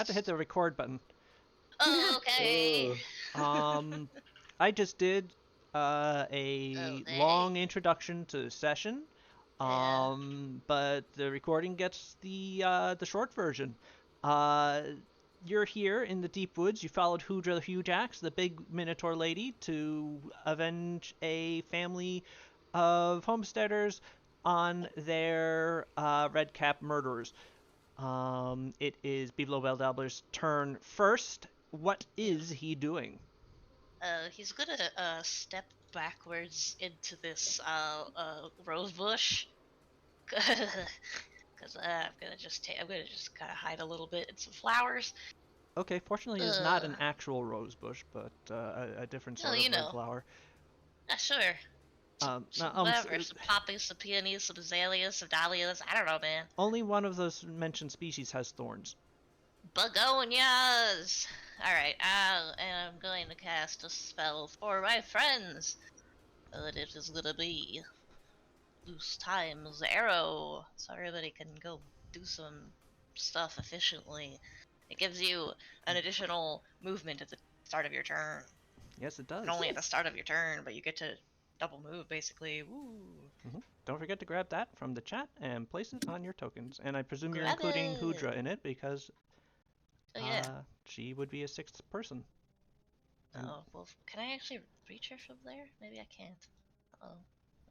had to hit the record button. Okay. Ugh. Um, I just did a Okay. long introduction to the session. Yeah. But the recording gets the short version. Uh, you're here in the deep woods. You followed Hudra the Hujax, the big Minotaur lady, to avenge a family of homesteaders on their red cap murderers. It is Biblo Beldabler's turn first. What Yeah. is he doing? He's gonna step backwards into this rose bush. Cause I'm gonna just kind of hide a little bit in some flowers. Okay, fortunately, it is not Uh, an actual rose bush, but a different well, sort of red flower. sure. Some Now, whatever, some poppies, some peonies, some azaleas, some dahlias. I don't know, man. only one of those mentioned species has thorns. Begonias. All right, and I'm going to cast a spell for my friends. And it is gonna be loose times arrow, so everybody can go do some stuff efficiently. It gives you an additional movement at the start of your turn. Yes, it And does. only at the start of your turn, but you get to double move basically. Woo! Don't forget to grab that from the chat and place it on your tokens. And I presume you're Grab including it! Hudra in it because Oh yeah. she would be a sixth person. And Oh, well, can I actually reach her from there? Maybe I can't. Oh.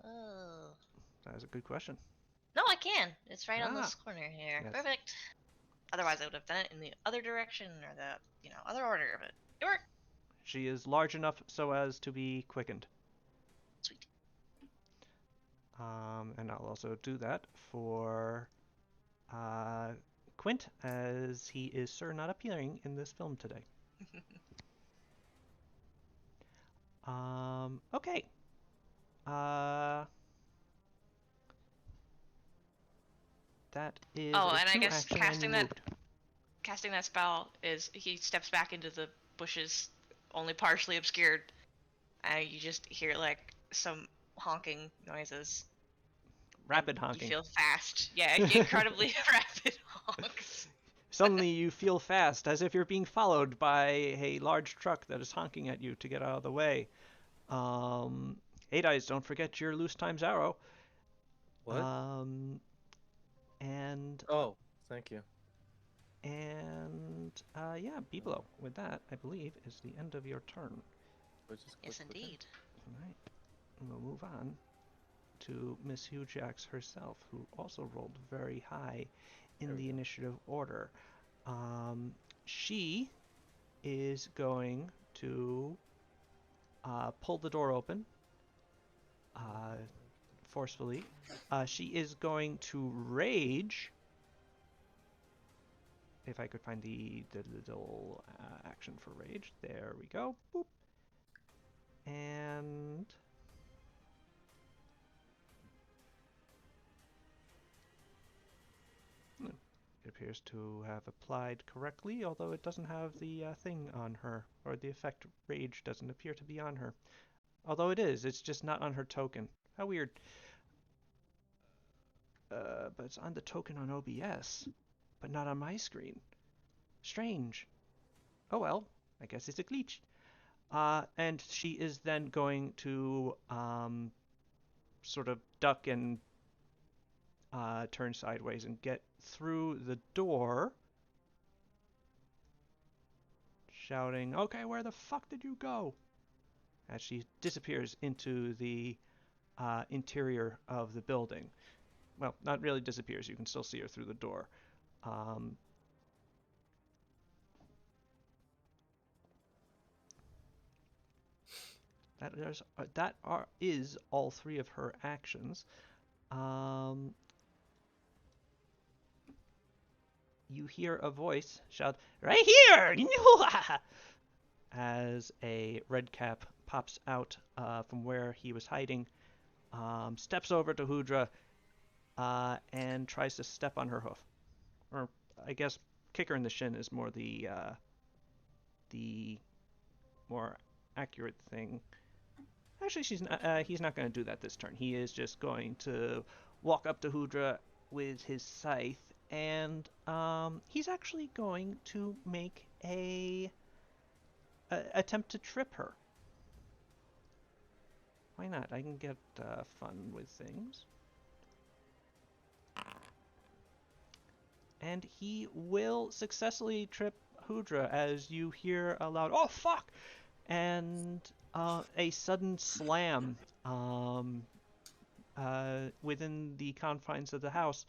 Oh. that is a good question. No, I can! It's right on Ah, this corner here. yes. Perfect. Otherwise, I would have done it in the other direction or the, other order of it. It worked! She is large enough so as to be quickened. Sweet. And I'll also do that for uh, Quint, as he is sir not appearing in this film today. Okay. Uh, that is Oh, a and I two guess action, and you moved. casting that spell is he steps back into the bushes, only partially obscured, and you just hear like some honking noises, and Rapid you honking. feel fast. Yeah, incredibly rapid honks. Suddenly, you feel fast, as if you're being followed by a large truck that is honking at you to get out of the way. Um, Eight Eyes, don't forget your loose times arrow. What? Um, and Oh, thank you. yeah, Biblo. With that, I believe is the end of your turn. I just click Yes, OK. indeed. All right, we'll move on to Miss Hujax herself, who also rolled very high There in we the go. initiative order. She is going to pull the door open uh, forcefully. She is going to rage. If I could find the little action for rage. There we go. Boop. And it appears to have applied correctly, although it doesn't have the thing on her, or the effect rage doesn't appear to be on her. Although it is, it's just not on her token. How weird. But it's on the token on OBS, but not on my screen. Strange. Oh well, I guess it's a glitch. And she is then going to sort of duck and turn sideways and get through the door, shouting, "Okay, where the fuck did you go?" As she disappears into the interior of the building. Well, not really disappears. You can still see her through the door. Um, that is all three of her actions. Um, you hear a voice shout, "Right here!" as a red cap pops out from where he was hiding, steps over to Hudra, and tries to step on her hoof. Or, I guess, kick her in the shin is more the more accurate thing. Actually, he's not going to do that this turn. He is just going to walk up to Hudra with his scythe and he's actually going to make a attempt to trip her. Why not? I can get fun with things. And he will successfully trip Hudra as you hear a loud, "Oh fuck!" and a sudden slam within the confines of the house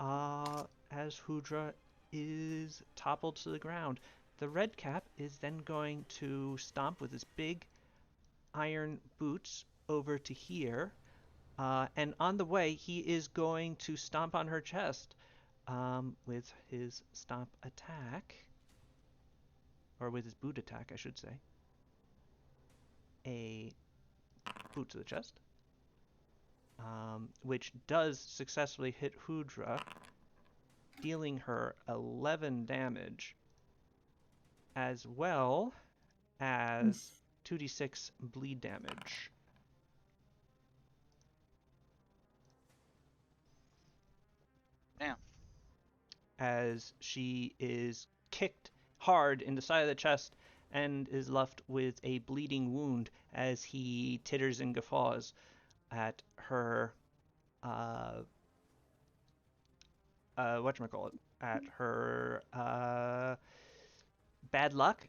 as Hudra is toppled to the ground. The red cap is then going to stomp with his big iron boots over to here, and on the way he is going to stomp on her chest with his stomp attack, or with his boot attack, I should say. A boot to the chest, which does successfully hit Hudra, dealing her 11 damage, as well as 2d6 bleed damage. Damn. As she is kicked hard in the side of the chest and is left with a bleeding wound as he titters and guffaws at her whatchamacallit, at her bad luck.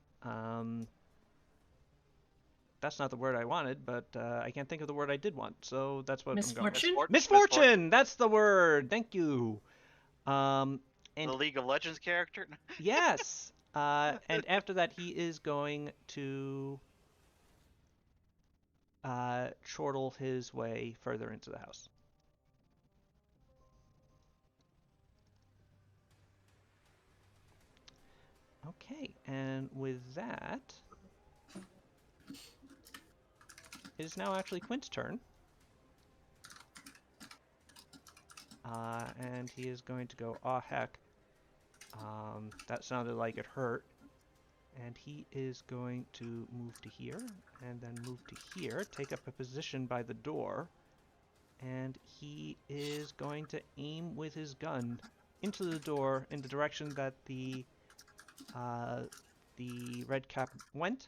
That's not the word I wanted, but I can't think of the word I did want, so that's what Misfortune? I'm going with. Misfortune! That's the word! Thank you! And The League of Legends character? yes! And after that, he is going to chortle his way further into the house. Okay, and with that, it is now actually Quint's turn. And he is going to go, "Aw, heck." That sounded like it hurt. And he is going to move to here, and then move to here, take up a position by the door, and he is going to aim with his gun into the door in the direction that the red cap went,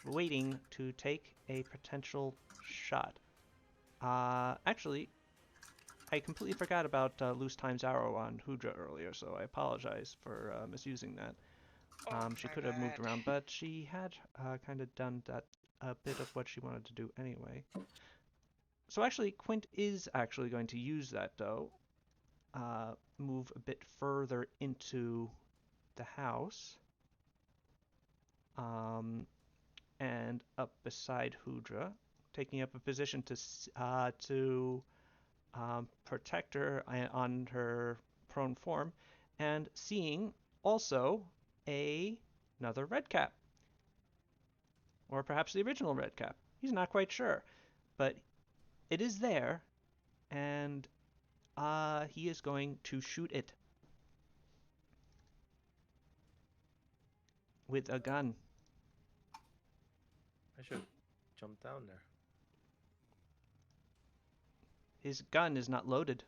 waiting to take a potential shot. Actually, I completely forgot about Loose Time's arrow on Hudra earlier, so I apologize for misusing that. She could have moved around, but she had kind of done that a bit of what she wanted to do anyway. So actually, Quint is actually going to use that, though. Move a bit further into the house. And up beside Hudra, taking up a position to protect her on her prone form, and seeing also another red cap, or perhaps the original red cap. He's not quite sure, but it is there, and he is going to shoot it with a gun. I should jump down there. His gun is not loaded.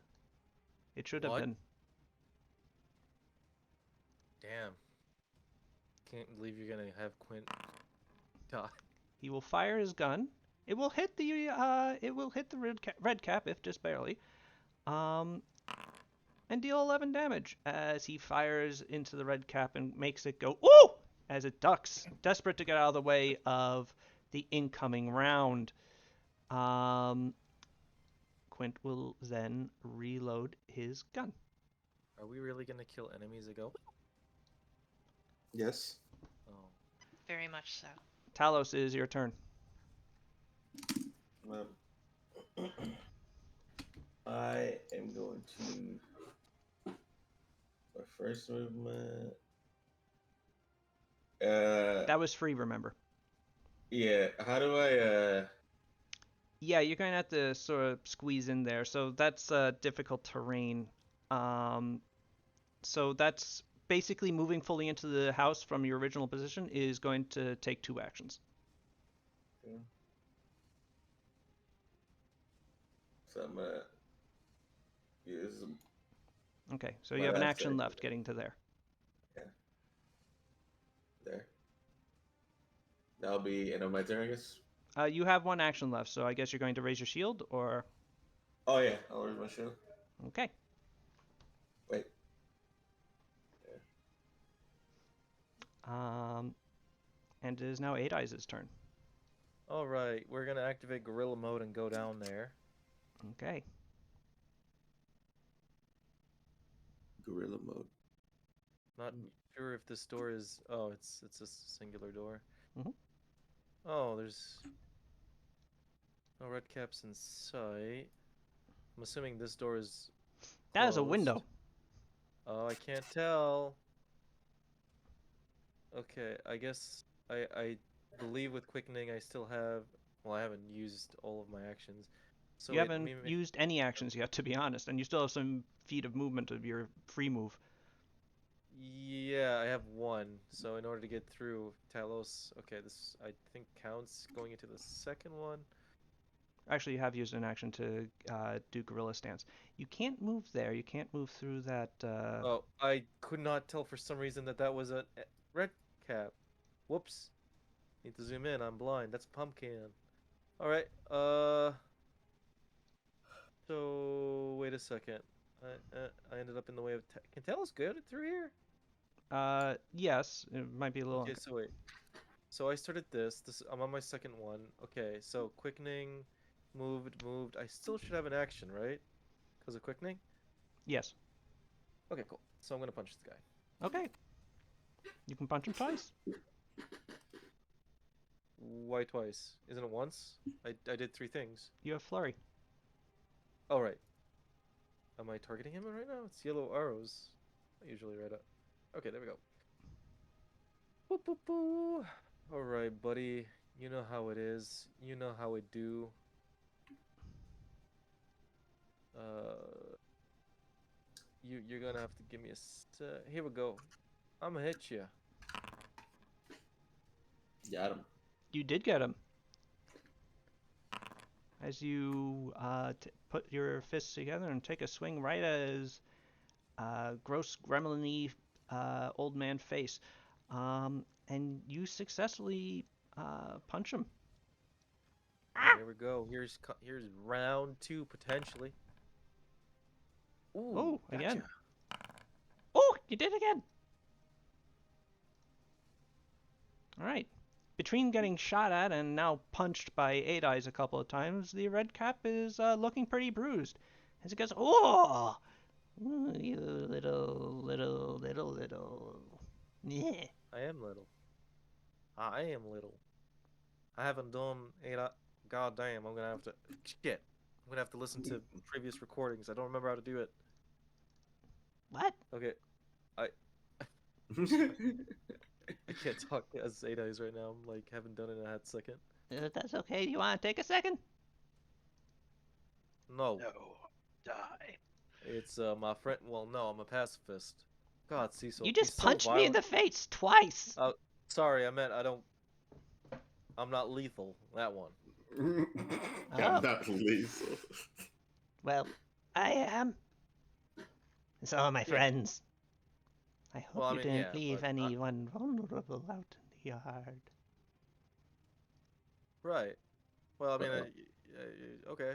It should have What? been. Damn. Can't believe you're gonna have Quint die. He will fire his gun. It will hit the red cap, if just barely, and deal 11 damage as he fires into the red cap and makes it go ooh as it ducks, desperate to get out of the way of the incoming round. Quint will then reload his gun. Are we really gonna kill enemies ago? Yes. Oh. Very much so. Talos, is your turn. I am going to my first movement. That was free, remember. Yeah. How do I? Yeah, you're going to have to sort of squeeze in there. So that's difficult terrain. So that's basically moving fully into the house from your original position is going to take 2 actions. Okay. So I'm gonna use Okay, so Well, you have an that's action it. left getting to there. There. That'll be end of my turn, I guess. You have one action left, so I guess you're going to raise your shield, or Oh yeah, I'll raise my shield. okay. Wait. And it is now Eight Eyes' turn. All right, we're gonna activate gorilla mode and go down there. Okay. Gorilla mode. Not sure if this door is. Oh, it's a singular door. Mhm. Oh, there's no red caps in sight. I'm assuming this door is. That is a closed. window. Oh, I can't tell. Okay, I guess I believe with quickening I still have. Well, I haven't used all of my actions. So You wait, let haven't me make- used any actions yet, to be honest, and you still have some feet of movement of your free move. Yeah, I have one. So in order to get through Talos, okay, this I think counts going into the second one. Actually, you have used an action to do Gorilla Stance. You can't move there. You can't move through that. Oh, I could not tell for some reason that was a red cap. Whoops. Need to zoom in. I'm blind. That's pumpkin. All right. So wait a second. I ended up in the way of. Can Talos go through here? Yes, it might be a little. Okay, so wait. So I started this. I'm on my second one. Okay, so quickening, moved. I still should have an action, right? Because of quickening? Yes. Okay, cool. So I'm gonna punch this guy. Okay. You can punch him twice. Why twice? Isn't it once? I did 3 things. You have flurry. All right. Am I targeting him right now? It's yellow arrows. I usually write up. Okay, there we go. Boop, boop, boop. All right, buddy. You know how it is. You know how it do. You're gonna have to give me a here we go. I'm gonna hit you. Got him. You did get him. As you put your fists together and take a swing right at his gross, gremlin-y old man face. And you successfully punch him. Here we go. Here's round 2 potentially. Ooh, Oh, again. gotcha. Oh, you did again. All right. Between getting shot at and now punched by Eight Eyes a couple of times, the red cap is looking pretty bruised. As it goes, oh, you little. Yeah. I am little. I am little. I haven't done God damn, I'm gonna have to. Shit. I'm gonna have to listen to previous recordings. I don't remember how to do it. What? Okay. I can't talk as 8 eyes right now. I'm like, haven't done it in a hot second. That's okay. Do you want to take a second? No. No. Die. It's my friend. Well, no, I'm a pacifist. God, Cecil. You just he's so punched me in violent. the face twice. Sorry, I meant I don't. I'm not lethal. That one. I'm not lethal. Well, I am. And so are my friends. I hope Well, I you mean, didn't yeah, leave but anyone vulnerable out in the yard. Right. Well, I mean, Uh-oh. okay.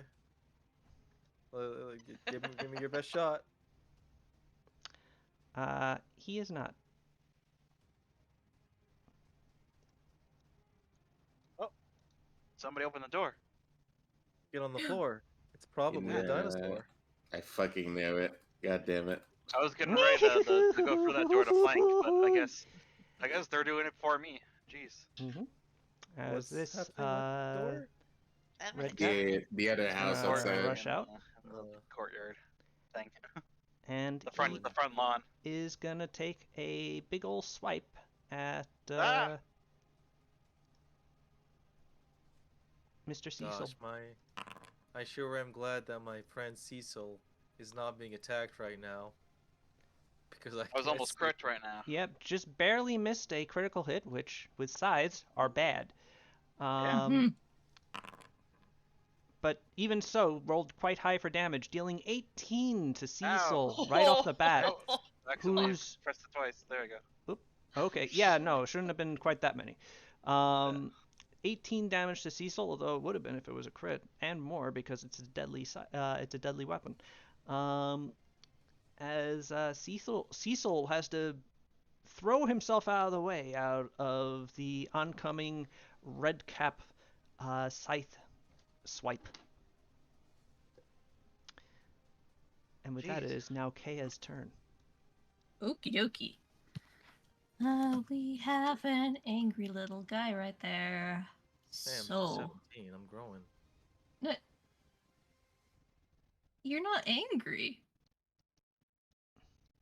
Give me your best shot. He is not. Somebody open the door. Get on the floor. It's probably a Yeah. dinosaur. I fucking knew it. God damn it. I was getting ready to go through that door to flank, but I guess they're doing it for me. Jeez. Mm-hmm. As What's this happening with the door? red Everything. cap Yeah, the other house Uh, outside. rush out. In the courtyard. Thank you. and The front lawn. is gonna take a big ol' swipe at Ah! Mr. Cecil. Gosh, I sure am glad that my friend Cecil is not being attacked right now. Because I I was almost see- crit right now. Yep, just barely missed a critical hit, which with scythes are bad. Yeah. But but even so, rolled quite high for damage, dealing 18 to Cecil Ow. right off the bat. Oh, accidentally Who's pressed it twice. There we go. okay? Yeah, no, it shouldn't have been quite that many. 18 damage to Cecil, although it would have been if it was a crit, and more because it's a deadly weapon. As Cecil has to throw himself out of the way out of the oncoming red cap scythe swipe. And with that, it Jeez. is now Kaya's turn. Okie dokie. We have an angry little guy right there. Damn, So 17. I'm growing. you're not angry.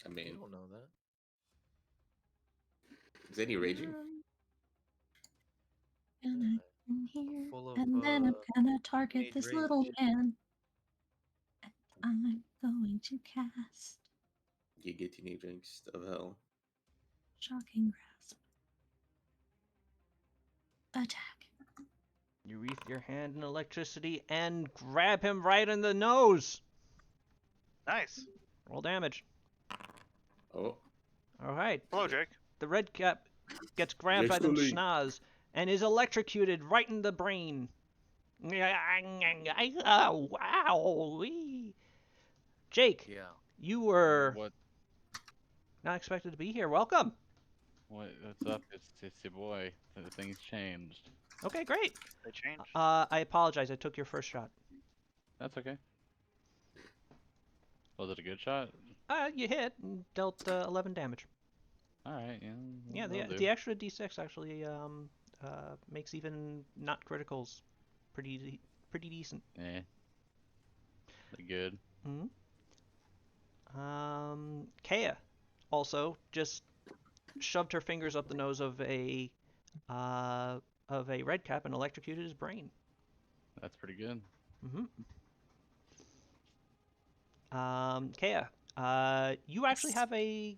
I You mean, don't know that. is any raging? And I'm here, Full of, and then I'm gonna target teenage this rage. little man. And I'm going to cast Giga teenage angst of hell. Shocking Grasp. Attack. You wreath your hand in electricity and grab him right in the nose. Nice. Roll damage. Oh, All right. Hello, Jake. The red cap gets grabbed by the Jake Sully. schnoz and is electrocuted right in the brain. Wow. Jake, yeah. you were What? not expected to be here. Welcome. What's up? It's your boy. Things changed. Okay, great. They changed. I apologize. I took your first shot. That's okay. Was it a good shot? You hit and dealt 11 damage. All right. Yeah, that'll do. the extra d6 actually makes even not criticals pretty decent. Eh. They're good. Kaya also just shoved her fingers up the nose of a red cap and electrocuted his brain. That's pretty good. Kaya, you actually have a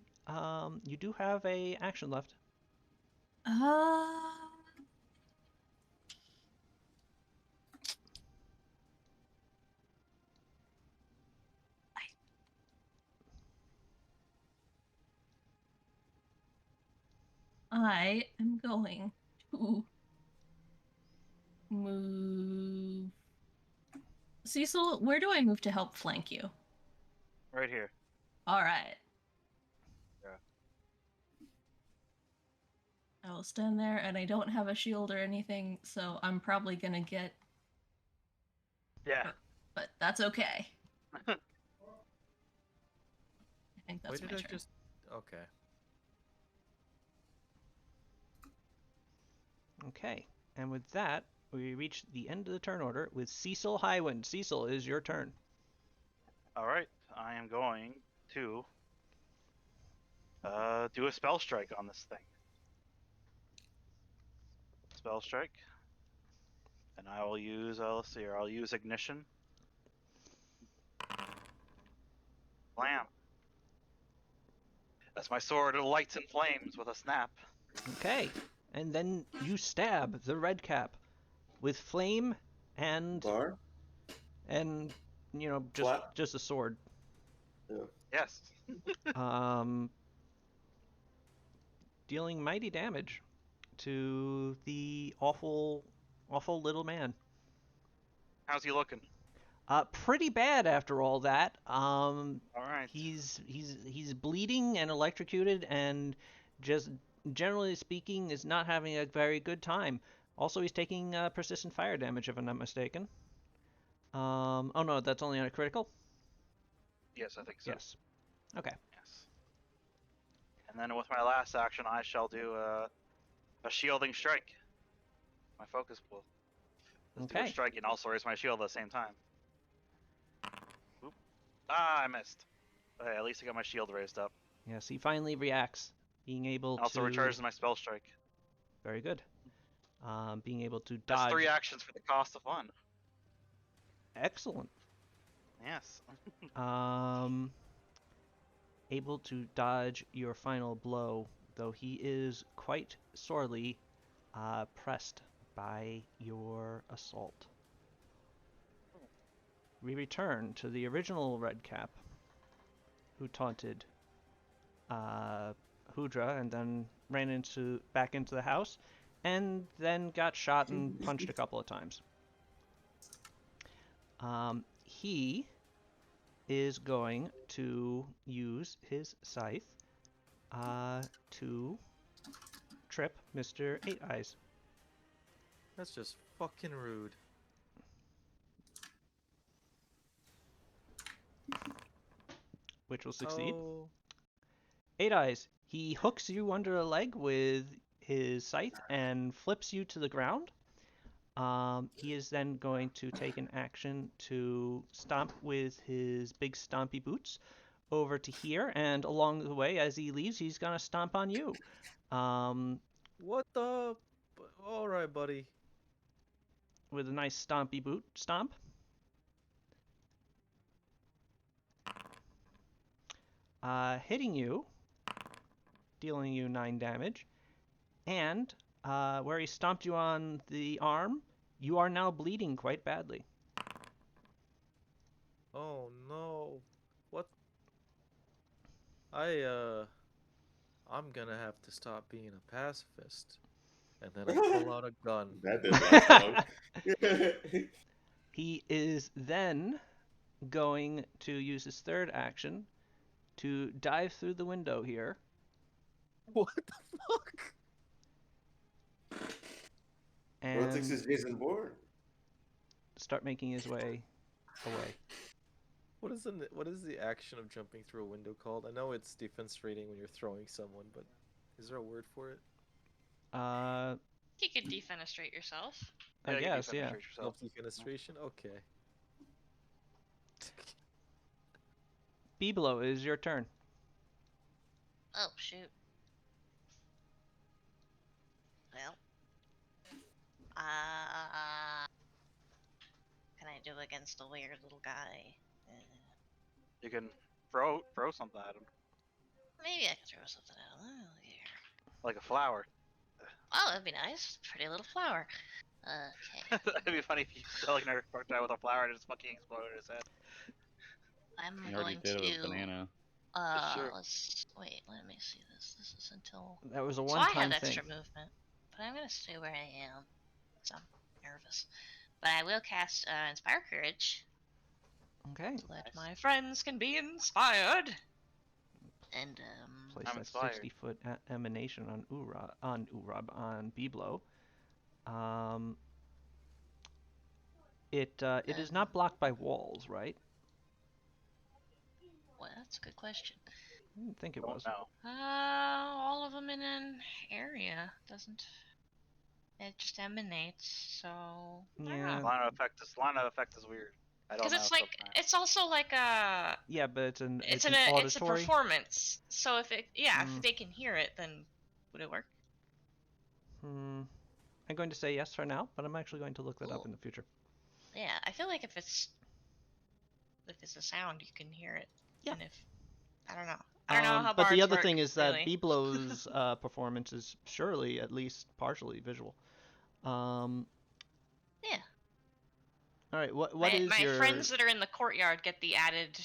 you do have a action left. I am going to move. Cecil, where do I move to help flank you? Right here. All right. Yeah. I will stand there, and I don't have a shield or anything, so I'm probably gonna get. Yeah. But that's okay. I think Why that's did my I turn. just? Okay. Okay, and with that, we reach the end of the turn order with Cecil Highwind. Cecil, it is your turn. All right. I am going to do a spell strike on this thing. Spell strike. And I will use, let's see here, I'll use ignition. Blam. That's my sword. It lights in flames with a snap. Okay, and then you stab the red cap with flame and Bar? you know Flat? just a sword. Yes. Dealing mighty damage to the awful little man. How's he looking? Pretty bad after all that. All right. He's bleeding and electrocuted and just generally speaking is not having a very good time. Also, he's taking persistent fire damage if I'm not mistaken. Oh no, that's only on a critical? Yes, I think so. Yes. Okay. Yes. And then with my last action, I shall do a shielding strike. My focus pool. Just do a Okay. strike and also raise my shield at the same time. Oop. Ah, I missed. But hey, at least I got my shield raised up. Yes, he finally reacts, being able Also to recharges my spell strike. Very good. Being able to That's dodge. 3 actions for the cost of 1. Excellent. Yes. Able to dodge your final blow, though he is quite sorely pressed by your assault. we return to the original Redcap, who taunted Hudra and then ran back into the house, and then got shot and punched a couple of times. He is going to use his scythe to trip Mr. Eight Eyes. That's just fucking rude. Which will succeed. Oh. Eight Eyes, he hooks you under the leg with his scythe and flips you to the ground. He is then going to take an action to stomp with his big stompy boots over to here, and along the way, as he leaves, he's gonna stomp on you. What the? All right, buddy. With a nice stompy boot stomp. Hitting you, dealing you 9 damage, and where he stomped you on the arm, you are now bleeding quite badly. Oh no. What? I'm gonna have to stop being a pacifist. And then I pull out a gun. That did not sound. He is then going to use his third action to dive through the window here. What the fuck? Vortex is And Jason Bourne. start making his way away. What is the action of jumping through a window called? I know it's defense rating when you're throwing someone, but is there a word for it? You could defenestrate yourself. I you can guess, yeah. defenestrate yourself. Self-defenestration? Okay. Biblo, it is your turn. Oh, shoot. Well. Can I do against a weird little guy? You can throw something at him, Maybe I can throw something at him. Oh, yeah. like a flower. Oh, that'd be nice. Pretty little flower. Okay. It'd be funny if you still like another crocodile with a flower and just fucking exploded his head. I'm You already going did it to. with banana. Sure. Wait. Let me see this. This is until. That was a So I one-time have thing. extra movement, but I'm gonna stay where I am. So I'm nervous, but I will cast Inspire Courage. Okay. So that my friends can be inspired. And Place I'm that inspired. 60-foot emanation on Biblo. It is not blocked by walls, right? well, that's a good question. I didn't think it Don't was. know. All of them in an area doesn't. It just emanates. So I don't Yeah. know. Line of effect is weird. I don't Because know. it's if like that's it's also like a Yeah, but it's an it's an a auditory. performance. So if Mm. if they can hear it, then would it work? I'm going to say yes for now, but I'm actually going to look that up Cool. in the future. Yeah, I feel like if it's a sound, you can hear it. Yeah. And if I don't know. I don't know how But the bards other work, thing is that really. Biblo's performance is surely at least partially visual. Yeah. All right. What my is your friends that are in the courtyard get the added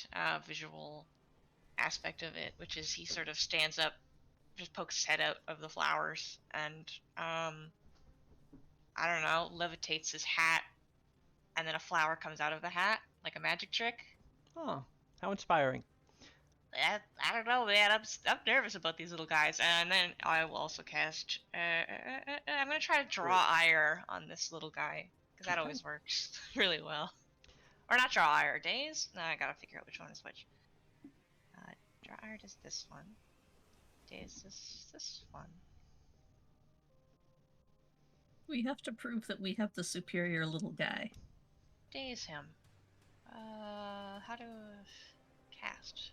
visual aspect of it, which is he sort of stands up, just pokes his head out of the flowers, and I don't know, levitates his hat, and then a flower comes out of the hat like a magic trick. Oh, how inspiring. I don't know, man. I'm nervous about these little guys, and then I will also cast. I'm gonna try to draw ire on this little guy because that Okay. always works really well. Or not draw ire, daze. No, I gotta figure out which one is which. Draw ire is this one. Daze is this one. We have to prove that we have the superior little guy. Daze him. How to cast?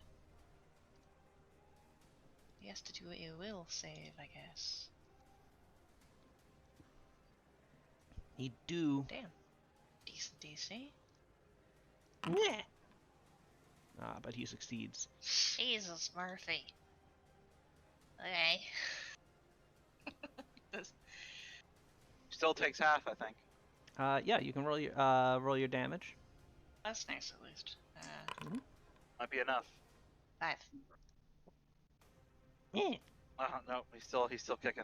He has to do a will save, I guess. He do. Damn. Decent DC. Yeah. But he succeeds. Jesus, Murphy. Okay. Still takes half, I think. Yeah, you can roll your damage. That's nice at least. Might be enough. 5. No, he's still kicking.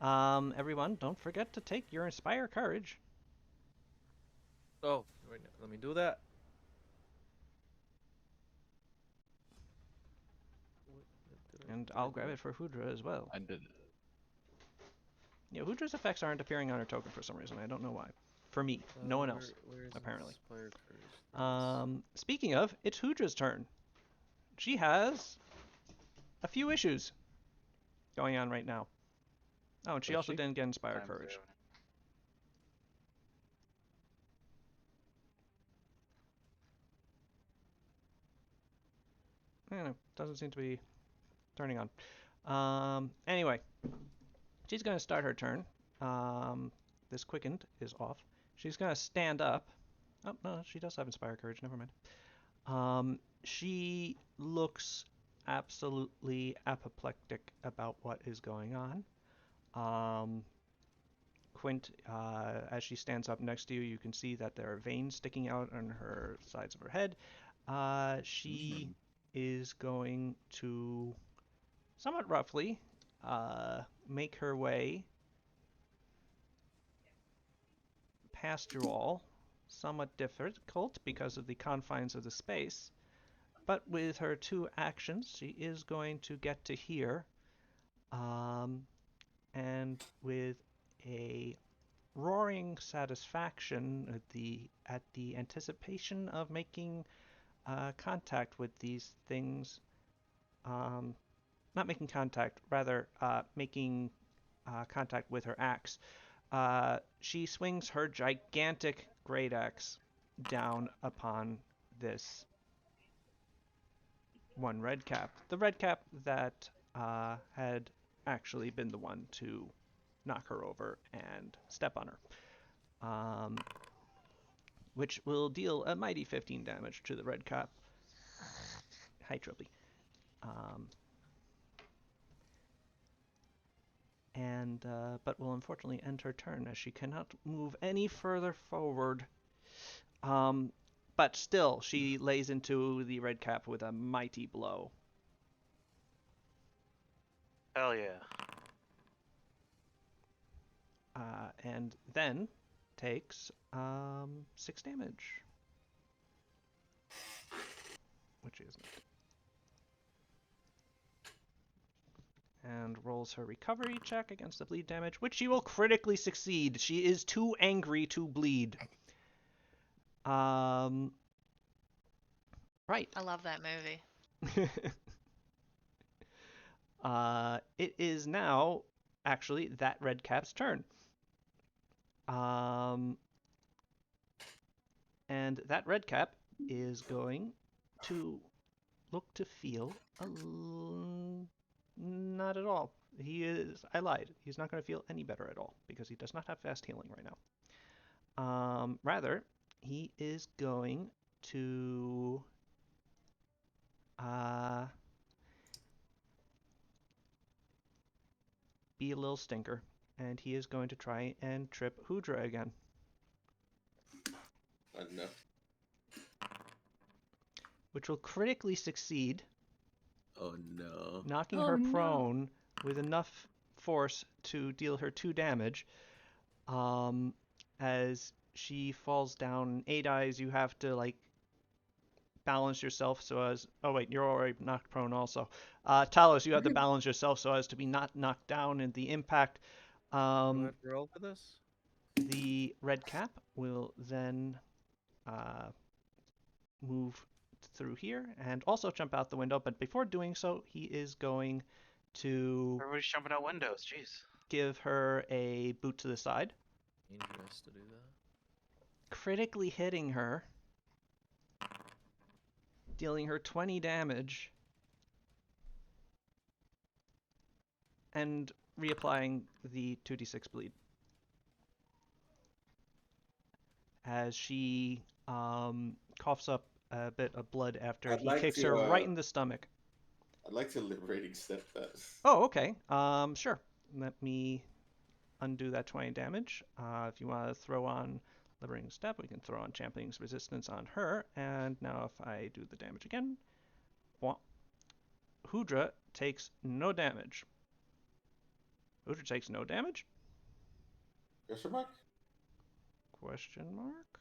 Darn. Everyone, don't forget to take your Inspire Courage. Oh, right now. Let me do that. And I'll grab it for Hudra as well. I did. Yeah, Hudra's effects aren't appearing on her token for some reason. I don't know why. For me, no one else. Where is apparently. Inspire Courage? Speaking of, it's Hudra's turn. She has a few issues going on right now. Oh, and she Does also she? didn't get Inspire Times Courage. 0. Doesn't seem to be turning on. Anyway, she's going to start her turn. This quickened is off. She's going to stand up. Oh, no, she does have Inspire Courage. Never mind. She looks absolutely apoplectic about what is going on. Quint, as she stands up next to you, you can see that there are veins sticking out on her sides of her head. She is going to, somewhat roughly, make her way past you all. Somewhat difficult because of the confines of the space. But with her 2 actions, she is going to get to here. And with a roaring satisfaction at the anticipation of making contact with these things, not making contact, rather making contact with her axe, she swings her gigantic great axe down upon this one red cap. The red cap that had actually been the one to knock her over and step on her. Which will deal a mighty 15 damage to the red cap. Hi, Trilby. But will unfortunately end her turn as she cannot move any further forward. But still, she lays into the red cap with a mighty blow. Hell yeah. And then takes 6 damage. Which isn't. And rolls her recovery check against the bleed damage, which she will critically succeed. She is too angry to bleed. Right. I love that movie. It is now actually that red cap's turn. And that red cap is going to look to feel not at all. I lied. He's not going to feel any better at all because he does not have fast healing right now. Rather, he is going to be a little stinker, and he is going to try and trip Hudra again. No. Which will critically succeed, Oh no. knocking Oh, her no. prone with enough force to deal her 2 damage. As she falls down, 8 eyes, you have to balance yourself so as. Oh wait, you're already knocked prone also. Talos, you have to balance yourself so as to be not knocked down in the impact. Do I have to roll for this? The red cap will then move through here and also jump out the window, but before doing so, he is going to Everybody's jumping out windows. Jeez. give her a boot to the side, Dangerous to do that. critically hitting her, dealing her 20 damage, and reapplying the 2d6 bleed. As she coughs up a bit of blood after I'd he like kicks to, her right in the stomach. I'd like to liberating step that. Oh, okay. Sure. Let me undo that 20 damage. If you want to throw on Liberating Step, we can throw on Champion's Resistance on her. And now if I do the damage again, Hudra takes no damage. Hudra takes no damage? Question mark? Question mark?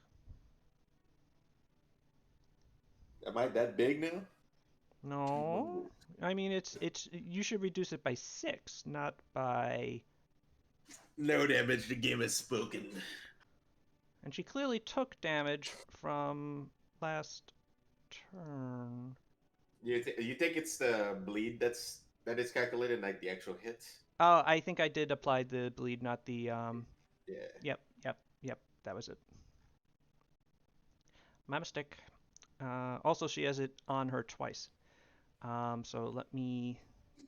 Am I that big now? No. I mean, it's you should reduce it by 6, not by... No damage, the game has spoken. And she clearly took damage from last turn. You think it's the bleed that is calculated, like the actual hit? Oh, I think I did apply the bleed, not the Yeah. Yep, that was it. My mistake. Also, she has it on her twice. So let me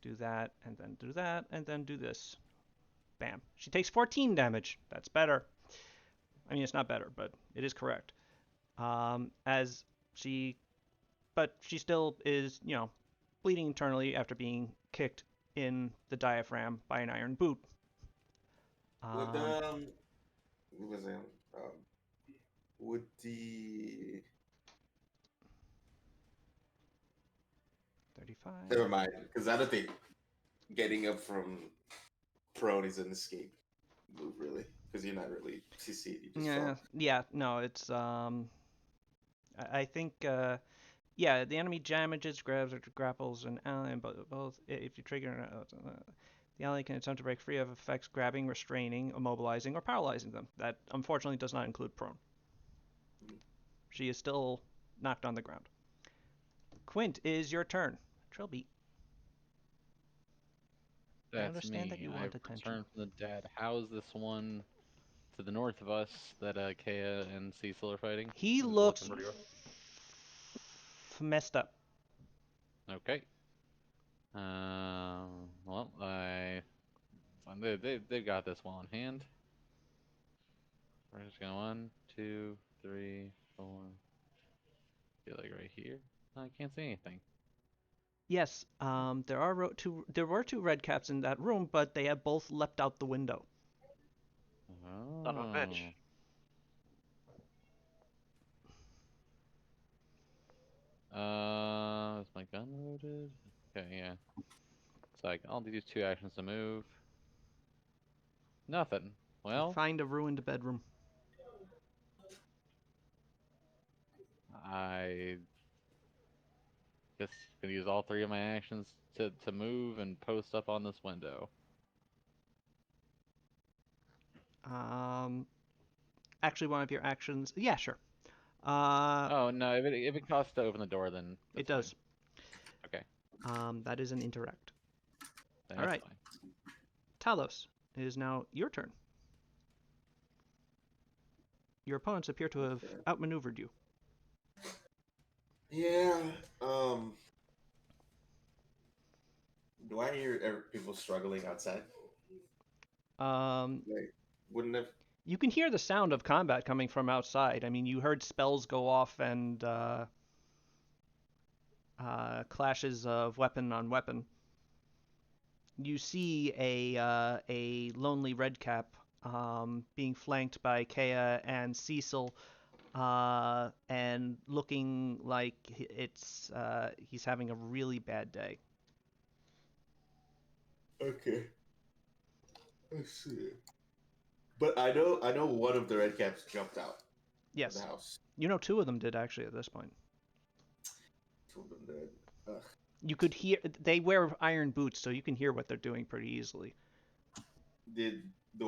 do that, and then do that, and then do this. Bam. She takes 14 damage. That's better. I mean, it's not better, but it is correct. But she still is, bleeding internally after being kicked in the diaphragm by an iron boot. What was it? Would the 35. Never mind, because I don't think getting up from prone is an escape move, really, because you're not really CC'd. You just fall. No, it's I think the enemy damages, grabs, or grapples an ally, and both if you trigger the ally can attempt to break free of effects grabbing, restraining, immobilizing, or paralyzing them. That unfortunately does not include prone. She is still knocked on the ground. Quint, is your turn. Trilby. I That's understand me. that you I've want attention. returned from the dead. How's this one to the north of us that Kea and Cecil are fighting? He Is it looks looking pretty rough? messed up. Okay. Well, they've got this well in hand. We're just going 1, 2, 3, 4. Feel like right here. I can't see anything. Yes, there were two red caps in that room, but they have both leapt out the window. Oh. Son of a bitch. Is my gun loaded? Okay, yeah. So I'll do 2 actions to move. Nothing. Well, Find a ruined bedroom. I just gonna use all 3 of my actions to move and post up on this window. Actually, one of your actions. Yeah, sure. Oh no! If it costs to open the door, then It that's does. fine. Okay. That is an interact. Then All that's right. fine. Talos, it is now your turn. Your opponents appear to have outmaneuvered you. Yeah. Do I hear people struggling outside? Like, wouldn't have. You can hear the sound of combat coming from outside. I mean, you heard spells go off and clashes of weapon on weapon. You see a lonely redcap being flanked by Kea and Cecil, and looking like he's having a really bad day. Okay. Let's see. But I know one of the red caps jumped out Yes. of the house. You know, 2 of them did actually at this point. 2 of them did. Ugh. You could hear, they wear iron boots, so you can hear what they're doing pretty easily. Do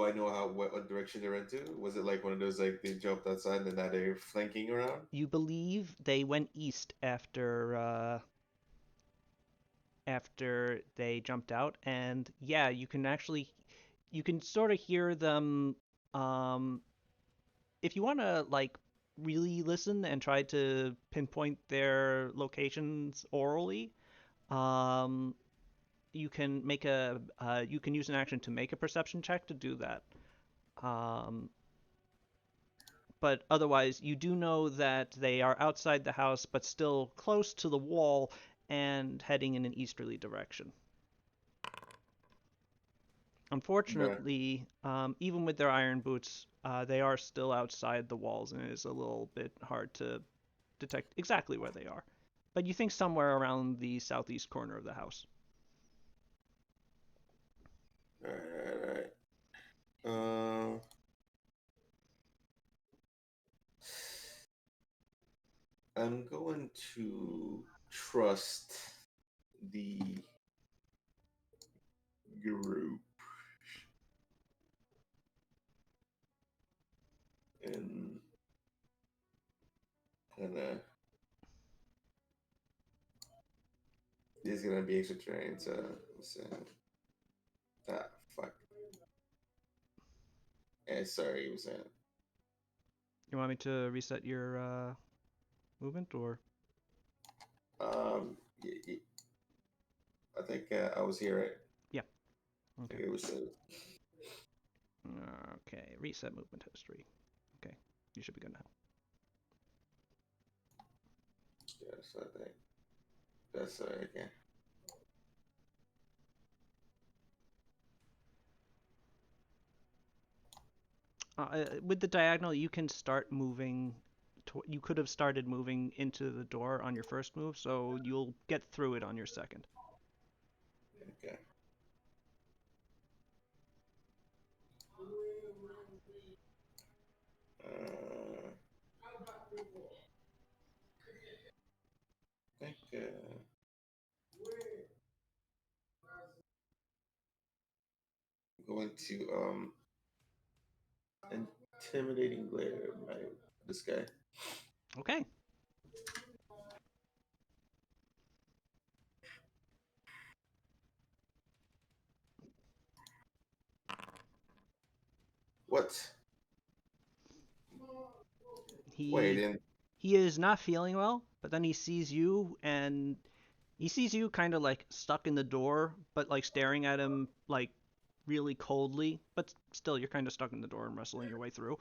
I know what direction they went to? Was it like one of those, like, they jumped outside and now they're flanking around? You believe they went east after they jumped out, and yeah, you can sort of hear them. If you want to like really listen and try to pinpoint their locations orally, you can use an action to make a perception check to do that. But otherwise, you do know that they are outside the house, but still close to the wall and heading in an easterly direction. Unfortunately, even with their iron boots, they are still outside the walls, and it is a little bit hard to detect exactly where they are. But you think somewhere around the southeast corner of the house. Alright. I'm going to trust the group and this is gonna be extra trained, so fuck. Sorry, you were saying. You want me to reset your movement, or? I think I was here, right? Yeah. I Okay. think it was. Okay. Reset movement history. Okay. You should be good now. Yes, I think that's okay. With the diagonal, you can start moving. You could have started moving into the door on your first move, so you'll get through it on your second. Okay. I think I'm going to intimidating glare this guy. Okay. What? He is not feeling well, but then he sees you, and he sees you kind of like stuck in the door, but like staring at him like really coldly, but still you're kind of stuck in the door and wrestling your way through.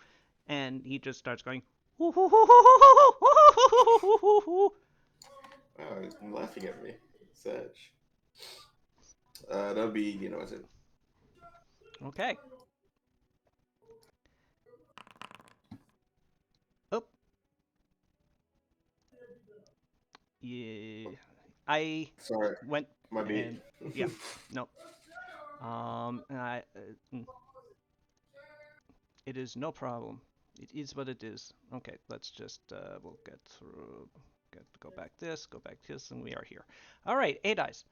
And he just starts going, Oh, he's laughing at me. Sage. That'll be, what's it? Okay. Oh. Yeah. I Sorry, went my bad. and yeah, no. And it is no problem. It is what it is. Okay, let's just we'll get through. Go back this, and we are here. All right, 8 eyes.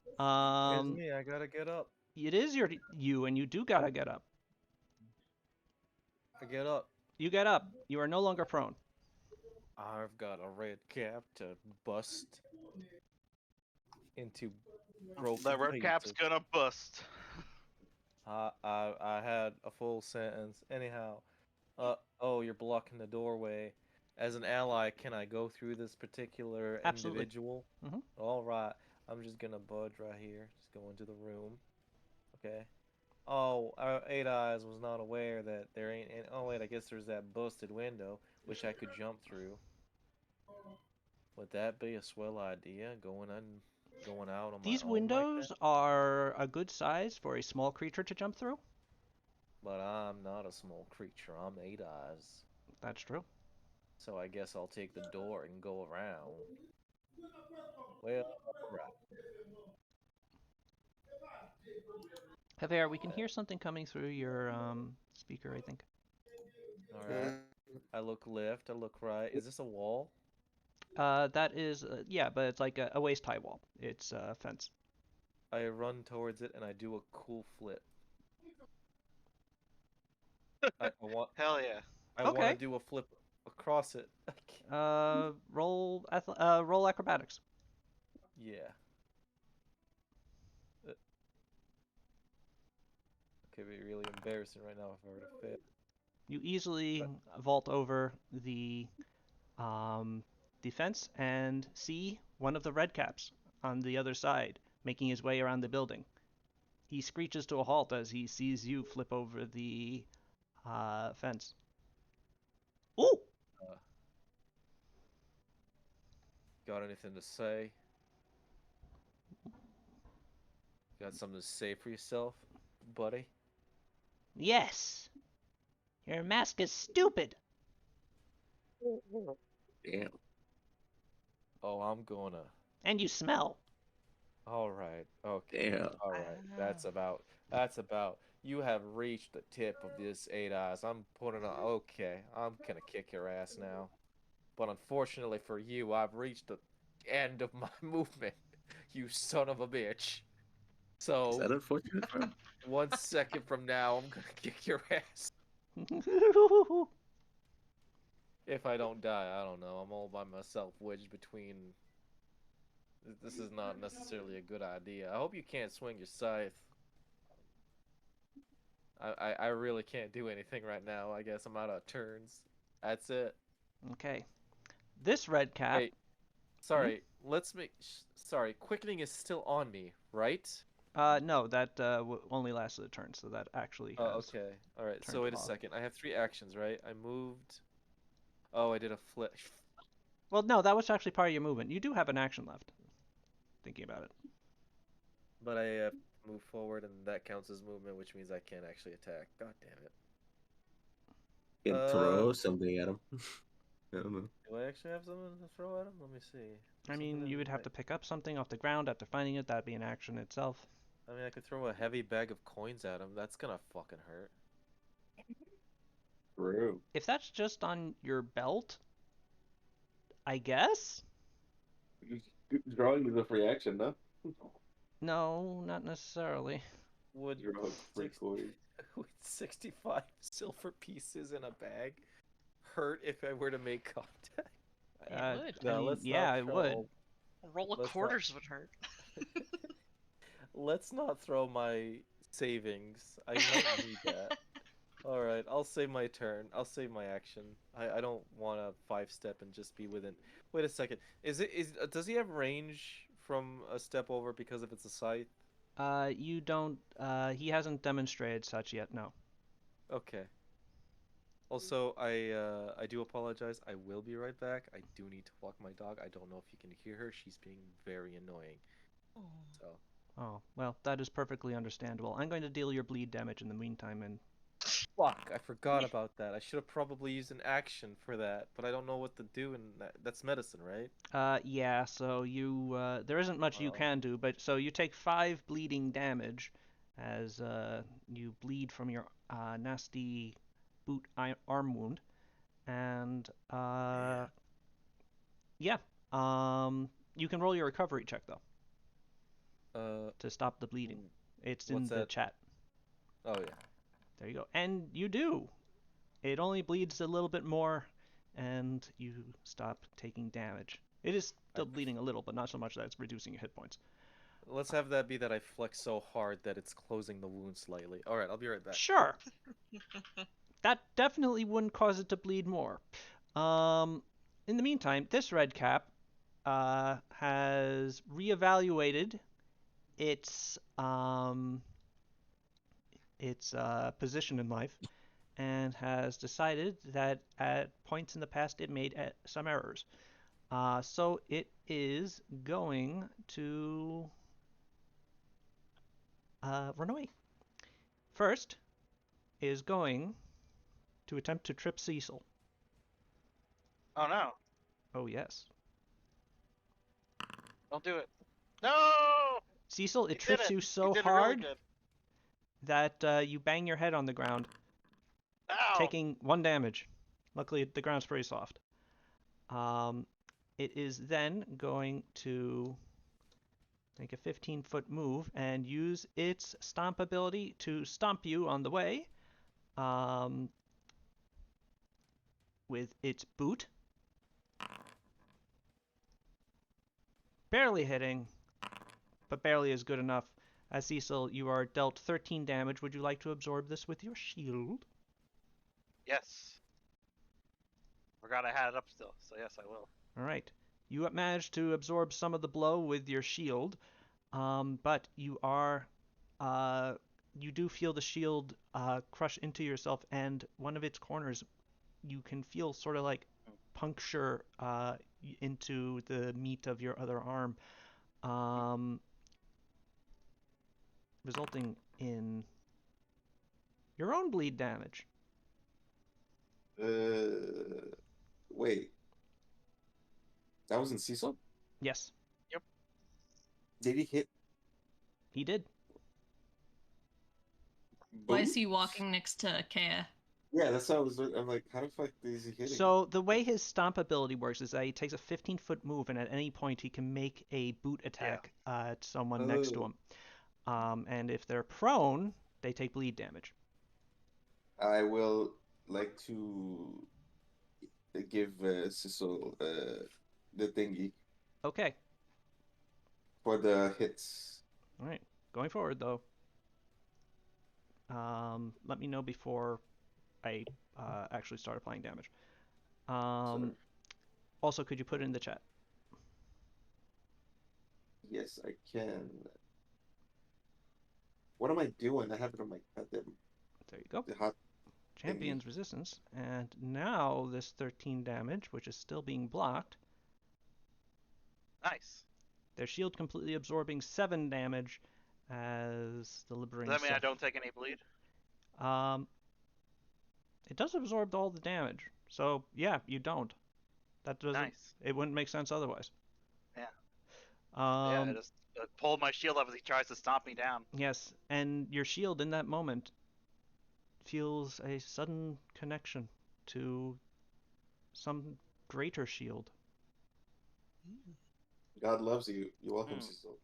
It's me. I gotta get up. It is you, and you do gotta get up. I get up. You get up. You are no longer prone. I've got a red cap to bust into broken The red cap's pieces. gonna bust. I had a full sentence. Anyhow, oh, you're blocking the doorway. As an ally, can I go through this particular Absolutely. individual? Mhm. All right. I'm just gonna budge right here. Just go into the room. Okay. Oh, 8 eyes was not aware that there ain't. Oh wait, I guess there's that busted window which I could jump through. Would that be a swell idea? Going out on my These own like that? windows are a good size for a small creature to jump through. But I'm not a small creature. I'm 8 eyes. That's true. So I guess I'll take the door and go around. Well, alright. Javier, we can hear something coming through your speaker, I think. Alright. I look left, I look right. Is this a wall? That is yeah, but it's like a waist high wall. It's a fence. I run towards it and I do a cool flip. I want Hell yeah. I want to Okay. do a flip across it. Roll acrobatics. Yeah. Could be really embarrassing right now if I were to fail. You easily vault over the fence and see one of the red caps on the other side making his way around the building. He screeches to a halt as he sees you flip over the fence. Ooh! Got anything to say? Got something to say for yourself, buddy? Yes. Your mask is stupid. Damn. Oh, I'm gonna. And you smell. All right. Okay. Damn. All right. That's about. You have reached the tip of this 8 eyes. I'm putting on. Okay. I'm gonna kick your ass now. But unfortunately for you, I've reached the end of my movement. You son of a bitch. Is So that unfortunate for him? 1 second from now, I'm gonna kick your ass. If I don't die, I don't know. I'm all by myself, wedged between. This is not necessarily a good idea. I hope you can't swing your scythe. I really can't do anything right now. I guess I'm out of turns. That's it. Okay. This red cap. Wait. Sorry. Let's make. Sorry. Quickening is still on me, right? No, that only lasted a turn, so that actually has. Oh, okay. All right. turned So wait it a off. second. I have 3 actions, right? I moved. Oh, I did a flip. Well, no, that was actually part of your movement. You do have an action left. Thinking about it. But I have to move forward, and that counts as movement, which means I can't actually attack. God damn it. You can throw something at him. I don't know. Do I actually have something to throw at him? Let me see. I mean, Something you in would have my- to pick up something off the ground after finding it. That'd be an action itself. I mean, I could throw a heavy bag of coins at him. That's gonna fucking hurt. True. If that's just on your belt, I guess? Drawing is a free action, no? No, not necessarily. Would Draw a free coin. would 65 silver pieces in a bag hurt if I were to make contact? It would. I mean, yeah, it would. A roll of Let's not- quarters would hurt. Let's not throw my savings. I might need that. All right, I'll save my turn. I'll save my action. I don't want to 5-step and just be within. Wait a second. Does he have range from a step over because if it's a scythe? You don't. He hasn't demonstrated such yet. No. Okay. Also, I do apologize. I will be right back. I do need to walk my dog. I don't know if you can hear her. She's being very annoying. So. Oh, well, that is perfectly understandable. I'm going to deal your bleed damage in the meantime, and Fuck, I forgot about that. I should have probably used an action for that, but I don't know what to do, and that's medicine, right? yeah. So you, there isn't much you Oh. can do, but so you take 5 bleeding damage, as you bleed from your nasty boot arm wound, and yeah. You can roll your recovery check though to stop the bleeding. It's in what's the that? chat. Oh yeah. There you go. And you do. It only bleeds a little bit more, and you stop taking damage. It is still bleeding a little, but not so much that it's reducing your hit points. Let's have that be that I flex so hard that it's closing the wound slightly. All right, I'll be right back. Sure. That definitely wouldn't cause it to bleed more. In the meantime, this red cap has reevaluated its position in life, and has decided that at points in the past it made some errors. So it is going to run away. First is going to attempt to trip Cecil. Oh no! Oh yes. Don't do it. No! Cecil, it You did trips it. you You so did it really hard good. that you bang your head on the ground, Ow! taking 1 damage. Luckily, the ground's pretty soft. It is then going to make a 15-foot move and use its stomp ability to stomp you on the way with its boot. Barely hitting, but barely is good enough. As Cecil, you are dealt 13 damage. Would you like to absorb this with your shield? Yes. Forgot I had it up still, so yes, I will. All right. You have managed to absorb some of the blow with your shield, but you do feel the shield crush into yourself, and one of its corners you can feel sort of like puncture into the meat of your other arm, resulting in your own bleed damage. Wait. That was in Cecil? Yes, Did he hit he did. Why is Boo? he walking next to Kea? Yeah, that's what I was. I'm like, how the fuck is he hitting? So the way his stomp ability works is that he takes a 15-foot move, and at any point he can make a boot attack at someone next to Oh. him. And if they're prone, they take bleed damage. I will like to give Cecil the thingy Okay. for the hits. All right. Going forward, though. Let me know before I actually start applying damage. Sir. Also, could you put it in the chat? Yes, I can. What am I doing? I have it on my goddamn There you go. the hot. Champion's resistance. And now this 13 damage, which is still being blocked. Nice. Their shield completely absorbing 7 damage as the liberating. Does that mean I Self. don't take any bleed? It does absorb all the damage. So yeah, you don't. That doesn't. Nice. It wouldn't make sense otherwise. Yeah. Yeah. I just pulled my shield up as he tries to stomp me down. Yes, and your shield in that moment feels a sudden connection to some greater shield. God loves you. You're welcome, Hmm. Cecil.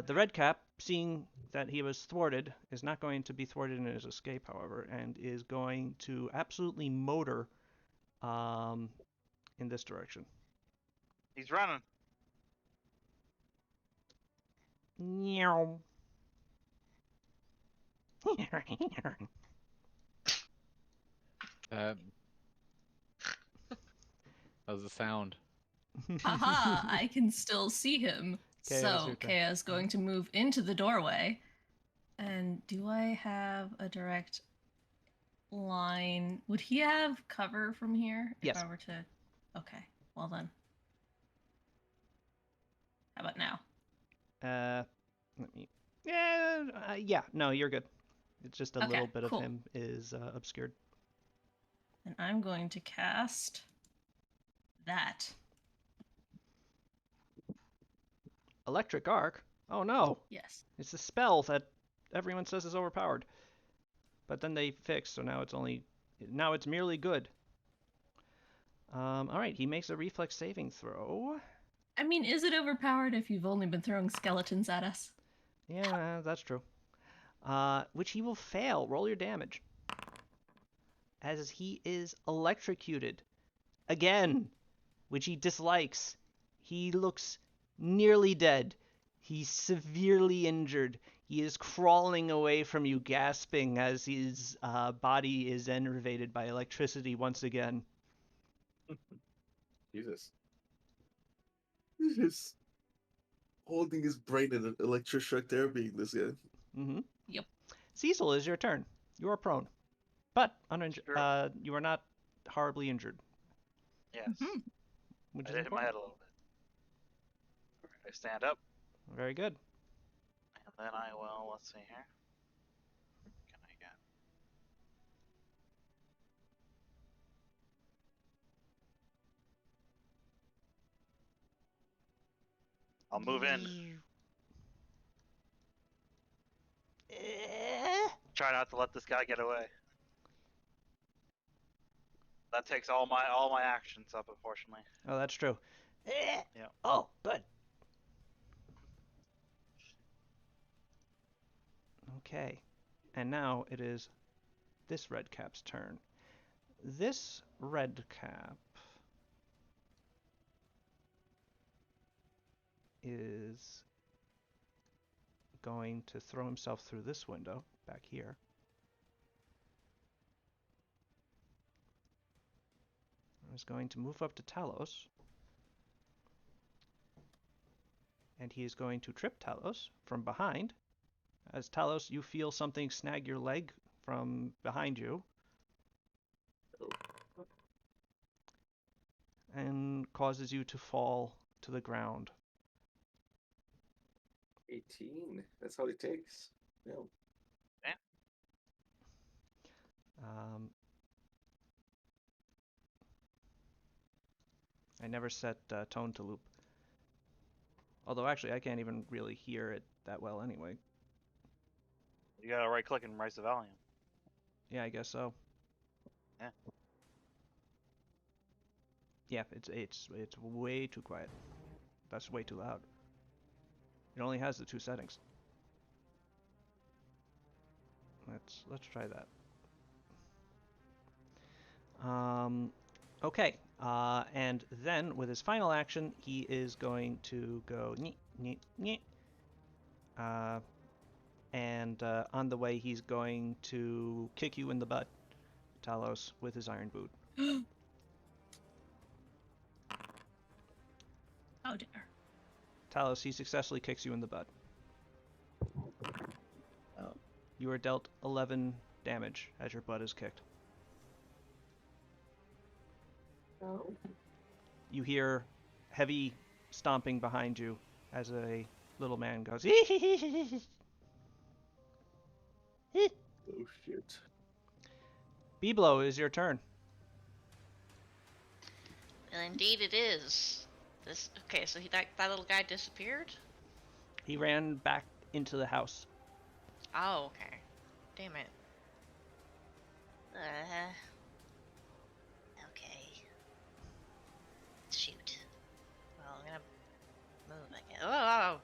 The red cap, seeing that he was thwarted, is not going to be thwarted in his escape, however, and is going to absolutely motor in this direction. He's running. Meow. That was the sound. Haha, I can still see him. Kea's So your turn. Kea's going to move into the doorway. And do I have a direct line? Would he have cover from here? Yes. If I were to. Okay, well then. How about now? Let me. Yeah. No, you're good. It's just a Okay, little bit cool. of him is obscured. And I'm going to cast that. Electric Arc? Oh no! Yes. It's a spell that everyone says is overpowered. But then they fixed, so now it's merely good. Alright, he makes a reflex saving throw. I mean, is it overpowered if you've only been throwing skeletons at us? Yeah, that's true. Which he will fail. Roll your damage. As he is electrocuted. Again! Which he dislikes. He looks nearly dead. He's severely injured. He is crawling away from you, gasping as his body is enervated by electricity once again. Jesus. He's just holding his brain in an electroshock therapy. This guy. Mm-hmm. Yep. Cecil, is your turn. You are prone. But uninjured. Sure. You are not horribly injured. Yes. Mhm. Which I is did hit my important. head a little bit. Alright, I stand up, Very good. and then I will, let's see here. What can I get? I'll move in. Try not to let this guy get away. That takes all my actions up, unfortunately. Oh, that's true. Yeah. Oh, good. Okay. And now it is this red cap's turn. This red cap is going to throw himself through this window back here. He's going to move up to Talos. And he is going to trip Talos from behind. As Talos, you feel something snag your leg from behind you. And causes you to fall to the ground. 18. That's all it takes. No. I never set tone to loop. Although actually I can't even really hear it that well anyway. You gotta right click and raise the volume. Yeah, I guess so. Yeah. Yeah, it's way too quiet. That's way too loud. It only has the 2 settings. Let's try that. Okay. And then with his final action, he is going to go and on the way he's going to kick you in the butt, Talos, with his iron boot. How dare. Talos, he successfully kicks you in the butt. Oh. You are dealt 11 damage as your butt is kicked. Oh. You hear heavy stomping behind you as a little man goes. Oh shit. Biblo, is your turn. Well, indeed it is. Okay, so that little guy disappeared? He ran back into the house. Oh, okay. Damn it. Okay. Shoot. Well, I'm gonna move, I guess. Oh!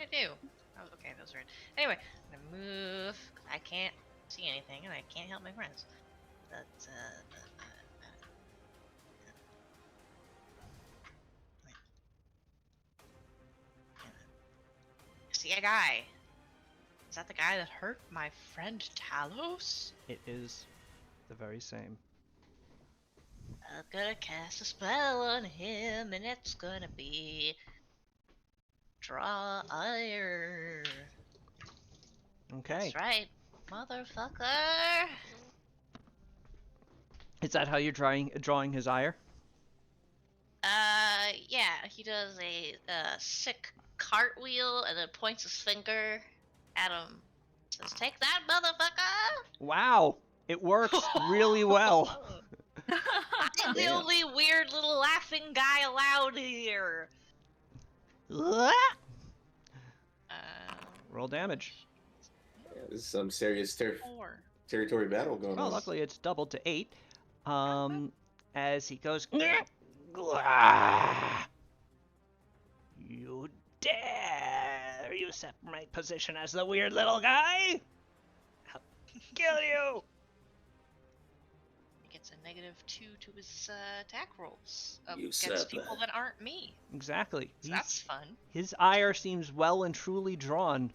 I do. Oh, okay, that was weird. Anyway, I'm gonna move. I can't see anything, and I can't help my friends. But, I see a guy. Is that the guy that hurt my friend Talos? It is the very same. I'm gonna cast a spell on him, and it's gonna be Draw Ire. Okay. That's right, motherfucker. Is that how you're drawing his ire? Yeah, he does a sick cartwheel and then points his finger at him. Says, "Take that, motherfucker!" Wow, it works really well. I'm the Damn. only weird little laughing guy allowed here. Roll damage. Yeah, this is some serious 4. territory battle going Well, on. luckily it's doubled to 8. As he goes, you dare usurp my position as the weird little guy? I'll kill you! He gets a -2 to his attack rolls Usurper. against people that aren't me. Exactly. So that's fun. His ire seems well and truly drawn.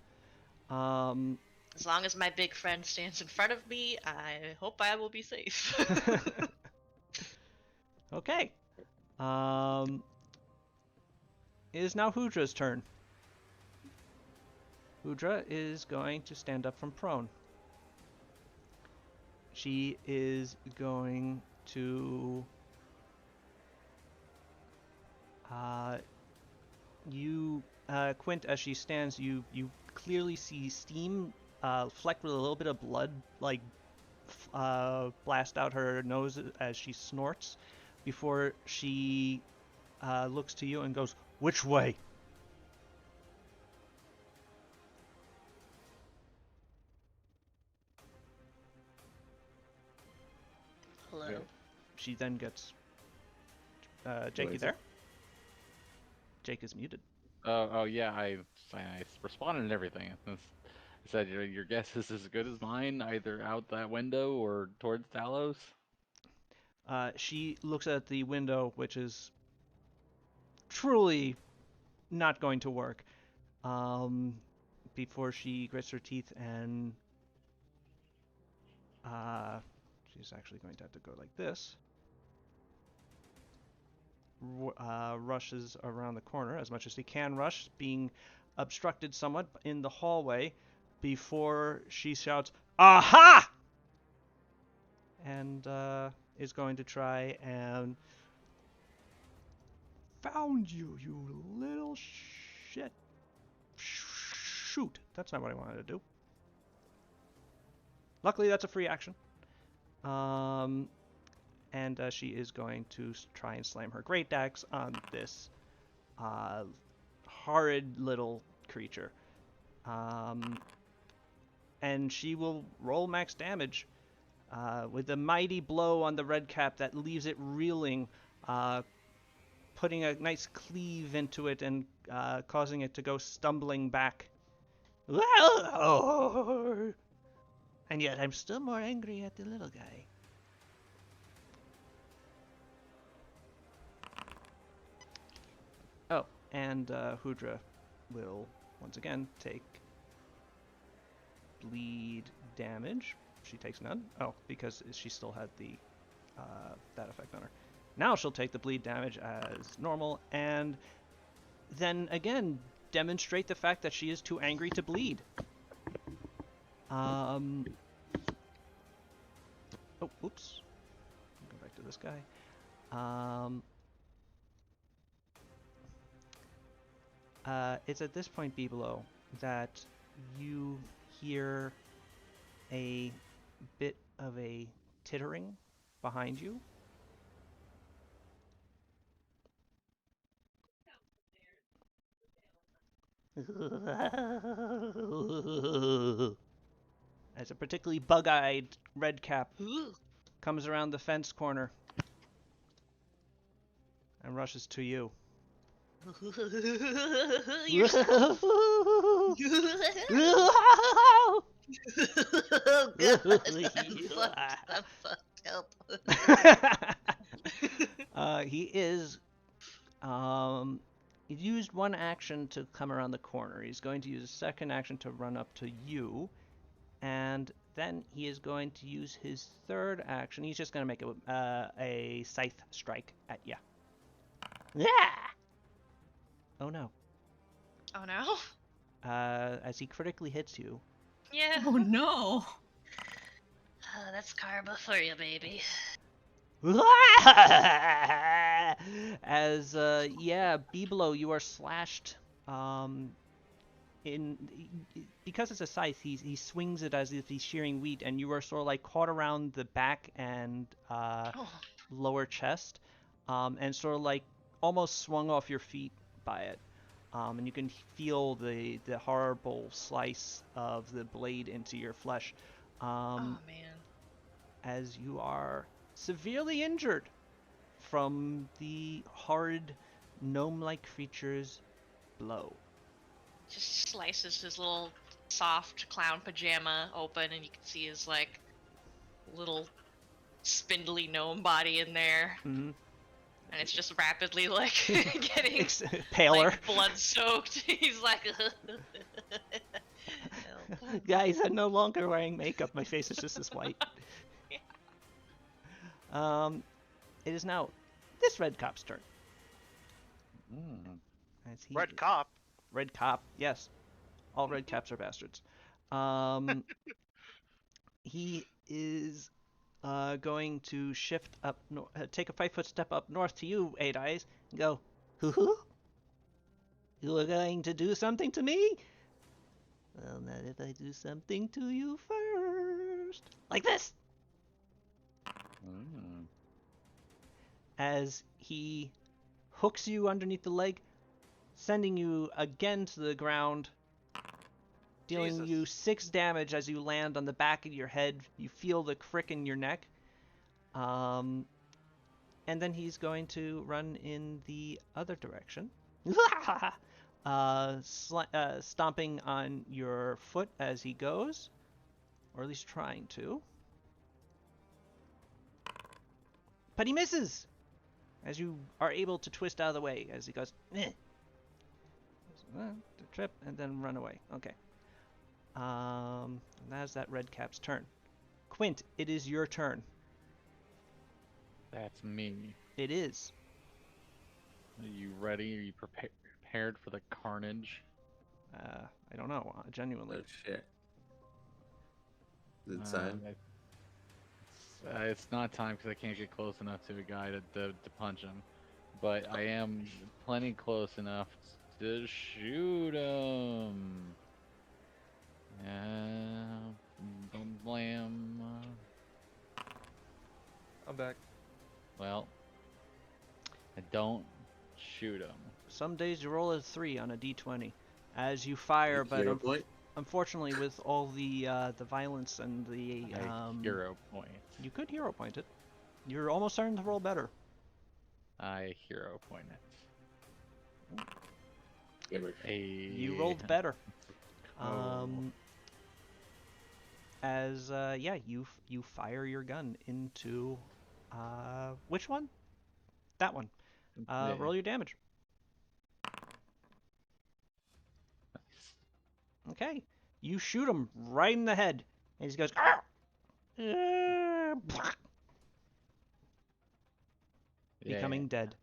As long as my big friend stands in front of me, I hope I will be safe. Okay. It is now Hudra's turn. Hudra is going to stand up from prone. She is going to Quint, as she stands, you clearly see steam flecked with a little bit of blood like blast out her nose as she snorts before she looks to you and goes, "Which way?" Hello. Yeah. She then gets Jake, What you is there? it? Jake is muted. Oh yeah, I responded and everything. I said your guess is as good as mine, either out that window or towards Talos. She looks at the window, which is truly not going to work, before she grits her teeth and she's actually going to have to go like this. Rushes around the corner as much as he can rush, being obstructed somewhat in the hallway before she shouts, "Aha!" and is going to try and found you, you little shit. Shoot, that's not what I wanted to do. Luckily, that's a free action. And she is going to try and slam her great axe on this horrid little creature. And she will roll max damage with a mighty blow on the red cap that leaves it reeling, putting a nice cleave into it and causing it to go stumbling back. And yet I'm still more angry at the little guy. Oh, and Hudra will once again take bleed damage. She takes none. Oh, because she still had the that effect on her. Now she'll take the bleed damage as normal, and then again demonstrate the fact that she is too angry to bleed. Oh, oops. Go back to this guy. It's at this point, Bibelo, that you hear a bit of a tittering behind you. As a particularly bug-eyed redcap comes around the fence corner and rushes to you. You're so... Oh god, I'm fucked up. He is he used one action to come around the corner. He's going to use a second action to run up to you, and then he is going to use his third action. He's just going to make a scythe strike at you. Yeah. Oh no. Oh no? As he critically hits you. Yeah. Oh no. That's karma for you, baby. As Bibelo, you are slashed. Because it's a scythe, he swings it as if he's shearing wheat, and you are sort of like caught around the back and lower chest, and sort of like almost swung off your feet by it. And you can feel the horrible slice of the blade into your flesh. Oh man. As you are severely injured from the horrid gnome-like creature's blow. Just slices his little soft clown pajama open, and you can see his like little spindly gnome body in there. Mm-hmm. And it's just rapidly like getting paler, like, blood soaked. He's like, guys, I'm no longer wearing makeup. My face is just as white. It is now this red cop's turn. As he Red cop. Red cop, yes. All red caps are bastards. He is going to shift up, take a 5-foot step up north to you, Eight Eyes, and go, hoo-hoo? You are going to do something to me? Well, not if I do something to you first. Like this! As he hooks you underneath the leg, sending you again to the ground, dealing Jesus. you 6 damage as you land on the back of your head. You feel the crick in your neck. And then he's going to run in the other direction. Stomping on your foot as he goes. Or at least trying to. But he misses! As you are able to twist out of the way as he goes, eh. To trip and then run away. Okay. And that's that red cap's turn. Quint, it is your turn. That's me. It is. Are you ready? Are you prepared for the carnage? I don't know, genuinely. Oh shit. Is it time? It's not time because I can't get close enough to a guy to punch him. But I am plenty close enough to shoot him. Blam. back. Well, I don't shoot him. Some days you roll a 3 on a d20 as you fire, but Hero point. unfortunately, with all the violence and the I hero point. you could hero point it. You're almost starting to roll better. I hero point it. Gamer. You rolled better. As yeah, you fire your gun into which one? That one. Yeah. Roll your damage. Okay, you shoot him right in the head, and he goes. "Ah!" Becoming dead.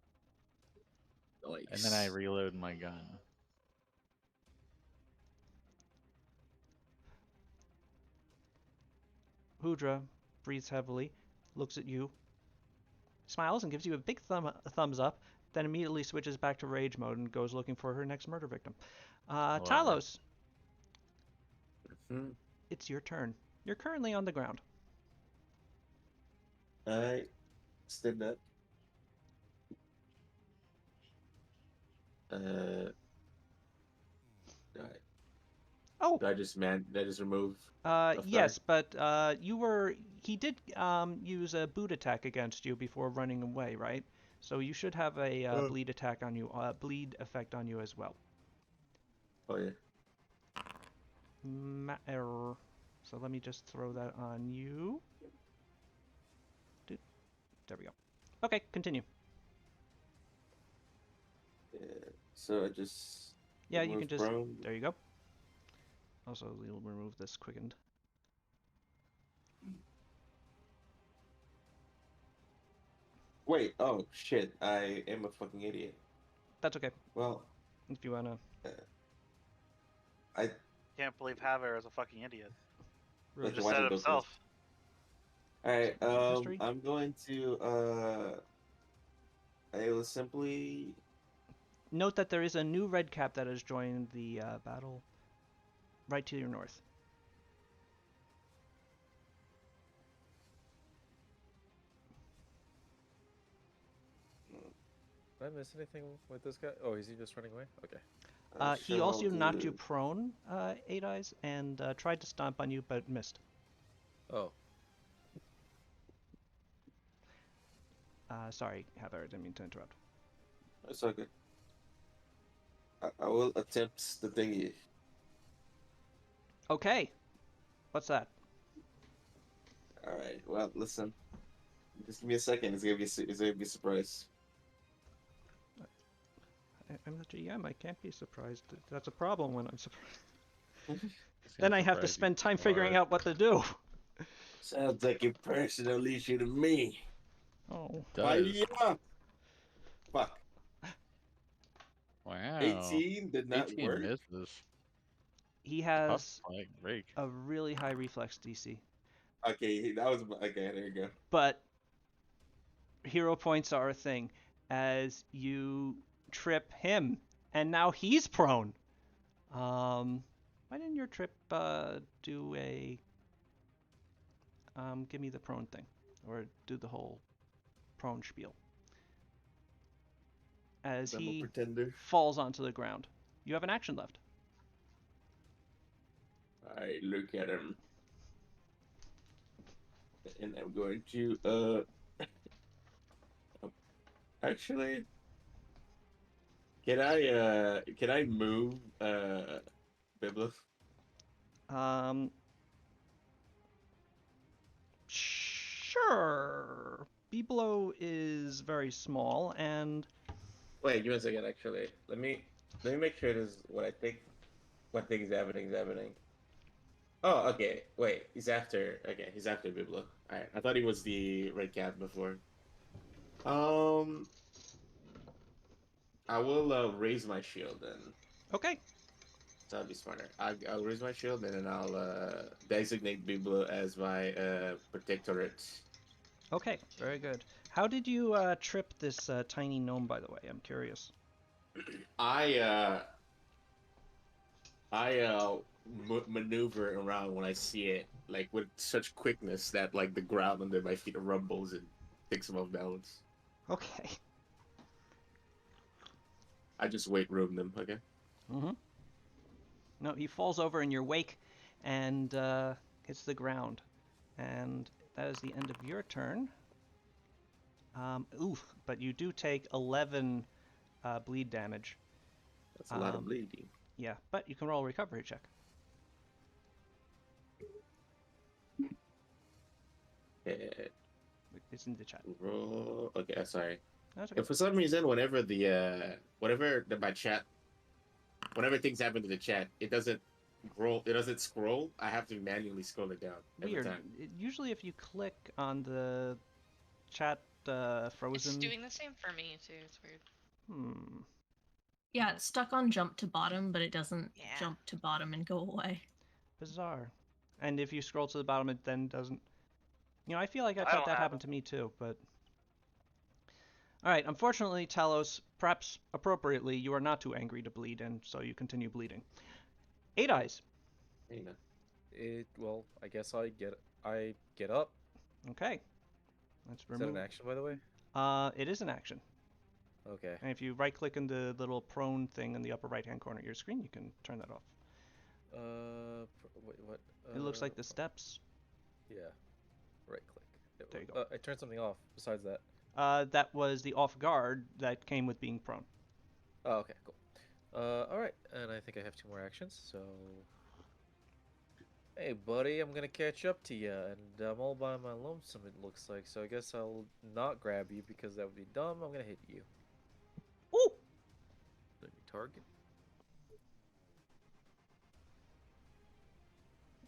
Nice. And then I reload my gun. Hudra breathes heavily, looks at you, smiles, and gives you a big thumbs up, then immediately switches back to rage mode and goes looking for her next murder victim. Love it. Talos, Mhm. it's your turn. You're currently on the ground. I stand up. Alright. Oh, Did I just remove? yes, but he did use a boot attack against you before running away, right? So you should have a bleed attack on you, bleed effect on you as well. Oh yeah. Error. So let me just throw that on you. There we go. Okay, continue. Yeah. So I just. Yeah, you can remove just. prone. There you go. Also, we'll remove this quickened. Wait. Oh shit! I am a fucking idiot. That's okay. Well, If you wanna. I Can't believe Haver is a fucking idiot. Really Like, Just why said did it it go himself. Alright, History? I'm going to, I will simply, Note that there is a new red cap that has joined the battle right to your north. Did I miss anything with this guy? Oh, is he just running away? Okay. He also knocked you prone, Eight Eyes, and tried to stomp on you, but missed. Oh, Sorry, Heather, I didn't mean to interrupt. It's okay. I will attempt the thingy. Okay. What's that? Alright, well, listen. Just give me a second, it's gonna be a surprise. I'm the GM, I can't be surprised. That's a problem when I'm surprised. It's Then gonna I have to surprise you spend time so figuring hard. out what to do. Sounds like a personal issue to me. Oh. Does. Fire! Fuck. Wow. 18 did not 18 work? misses. He Tough has like break. a really high reflex DC. Okay, that was, okay, there you go. But hero points are a thing as you trip him and now he's prone. Why didn't your trip do a give me the prone thing or do the whole prone spiel as I'm a he pretender. falls onto the ground. You have an action left. I look at him. And I'm going to, actually, can I move, Biblos? Sure. Biblo is very small and Wait, give me a second, actually. Let me make sure it is what I think is happening. Oh, okay. Wait, he's after Biblo. Alright, I thought he was the red cap before. I will raise my shield then. okay. That'll be smarter. I'll raise my shield and then I'll designate Biblo as my protectorate. Okay, very good. How did you trip this tiny gnome, by the way? I'm curious. I maneuver around when I see it, like with such quickness that like the ground under my feet rumbles and takes him off balance. Okay. I just weight room them. Okay. Mm-hmm. No, he falls over in your wake and hits the ground. And that is the end of your turn. Oof, but you do take 11 bleed damage. That's a lot of bleeding. Yeah, but you can roll a recovery check. It's in the chat. Roll. Okay, sorry. That's okay. If for some reason, whenever my chat, whenever things happen to the chat, it doesn't roll. It doesn't scroll. I have to manually scroll it down every Weird. time. Usually, if you click on the chat frozen. It's doing the same for me too. It's weird. Yeah, it's stuck on jump to bottom, but it doesn't Yeah. jump to bottom and go away. Bizarre. And if you scroll to the bottom, it then doesn't. I feel like I've I had don't that have happen to me too, but. Alright, unfortunately, Talos, perhaps appropriately, you are not too angry to bleed, and so you continue bleeding. 8 Eyes. You know. Well, I guess I get up. Okay. Let's Is that remove. an action, by the way? It is an action. Okay. And if you right-click in the little prone thing in the upper right-hand corner of your screen, you can turn that off. Wait, what? It looks like the steps. Yeah. Right click. There you go. I turned something off besides that. That was the off guard that came with being prone. Oh, okay, cool. All right, and I think I have 2 more actions. So, hey, buddy, I'm gonna catch up to you, and I'm all by my lonesome. It looks like. So I guess I'll not grab you because that would be dumb. I'm gonna hit you. Ooh! Let me target.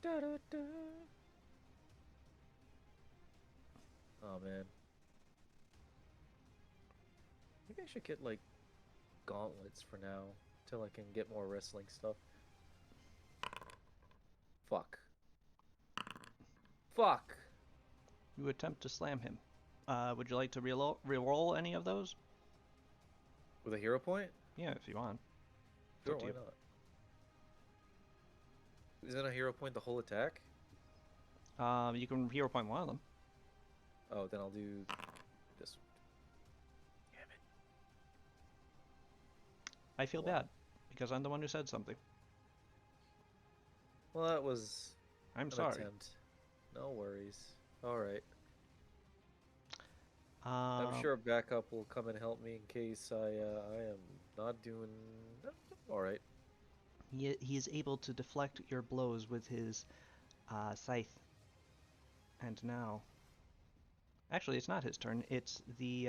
Da, da, da. Oh man. Maybe I should get like gauntlets for now till I can get more wrestling stuff. Fuck. Fuck. You attempt to slam him. Would you like to re-roll any of those? With a hero point? Yeah, if you want. Sure, up to why you. not? Isn't a hero point the whole attack? You can hero point one of them. Oh, then I'll do this. Damn it. I feel bad because I'm the one who said something. Well, that was I'm an sorry. attempt. No worries. All right. Um, I'm sure backup will come and help me in case I am not doing. All right. he is able to deflect your blows with his scythe. And now, actually, it's not his turn. It's the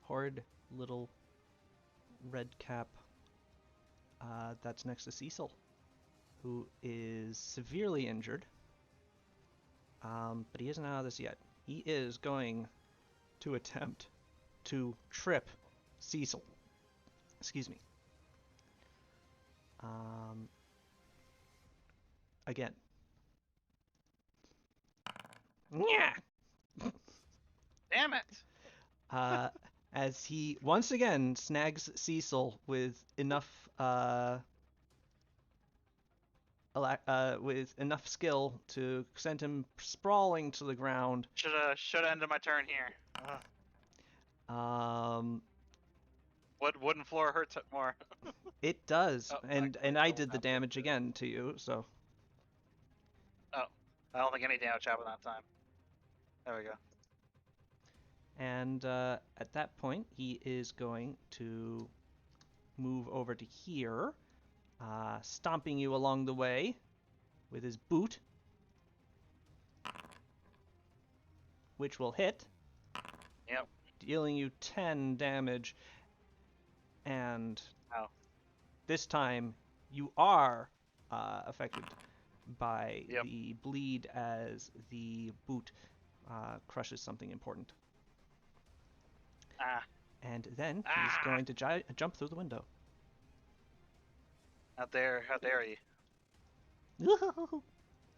horrid little red cap that's next to Cecil, who is severely injured. But he isn't out of this yet. He is going to attempt to trip Cecil. Excuse me. Again. Yeah. Damn it! As he once again snags Cecil with enough skill to send him sprawling to the ground. Should have ended my turn here. Um, Wooden floor hurts it more. it does, Oh, and actually, I that did the won't happen. damage again to you, so. Oh, I don't think any damage happened that time. There we go. And at that point, he is going to move over to here, stomping you along the way with his boot, which will hit. Yep. Dealing you 10 damage, and Ow. this time you are affected by Yep. the bleed as the boot crushes something important. Ah, And then he's Ah! going to jump through the window. how dare you?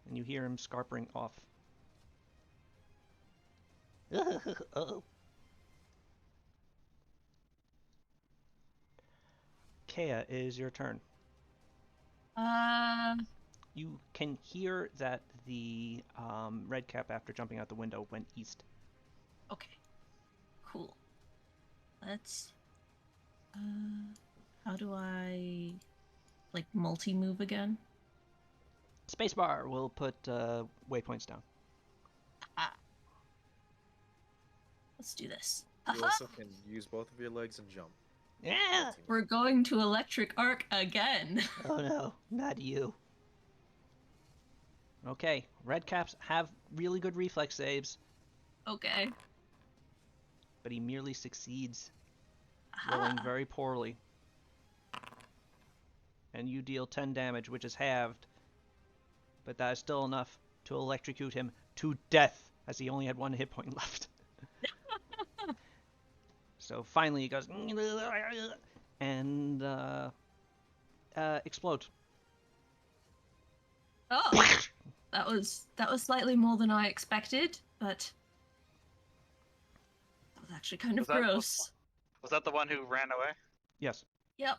And you hear him scarpering off. Uh-oh. Kea, it is your turn. You can hear that the red cap, after jumping out the window, went east. Okay. Cool. Let's. How do I like multi-move again? Spacebar will put waypoints down. Let's do this. You Aha! also can use both of your legs and jump. Yeah. Multi-move. We're going to electric arc again. Oh no, not you. Okay, red caps have really good reflex saves, Okay. but he merely succeeds, rolling Aha. very poorly. And you deal 10 damage, which is halved, but that is still enough to electrocute him to death, as he only had 1 hit point left. So finally he goes and explodes. Oh, that was slightly more than I expected, but that was actually kind of Was that- gross. Was that the one who ran away? Yes. Yep.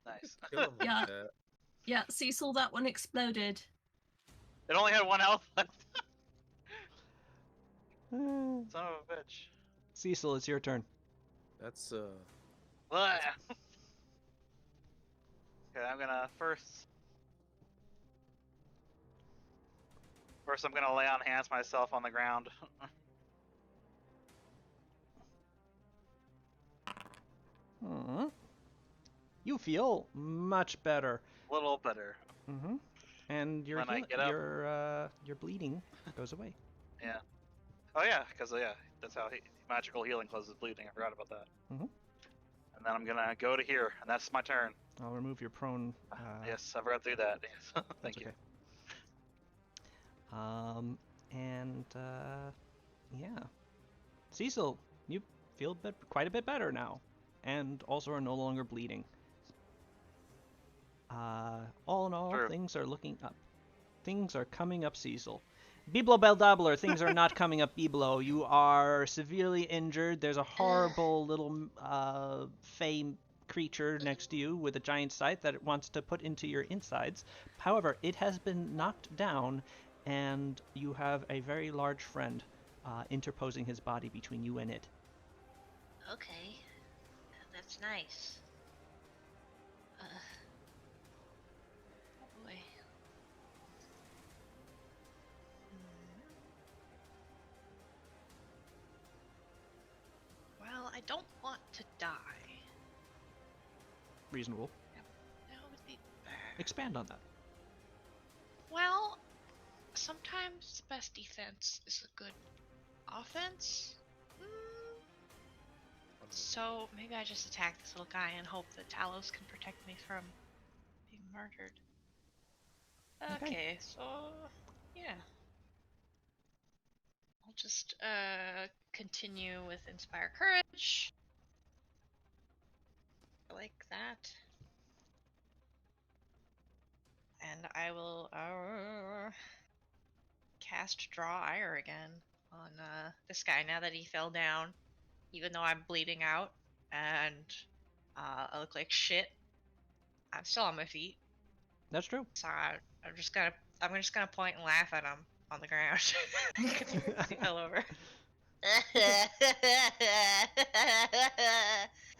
Nice. Kill him like Yeah. that. Yeah, Cecil, that one exploded. It only had 1 health left. Uh, Son of a bitch. Cecil, it's your turn. That's Blah. Okay, I'm gonna first. First, I'm gonna lay on hands myself on the ground. You feel much better. A little better. Mm-hmm. And your When I get up. your bleeding goes away. Yeah. Oh yeah, because that's how magical healing causes bleeding. I forgot about that. Mhm. And then I'm gonna go to here, and that's my turn. I'll remove your prone. Yes, I forgot to do that. Thank That's you. okay. Yeah. Cecil, you feel quite a bit better now, and also are no longer bleeding. All in all, True. things are looking up. Things are coming up, Cecil. Biblo Beldabbler, things are not coming up, Biblo. You are severely injured. There's a horrible little fey creature next to you with a giant scythe that it wants to put into your insides. However, it has been knocked down, and you have a very large friend interposing his body between you and it. Okay. That's nice. Oh boy. Well, I don't want to die. Reasonable. That would be Expand on that. Well, sometimes the best defense is a good offense. So maybe I just attack this little guy and hope that Talos can protect me from being murdered. Okay. Okay, so yeah. I'll just continue with Inspire Courage. Like that. And I will cast Draw Ire again on this guy now that he fell down. Even though I'm bleeding out and I look like shit, I'm still on my feet. That's true. So I'm just gonna point and laugh at him on the ground. 'Cause he fell over.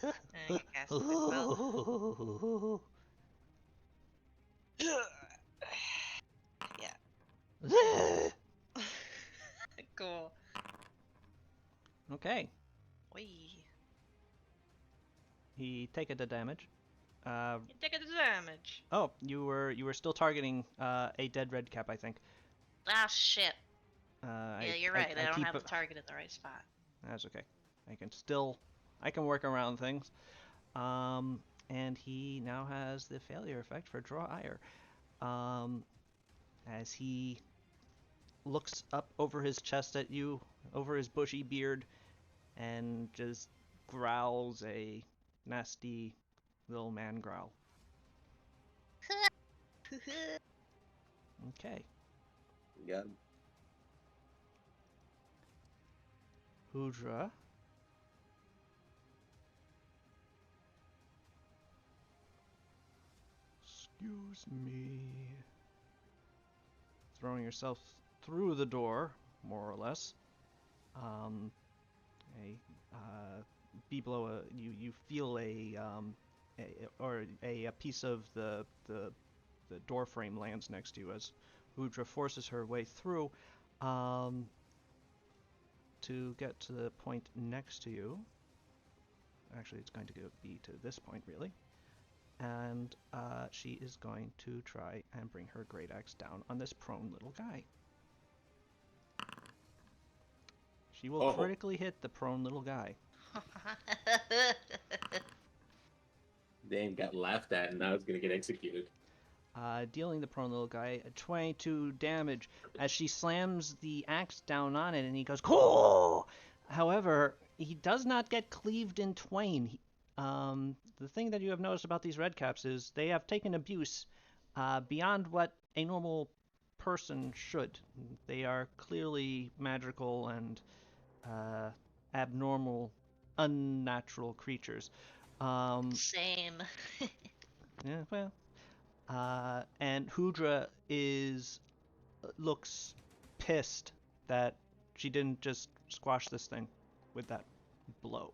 And I cast a quick spell. Yeah. Cool. Okay. Wee. He take the damage. You take the damage. Oh, you were still targeting a dead red cap, I think. Ah, shit. Yeah, You're right. I don't have the target at the right spot. That's okay. I can work around things. And he now has the failure effect for Draw Ire. As he looks up over his chest at you, over his bushy beard, and just growls a nasty little man growl. Okay. Yeah. Hudra. Excuse me. Throwing yourself through the door, more or less. Biblo, you feel a piece of the door frame lands next to you as Udra forces her way through to get to the point next to you. Actually, it's going to be to this point, really. And she is going to try and bring her great axe down on this prone little guy. She will critically hit the prone little guy. Dane got laughed at, and now it's gonna get executed. Dealing the prone little guy 22 damage as she slams the axe down on it, and he goes, "Cool!" However, he does not get cleaved in twain. The thing that you have noticed about these redcaps is they have taken abuse beyond what a normal person should. They are clearly magical and abnormal, unnatural creatures. Same. Yeah, well. And Hudra looks pissed that she didn't just squash this thing with that blow.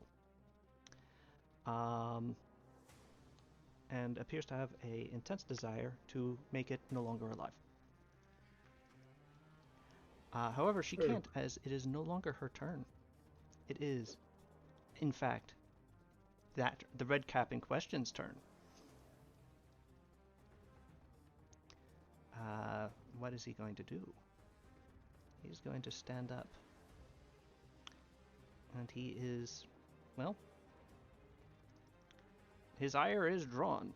And appears to have an intense desire to make it no longer alive. However, she can't, as it is no longer her turn. It is, in fact, the red cap in question's turn. What is he going to do? He's going to stand up. And he is, well, his ire is drawn.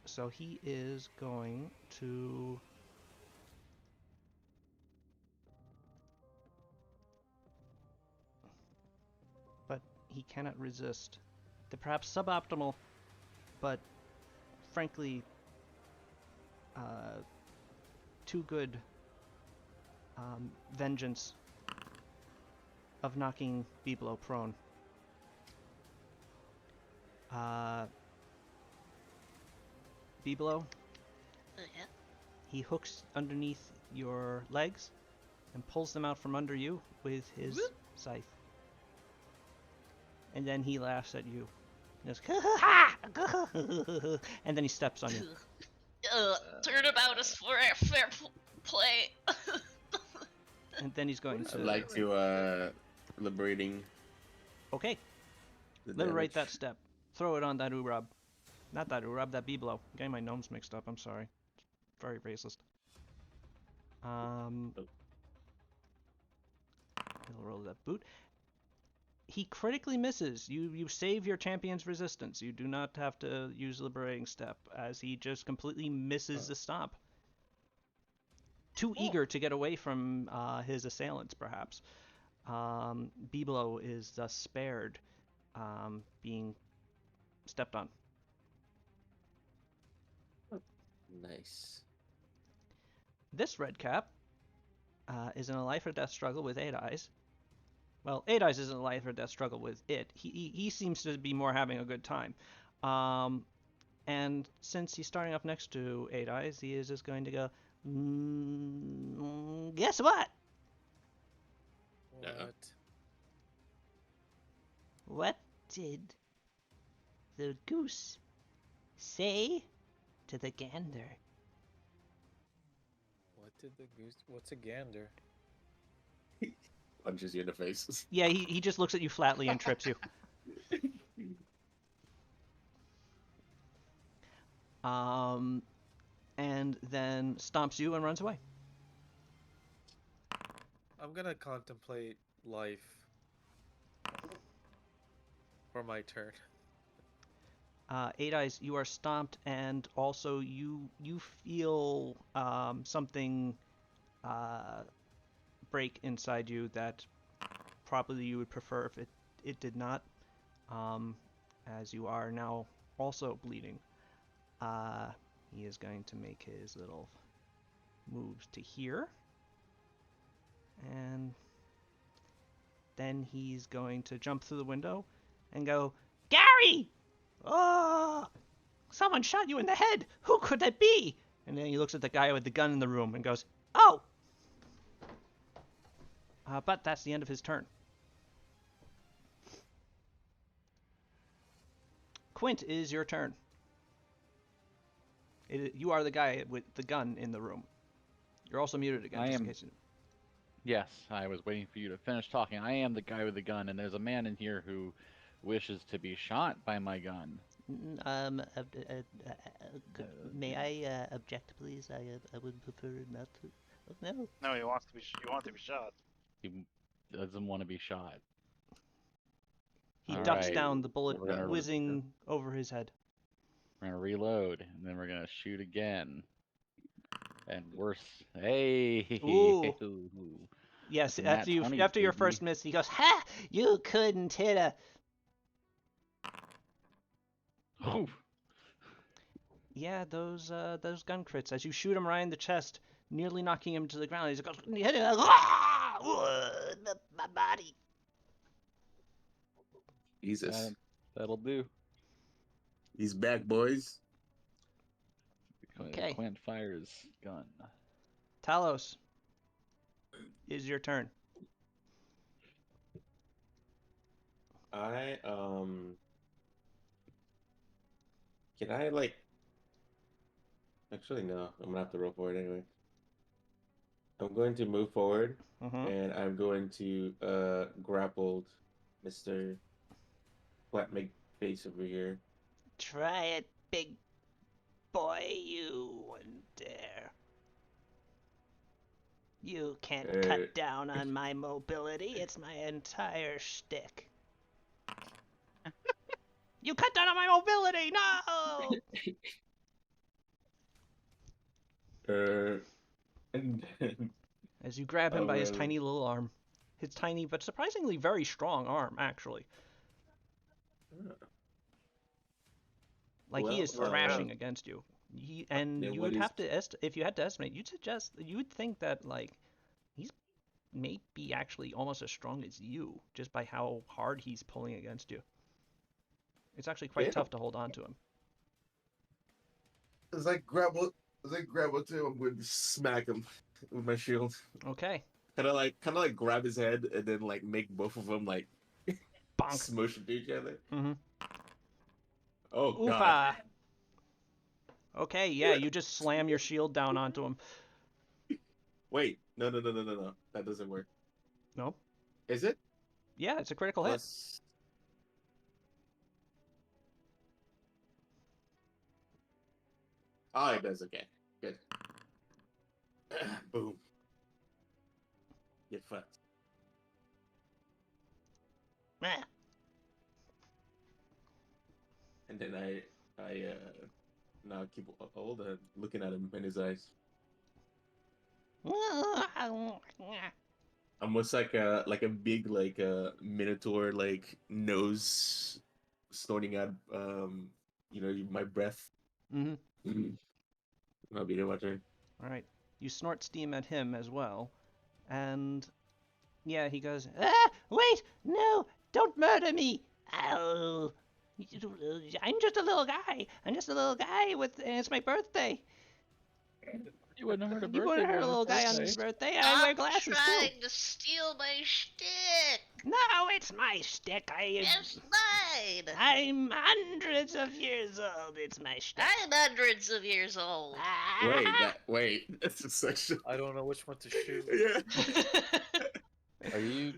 So he is going to but he cannot resist the perhaps suboptimal, but frankly too good vengeance of knocking Biblo prone. Biblo, Yeah. he hooks underneath your legs and pulls them out from under you with his scythe. And then he laughs at you. He goes, and then he steps on you. Turnabout is for fair play. And then he's going to... I'd like to, liberating... Okay. Liberate that step. Throw it on that Urab. Not that Urab, that Biblo. Getting my gnomes mixed up, I'm sorry. Very racist. He'll roll that boot. He critically misses. You save your champion's resistance. You do not have to use liberating step, as he just completely misses the stomp. Too eager to get away from his assailants, perhaps. Biblo is thus spared being stepped on. Nice. This red cap is in a life or death struggle with 8 Eyes. Well, 8 Eyes isn't a life or death struggle with it. He seems to be more having a good time. And since he's starting up next to 8 Eyes, he is just going to go, guess what? What did the goose say to the gander? What did the goose... What's a gander? Punches you in the face. Yeah, he just looks at you flatly and trips you. And then stomps you and runs away. I'm gonna contemplate life for my turn. 8 Eyes, you are stomped, and also you feel something break inside you that probably you would prefer if it did not, as you are now also bleeding. He is going to make his little moves to here, and then he's going to jump through the window and go, Gary! Oh, someone shot you in the head. Who could that be? And then he looks at the guy with the gun in the room and goes, oh, But that's the end of his turn. Quint, it is your turn. You are the guy with the gun in the room. You're also muted again. I just in am. case you- Yes, I was waiting for you to finish talking. I am the guy with the gun, and there's a man in here who wishes to be shot by my gun. May I object, please? I would prefer not to. Oh, no. No, he wants to be. You want to be shot. He doesn't want to be shot. He All ducks right. down, the bullet We're gonna- whizzing over his head. We're gonna reload, and then we're gonna shoot again. And worse. Hey. Ooh. Yes, That's a nat after you 20, after your baby. first miss, he goes, "Ha! You couldn't hit a." Oh. Yeah, those gun crits. As you shoot him right in the chest, nearly knocking him to the ground, he goes, "Hit it! My body." Jesus. That'll do. He's back, boys. Okay. Quint fires gun. Talos, is your turn. Can I like? Actually, no. I'm gonna have to roll for it anyway. I'm going to move forward, and I'm going to grapple Mr. Flat face over here. Try it, big boy. You wouldn't dare. You can't cut down on my mobility. It's my entire shtick. You cut down on my mobility! No! And As you grab him by his tiny little arm. His tiny but surprisingly very strong arm, actually. Like he is thrashing against you. You would have to if you had to estimate, you would think that like he's maybe actually almost as strong as you, just by how hard he's pulling against you. It's actually quite tough to hold on to him. As I grapple to him, I'm going to smack him with my shield. Okay. Kind of like grab his head and then like make both of them like bonk, smush into each other. Mm-hmm. Oh Oofa. God. Okay, yeah, you just slam your shield down onto him. Wait, no. That doesn't work. No? Is it? Yeah, it's a critical hit. Oh, it does. Okay, good. Boom. Get fucked. And then I now keep hold and looking at him in his eyes. Almost like a big minotaur nose snorting out my breath. Mm-hmm. That'll be my turn. All right, you snort steam at him as well, and yeah, he goes, wait, no, don't murder me. Ow. I'm just a little guy. And it's my birthday. You wouldn't hurt a birthday. You wouldn't hurt a little guy on his birthday. I wear glasses trying too. to steal my shtick. No, it's my shtick. It's mine. I'm hundreds of years old. It's my shtick. I'm hundreds of years old. Wait. That's a section. I don't know which one to shoot. Are you?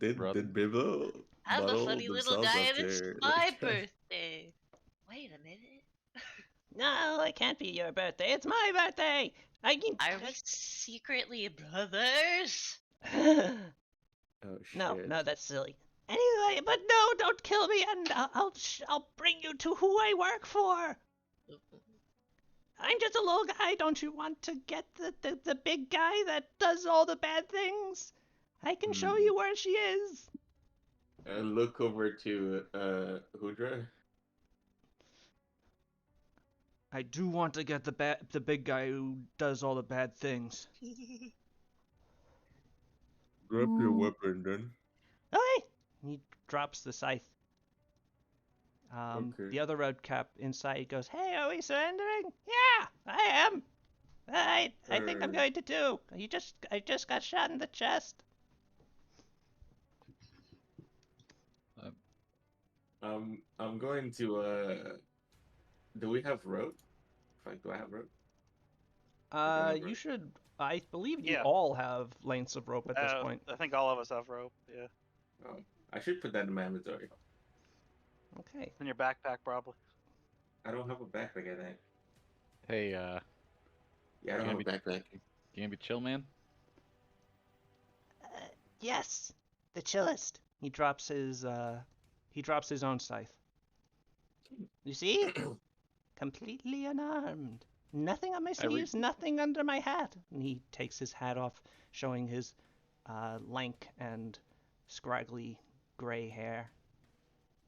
Did Bibbo? I'm a funny little guy, and it's my birthday. Wait a minute. No, it can't be your birthday. It's my birthday. Are we secretly brothers? Oh shit. No, that's silly. Anyway, but no, don't kill me, and I'll bring you to who I work for. I'm just a little guy. Don't you want to get the big guy that does all the bad things? I can show you where she is. Look over to Hudra. I do want to get the big guy who does all the bad things. Grab your weapon then. Okay. He drops the scythe. Okay. The other red cap inside goes, "Hey, are we surrendering?" "Yeah, I am. I think I'm going to too. I just got shot in the chest." I'm going to. Do we have rope? Like, do I have rope? You should. I believe you Yeah. all have lengths of rope at this point. I think all of us have rope. Yeah. Oh, I should put that in my inventory. Okay. In your backpack, probably. I don't have a backpack, I think. Hey, Yeah, I you don't gonna have a be backpack. you gonna be chill, man? Yes, the chillest. He drops his own scythe. You see? Completely unarmed. Nothing on my sleeves, nothing under my hat. And he takes his hat off, showing his lank and scraggly gray hair.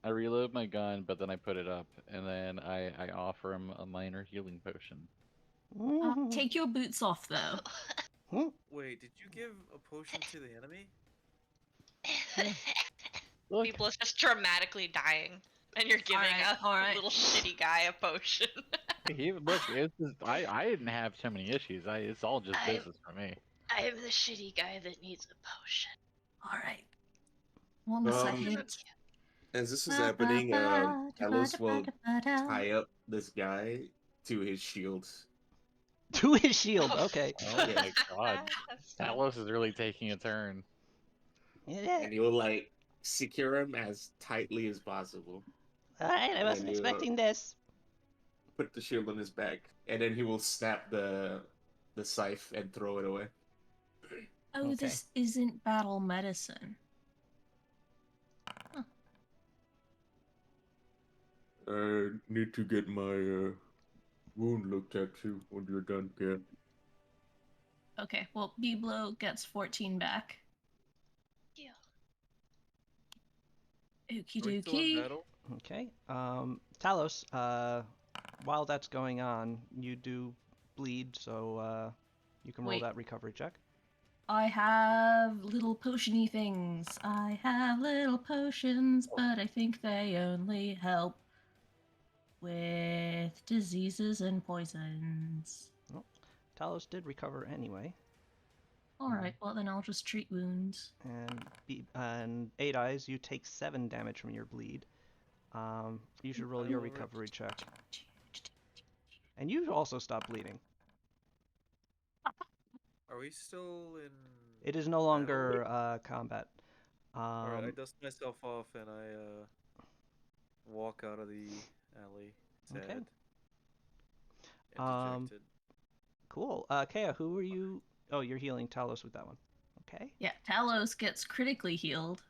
I reload my gun, but then I put it up, and then I offer him a minor healing potion. Take your boots off, though. Wait, did you give a potion to the enemy? Look, People is just dramatically dying, and you're giving alright. a little shitty guy a potion. look, I didn't have too many issues. It's all just business for me. I am the shitty guy that needs a potion. Alright. 1 second. As this is happening, Talos will tie up this guy to his shield. To his shield, okay. Oh my god. Talos is really taking a turn. And he will, like, secure him as tightly as possible. Alright, I wasn't And you, expecting this. Put the shield on his back, and then he will snap the scythe and throw it away. Oh, Okay. this isn't battle medicine. I need to get my wound looked at too when you're done, kid. Okay, well, Biblo gets 14 back. Yeah. Okie Are we still in dokie. battle? Okay. Talos, while that's going on, you do bleed, so you can roll Wait. that recovery check. I have little potion-y things. I have little potions, but I think they only help with diseases and poisons. Talos did recover anyway. Alright, well then I'll just treat wounds. And 8 Eyes, you take 7 damage from your bleed. You should roll your Alright. recovery check. And you also stop bleeding. Are we still in? It is no longer combat. Alright, I dust myself off and I walk out of the alley. Sad. Okay. And dejected. Cool. Kea, who are you? Oh, you're healing Talos with that one. Okay. Yeah, Talos gets critically healed,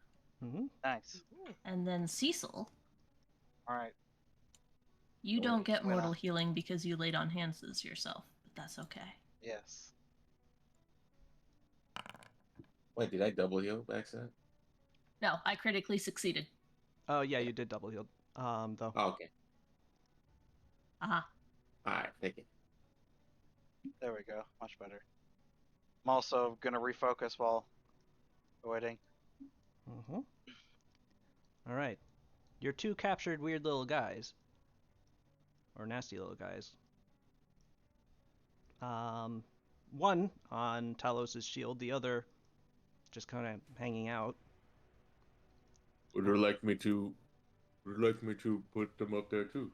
Mm-hmm. Thanks. and then Cecil, All right. you don't get Well. mortal healing because you laid on hands yourself, but that's okay. Yes. Wait, did I double heal by accident? No, I critically succeeded. Oh yeah, you did double healed. Though. Oh, okay. Aha. Alright, thank you. There we go. Much better. I'm also gonna refocus while waiting. Mm-hmm. All right. Your 2 captured weird little guys, or nasty little guys. One on Talos' shield, the other just kind of hanging out. Would you like me to put them up there too?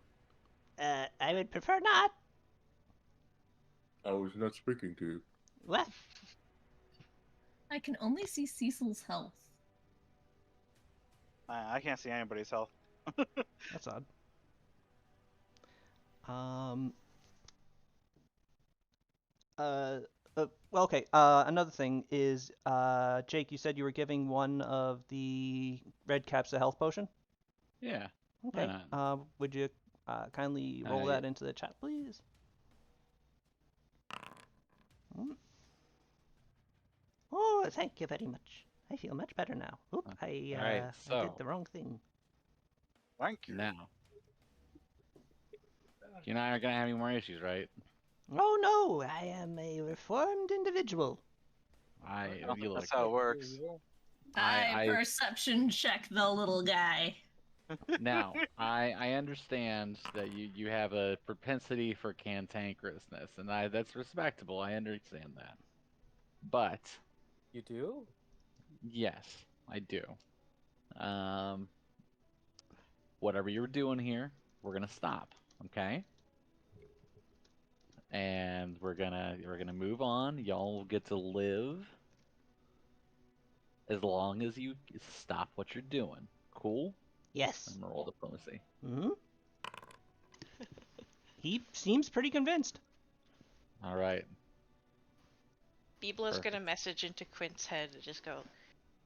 I would prefer not. I was not speaking to you. What? I can only see Cecil's health. I can't see anybody's health. That's odd. Well, okay. Another thing is, Jake, you said you were giving one of the red caps a health potion. Yeah. Okay. not? Would you kindly roll Yeah. that into the chat, please? Oh, thank you very much. I feel much better now. Oop, I alright, I did so- the wrong thing. Thank you. Now. You and I aren't gonna have any more issues, right? Oh no, I am a reformed individual. I don't think You that's look how it works. I I- perception check the little guy. Now, I understand that you have a propensity for cantankerousness, and that's respectable. I understand that. But You do? yes, I do. whatever you're doing here, we're gonna stop, okay? And we're gonna move on. Y'all get to live as long as you stop what you're doing. Cool? Yes. I'm gonna roll diplomacy. Hmm. He seems pretty convinced. All right. Biblo's gonna Perfect. message into Quint's head and just go,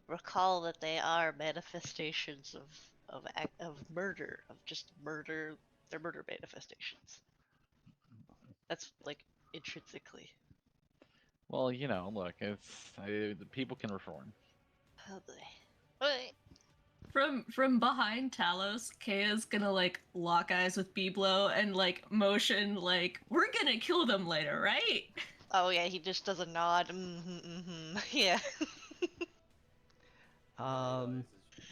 recall that they are manifestations of murder, of just murder. They're murder manifestations. That's like intrinsically. Well, look, the people can reform. Oh boy. Wait. From behind Talos, Kaya's gonna like lock eyes with Biblo and like motion like we're gonna kill them later, right? Oh yeah, he just does a nod. Mm-hmm. Yeah.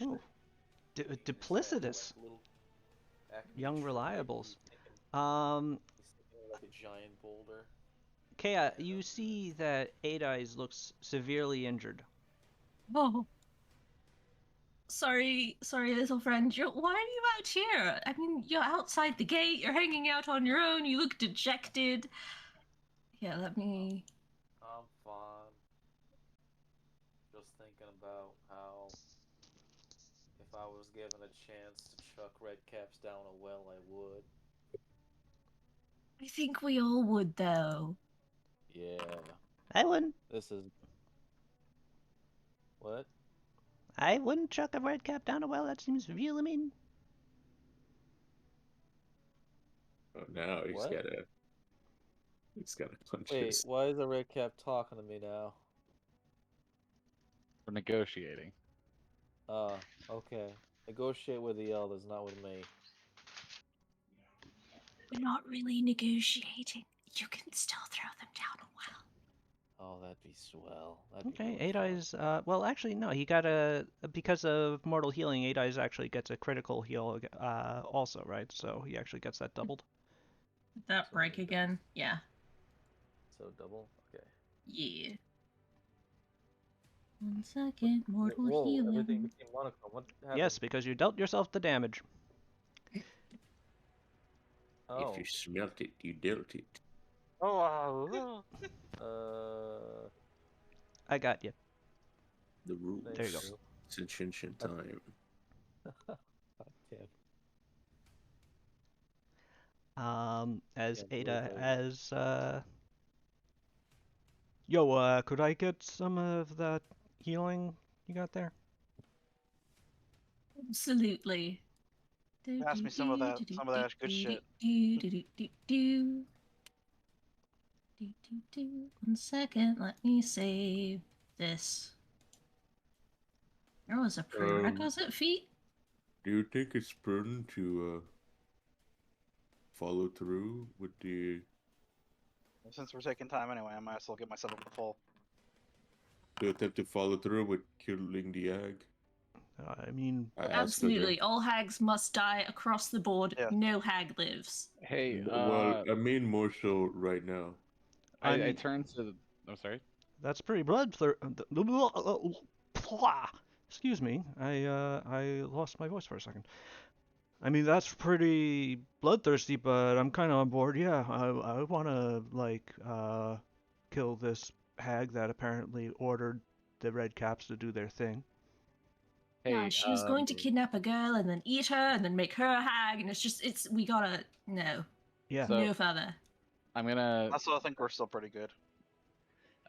Ooh, duplicitous. Young reliables. He's thinking like a giant boulder. Kea, you see that Eight Eyes looks severely injured. Oh. Sorry, little friend. Why are you out here? I mean, you're outside the gate. You're hanging out on your own. You look dejected. Yeah, let me. I'm fine. Just thinking about how if I was given a chance to chuck red caps down a well, I would. I think we all would, though. Yeah. I wouldn't. This is. What? I wouldn't chuck a red cap down a well. That seems really mean. Oh, now he's What? gotta punch Wait, his. why is the red cap talking to me now? We're negotiating. Okay. Negotiate with the elders, not with me. We're not really negotiating. You can still throw them down a well. Oh, that'd be swell. That'd be Okay, really Eight fun. Eyes. Well, actually, no. He got because of mortal healing. Eight Eyes actually gets a critical heal. Also, right? So he actually gets that doubled. Did that break again? Yeah. So double? Okay. Yeah. 1 second, mortal Whoa, healing. everything became monochrome. What happened? Yes, because you dealt yourself the damage. Oh. If you smelt it, you dealt it. Oh, I got you. The rules. There you go. It's Shinshin time. Damn. As Yeah, Ada, really yo, could I get some of that healing you got there? Absolutely. Pass me some of that good shit. 1 second, let me save this. There was a prerequisite feat? Do you think it's prudent to follow through with the? Since we're taking time anyway, I might as well get myself up to full. To attempt to follow through with killing the hag? I mean, I asked her Absolutely. All hags must die across the board. Yeah. No hag lives. Hey, well, I mean more so right now. I turned to the. I'm sorry. that's pretty Excuse me, I lost my voice for a second. I mean, that's pretty bloodthirsty, but I'm kind of on board. Yeah, I want to kill this hag that apparently ordered the Red Caps to do their thing. Hey, Yeah, she was going to kidnap a girl and then eat her and then make her a hag, and we gotta, no. Yeah. So- No further. I'm gonna. Also, I think we're still pretty good.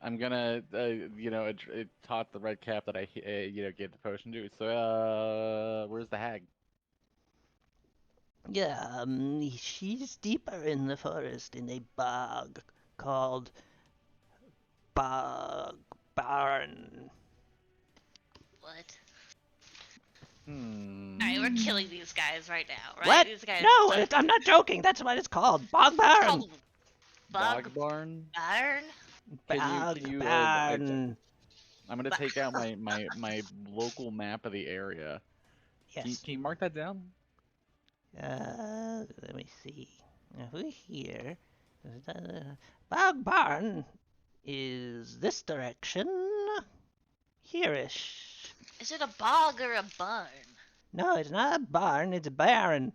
I'm gonna, it taught the red cap that I, gave the potion to. So, where's the hag? Yeah, she's deeper in the forest in a bog called Bog Barn. What? Alright, we're killing these guys right now, right? What? These guys No, I'm not joking. That's what it's called. Bog It's Barn. called Bog barn? Barn? Bog Can you, Barn. I'm gonna take out my local map of the area. Yes. Can you mark that down? Let me see. Over here. Bog Barn is this direction. Here-ish. Is it a bog or a barn? No, it's not a barn. It's a baron.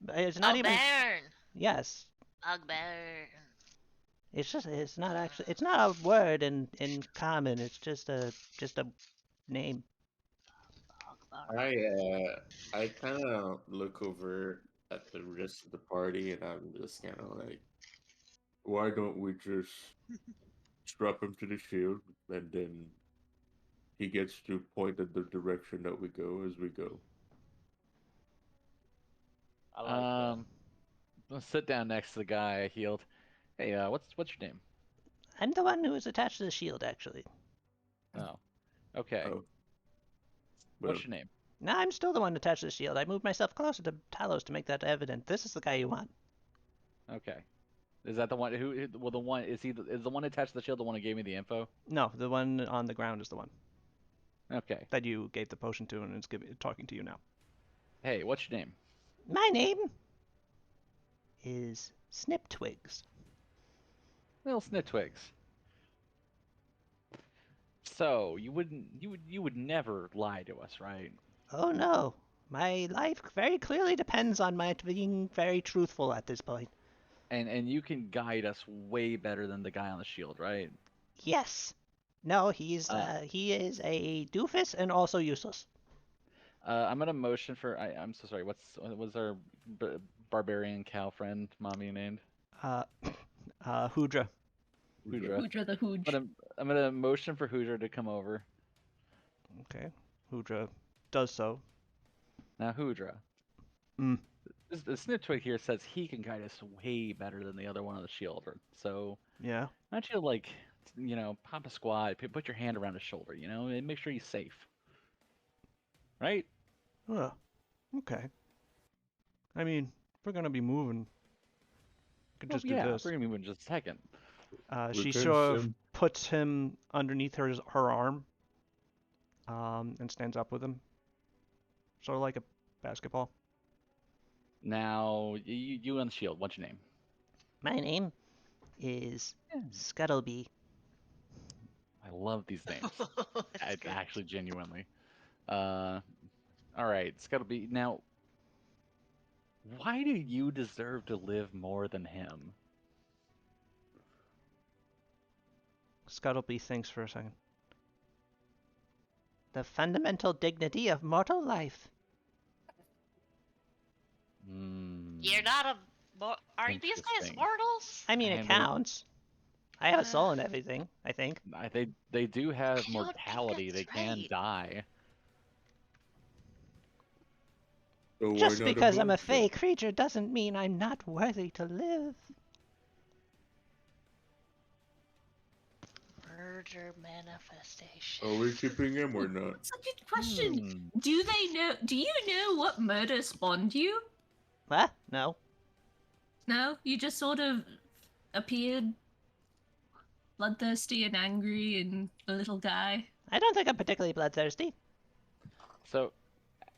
It's not Oh, even. Baron. Yes. Bugbear. It's just. It's not actually. It's not a word in common. It's just a name. I kind of look over at the rest of the party, and I'm just kind of like, why don't we just strap him to the shield, and then he gets to point at the direction that we go as we go. I like Let's sit down next to the guy I healed. Hey, what's your name? I'm the one who was attached to the shield, actually. Oh, okay. Oh, What's well, your name? No, I'm still the one attached to the shield. I moved myself closer to Talos to make that evident. This is the guy you want. Okay. Is that the one who? Well, the one is is the one attached to the shield the one who gave me the info? No, the one on the ground is the one Okay. that you gave the potion to and is talking to you now. Hey, what's your name? My name is Snip Twigs. Little Snitwigs. So you would never lie to us, right? Oh no, my life very clearly depends on my being very truthful at this point. And you can guide us way better than the guy on the shield, right? Yes. No, he is a doofus and also useless. I'm gonna motion for. I'm so sorry. What's our barbarian cow friend, mommy named? Hoodra. Hoodra. Hoodra the Hooge. I'm gonna motion for Hoodra to come over. Okay. Hoodra does so. Now Hoodra. Mm. The Sniptwig here says he can guide us way better than the other one on the shield. So Yeah. why don't you pop a squat, put your hand around his shoulder, and make sure he's safe. Right? Oh, okay. I mean, if we're gonna be moving, could just do this. We're gonna be moving in just a second. She can sort of sim- puts him underneath her arm, and stands up with him, sort of like a basketball. Now you on the shield. What's your name? My name is Scuttleby. I love these names. That's great. Actually, genuinely. All right, Scuttleby. Now, why do you deserve to live more than him? Scuttleby thinks for a second. The fundamental dignity of mortal life. You're not a. Are these guys Interesting. mortals? I mean, it And counts. I have a soul and everything, I think. They do have I don't think mortality. They that's can right. die. so why Just not because I'm a monk then? fey creature doesn't mean I'm not worthy to live. Murder manifestation. Are we keeping him or not? That's a good question. Hmm. Do you know what murder spawned you? What? No. No? You just sort of appeared bloodthirsty and angry and a little guy. I don't think I'm particularly bloodthirsty. So,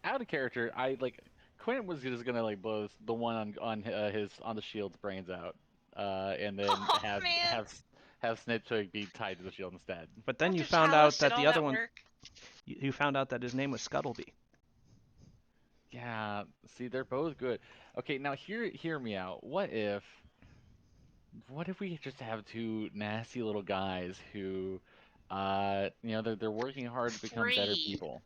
out of character, Quentin was just gonna blow the one on the shield's brains out, and then Oh, have man. have Sniptwig be tied to the shield instead. But then you After found Chalice out that did the all other that one. work. You found out that his name was Scuttleby. Yeah, see, they're both good. Okay, now hear me out. What if we just have two nasty little guys who, they're working hard to become better Three. people.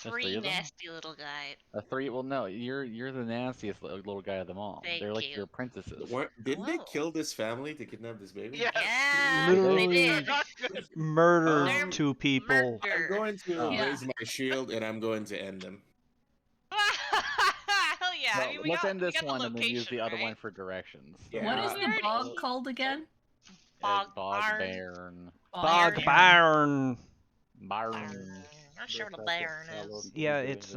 There's Three three of them? nasty little guys. Three? Well, no, you're the nastiest little guy of them all. Thank They're like you. your apprentices. Didn't they Whoa. kill this family to kidnap this baby? Yes. Yeah, Literally they did. Not good. murdered They're two people. I'm Murder. going to Oh. Yeah. raise my shield and I'm going to end them. Hell yeah! Well, I mean, we let's got, end we this got one the and then use location, the other right? one for directions. Yeah. What is the Alrighty. bog called again? Bog Bog barn. Baron. Bog Barn. Barn. Barn. Not sure what a That's baron a is. Yeah, Really it's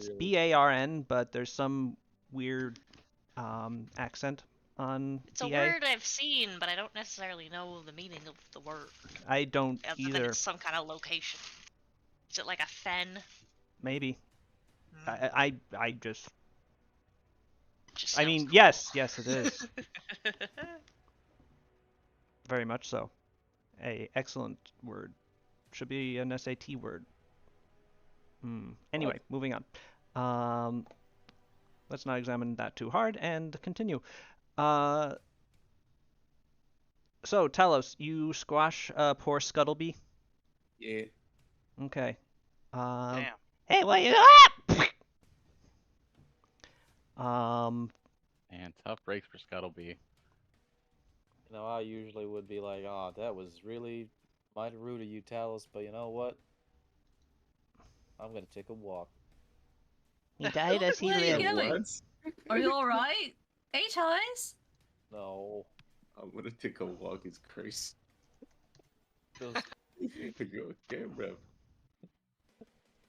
really- BARN, but there's some weird accent on It's a BA. word I've seen, but I don't necessarily know the meaning of the word. I don't Other than either. it's some kind of location. Is it like a fen? Maybe. Hmm. I just. Just I sounds mean, cool. yes, it is. Very much so. A excellent word. Should be an SAT word. Anyway, moving on. Let's not examine that too hard and continue. So Talos, you squash poor Scuttleby. Yeah. Okay. Damn. Hey, what you And tough breaks for Scuttleby. You know, I usually would be like, "Oh, that was really mighty rude of you, Talos," but you know what? I'm gonna take a walk. He died as he Where are you lived. going? What? Are you alright? H eyes? No, I'm gonna take a walk. It's crazy. just Okay, bro.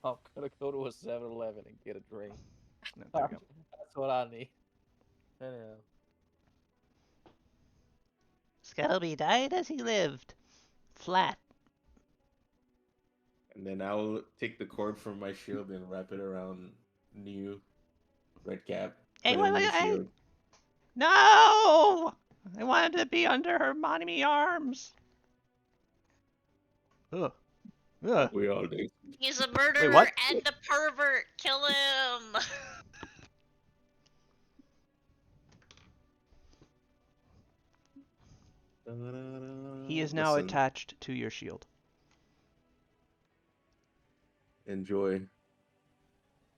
I'm gonna go to a 7-Eleven and get a drink. No, there you go. That's what I need. Anyhow. Scuttleby died as he lived. Flat. And then I'll take the cord from my shield and wrap it around New Redcap. Hey, put it in wait, the hey! shield. No! I wanted to be under her mommy arms. Ugh. Ugh. We all do. He's a murderer what? and a pervert. Kill him. He is now Listen, attached to your shield. Enjoy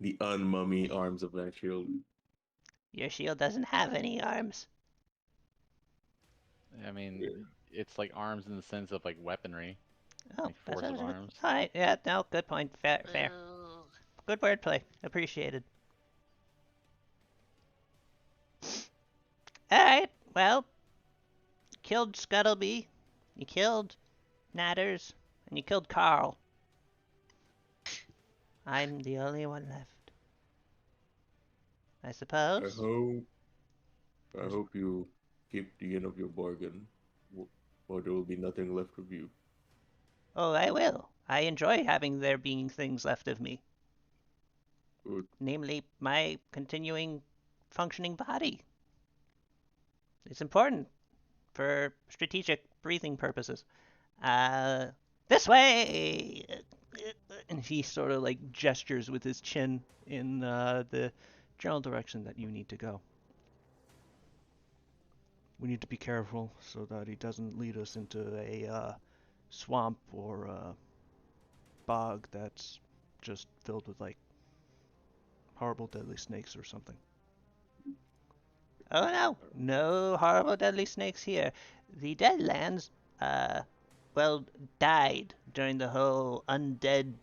the unmummy arms of that shield. Your shield doesn't have any arms. I mean, it's like arms in the sense of like weaponry. Oh, Like force of arms. Alright, yeah, no, good point. Fair, fair. Ooh. Good wordplay. Appreciated. Alright, well, killed Scuttleby, you killed Natters, and you killed Carl. I'm the only one left. I suppose. I hope you keep the end of your bargain, or there will be nothing left of you. Oh, I will. I enjoy having there being things left of me. Good. Namely, my continuing functioning body. It's important for strategic breathing purposes. This way! And he sort of like gestures with his chin in the general direction that you need to go. We need to be careful so that he doesn't lead us into a swamp or a bog that's just filled with like horrible deadly snakes or something. Oh no, no horrible deadly snakes here. The Deadlands, well, died during the whole undead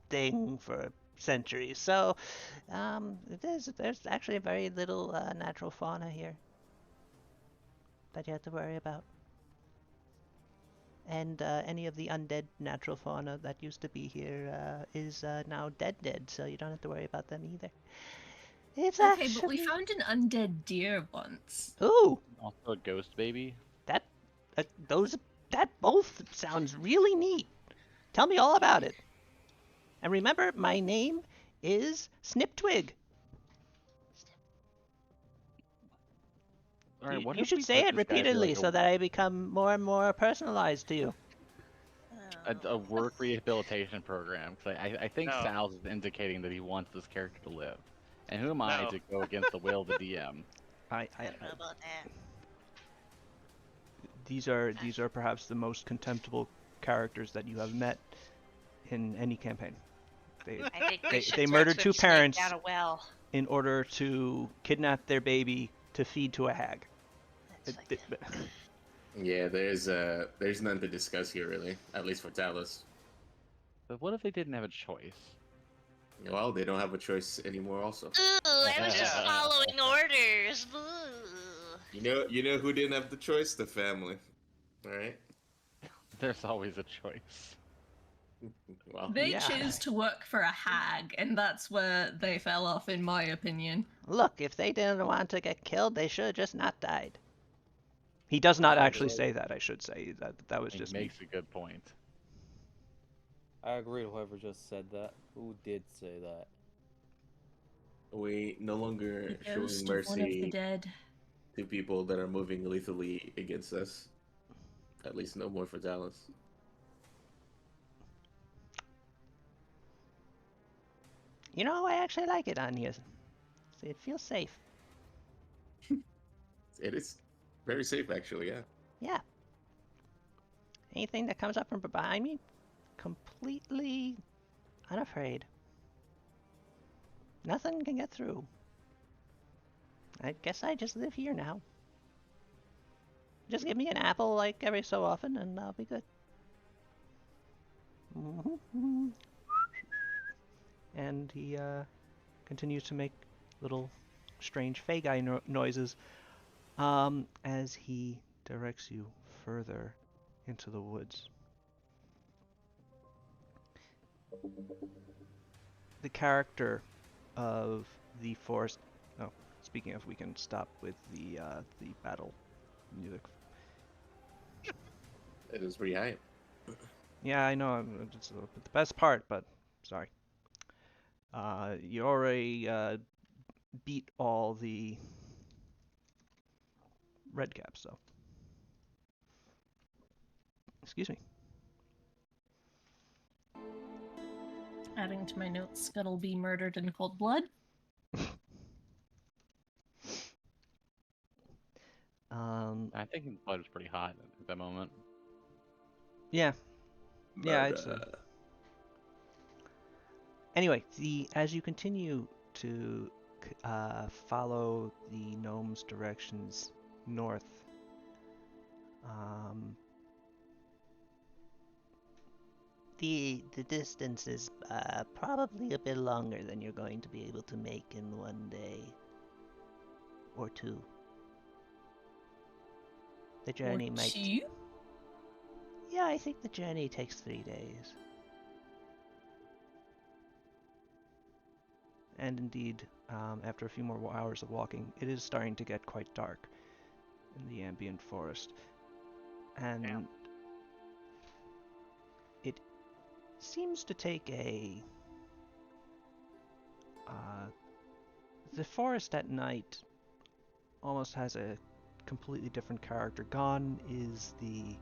thing for centuries. So, there's actually very little natural fauna here that you have to worry about. And any of the undead natural fauna that used to be here is now dead, so you don't have to worry about them either. It's Okay, actually... but we found an undead deer once. Ooh, Also a ghost baby. that both sounds really neat. Tell me all about it. And remember, my name is Sniptwig. All right, what You if should we say put it this guy through, repeatedly like, so that I become more and more personalized to you. a work rehabilitation program? Because I think No. Sal's is indicating that he wants this character to live. And who am I No. to go against the will of the DM? I don't know about that. These are perhaps the most contemptible characters that you have met in any campaign. They, I think we They- should they throw murdered Twitch two Snake parents. down a well. in order to kidnap their baby to feed to a hag. That's It- fucked Yeah, there's none to discuss here really, at least for Talos. But what if they didn't have a choice? Well, they don't have a choice anymore. Also, Ooh, I was just Yeah. following orders. Ooh. you know who didn't have the choice? The family. All right. There's always a choice. Well, They Yeah. choose to work for a hag, and that's where they fell off, in my opinion. Look, if they didn't want to get killed, they should have just not died. He does not actually say that, I should say. That was He just me. makes a good point. I agree with whoever just said that. Who did say that? we no longer The showing ghost of one of the mercy dead. to people that are moving lethally against us. At least no more for Talos. You know, I actually like it on you. It feels safe. It is very safe, actually. Yeah. Yeah. Anything that comes up from behind me, completely unafraid. Nothing can get through. I guess I just live here now. Just give me an apple like every so often and I'll be good. And he continues to make little strange Fagai noises as he directs you further into the woods. The character of the forest. Oh, speaking of, we can stop with the battle music. It is pretty high. Yeah, I know it's the best part, but sorry. You already beat all the red caps, so. Excuse me. Adding to my notes, Scuttle be murdered in cold blood. I think his blood is pretty hot at that moment. Yeah. Yeah, I'd say. Murder. Anyway, as you continue to follow the gnome's directions north, the distance is probably a bit longer than you're going to be able to make in one day or two. The journey might. Two? Yeah, I think the journey takes 3 days. And indeed, after a few more hours of walking, it is starting to get quite dark in the ambient forest. And Damn. it seems to take a... the forest at night almost has a completely different character. Gone is the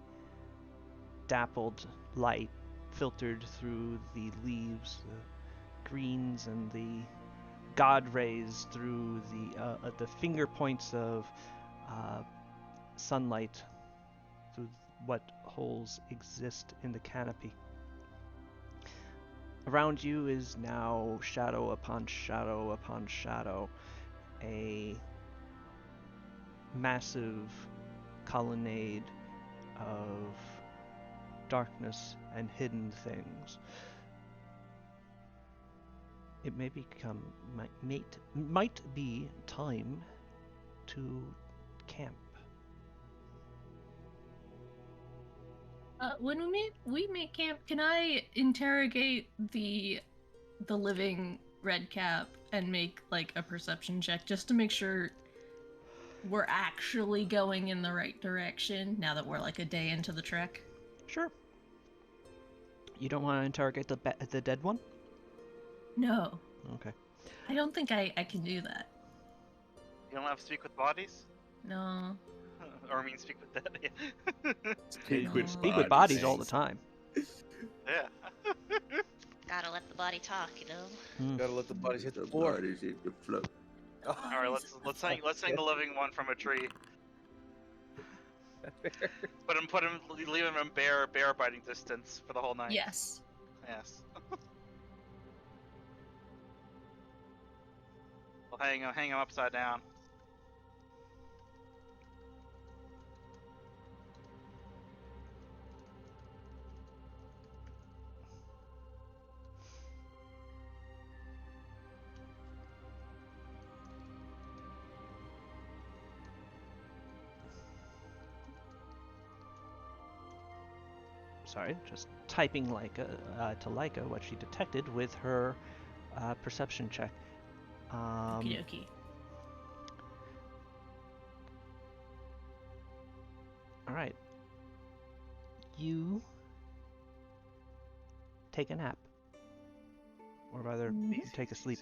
dappled light filtered through the leaves, the greens and the god rays through the finger points of sunlight through what holes exist in the canopy. Around you is now shadow upon shadow upon shadow, a massive colonnade of darkness and hidden things. It may might be time to camp. When we make camp, can I interrogate the living red cap and make like a perception check just to make sure we're actually going in the right direction now that we're like a day into the trek? Sure. You don't want to interrogate the dead one? No. Okay. I don't think I can do that. You don't have to speak with bodies? No. Or I mean, speak with dead. Speak Speak with bodies all the time. Yeah. Gotta let the body talk, you know? Gotta let the bodies hit the The floor. bodies hit the floor. All right, let's hang the living one from a tree. Put him, leave him in bear biting distance for the whole night. Yes. Yes. We'll hang him upside down. Sorry, just typing Leica to Leica what she detected with her perception check. Okie dokie. All right. You take a nap, or rather, you take a sleep.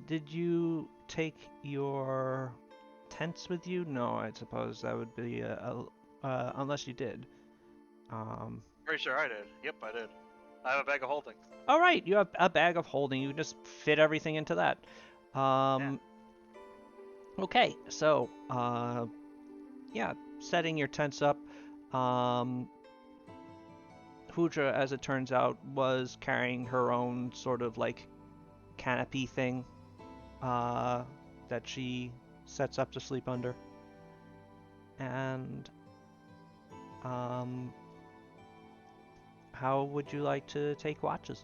Did you take your tents with you? No, I suppose that would be unless you did. Pretty sure I did. Yep, I did. I have a bag of holding. All right, you have a bag of holding. You just fit everything into that. Okay, so yeah, setting your tents up. Hudra, as it turns out, was carrying her own sort of like canopy thing that she sets up to sleep under. And how would you like to take watches?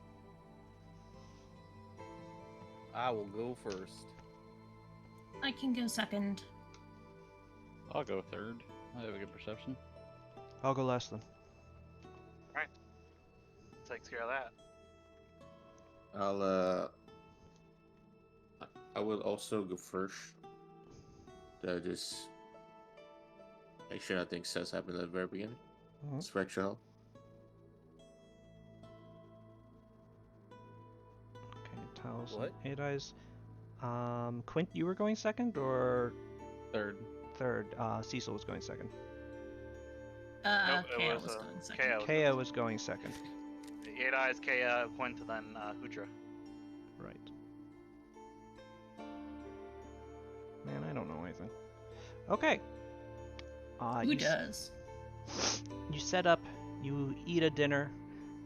I will go first. I can go second. I'll go third. I have a good perception. I'll go last then. Takes care of that. I will also go first. Just make sure nothing says happen at the very beginning. Mhm. It's for extra help. Okay, Talos What? and Eight Eyes. Quint, you were going second or Third. third? Cecil was going second. Nope, it Kale was, was uh, going second. Kale. Kea was going second. 8 Eyes, Kea, Quint, and then Hudra. Right. Man, I don't know anything. Okay. Who You does? You set up. You eat a dinner.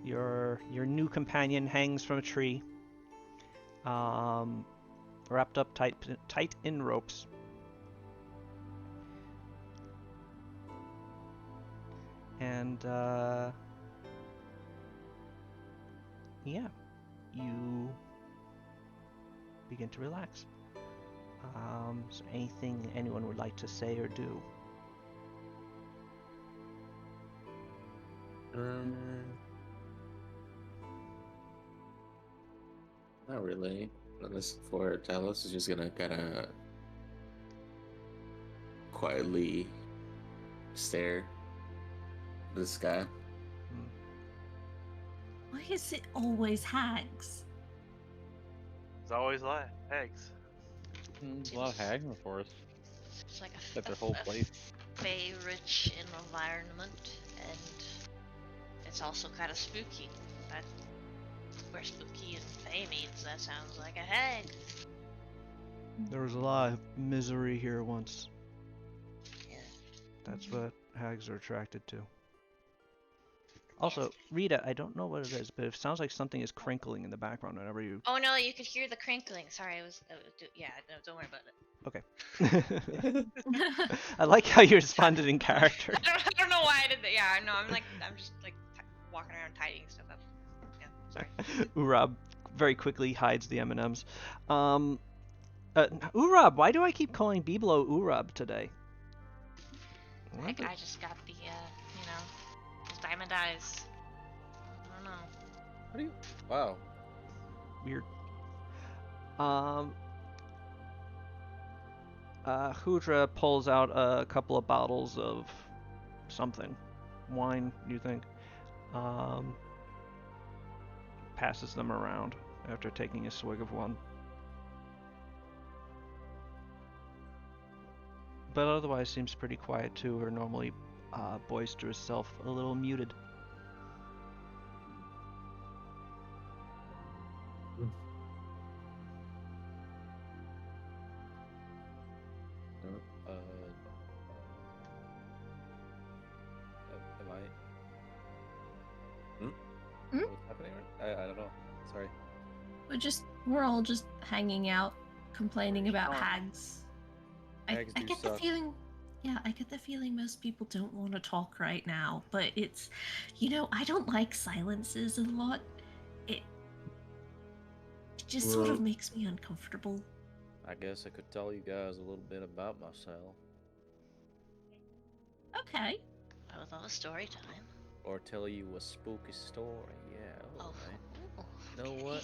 Your new companion hangs from a tree, wrapped up tight in ropes. And yeah, you begin to relax. Is there anything anyone would like to say or do? Not really. Unless for Talos is just gonna kind of quietly stare at the sky. Why is it always hags? There's always eggs. There's a lot of hags in the forest. It's like That's their whole place. Fey-rich environment, and it's also kind of spooky. That where spooky and Fey meets, that sounds like a hag. There was a lot of misery here once. Yeah. That's what hags are attracted to. Also, Rita, I don't know what it is, but it sounds like something is crinkling in the background whenever you... Oh no, you could hear the crinkling. Sorry, yeah, no, don't worry about it. Okay. I like how you responded in character. I don't know why I did that. Yeah, no, I'm just like walking around tidying stuff up. Yeah, sorry. Urab very quickly hides the M&Ms. Urab, why do I keep calling Biblo Urab today? I just got the, his diamond eyes. I don't know. What do you? Wow. Weird. Hudra pulls out a couple of bottles of something. Wine, you think? Passes them around after taking a swig of one. But otherwise seems pretty quiet too. Her normally boisterous self a little muted. Am I? Hmm? What's happening? I don't know. Sorry. We're all just hanging out, complaining about Oh. hags. Hags I do get the suck. feeling, yeah, I get the feeling most people don't want to talk right now, but it's, I don't like silences a lot. It just sort of Well- makes me uncomfortable. I guess I could tell you guys a little bit about myself, Okay. I would love a story time. or tell you a spooky story. Yeah. Oh, Alright. okay. Know what?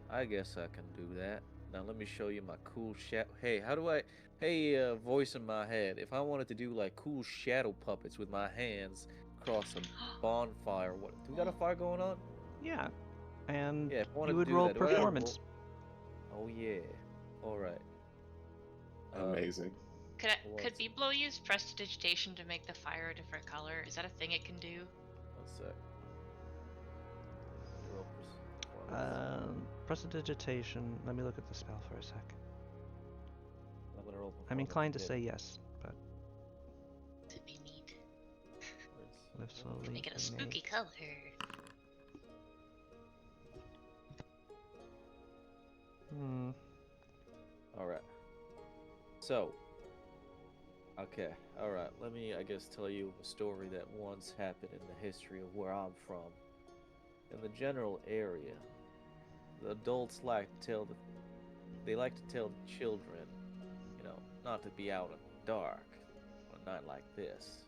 I guess I can do that. Now let me show you my cool shadow. Hey, how do I? Hey, voice in my head. If I wanted to do like cool shadow puppets with my hands across a bonfire, what? Do we got a fire going on? Yeah. And Yeah. If I wanted you to would do roll that, do I gotta performance. roll? Oh yeah. All right. Amazing. Could What's- Biblo use prestidigitation to make the fire a different color? Is that a thing it can do? One sec. roll performance. Prestidigitation. Let me look at the spell for a sec. I'm gonna roll I'm performance inclined to again. say yes, but That'd be neat. Where's- live slowly. Make it a innate. spooky color. Hmm. Alright. So. Okay, alright. Let me, I guess, tell you a story that once happened in the history of where I'm from. In the general area, the adults like to tell they like to tell the children, you know, not to be out in the dark on a night like this.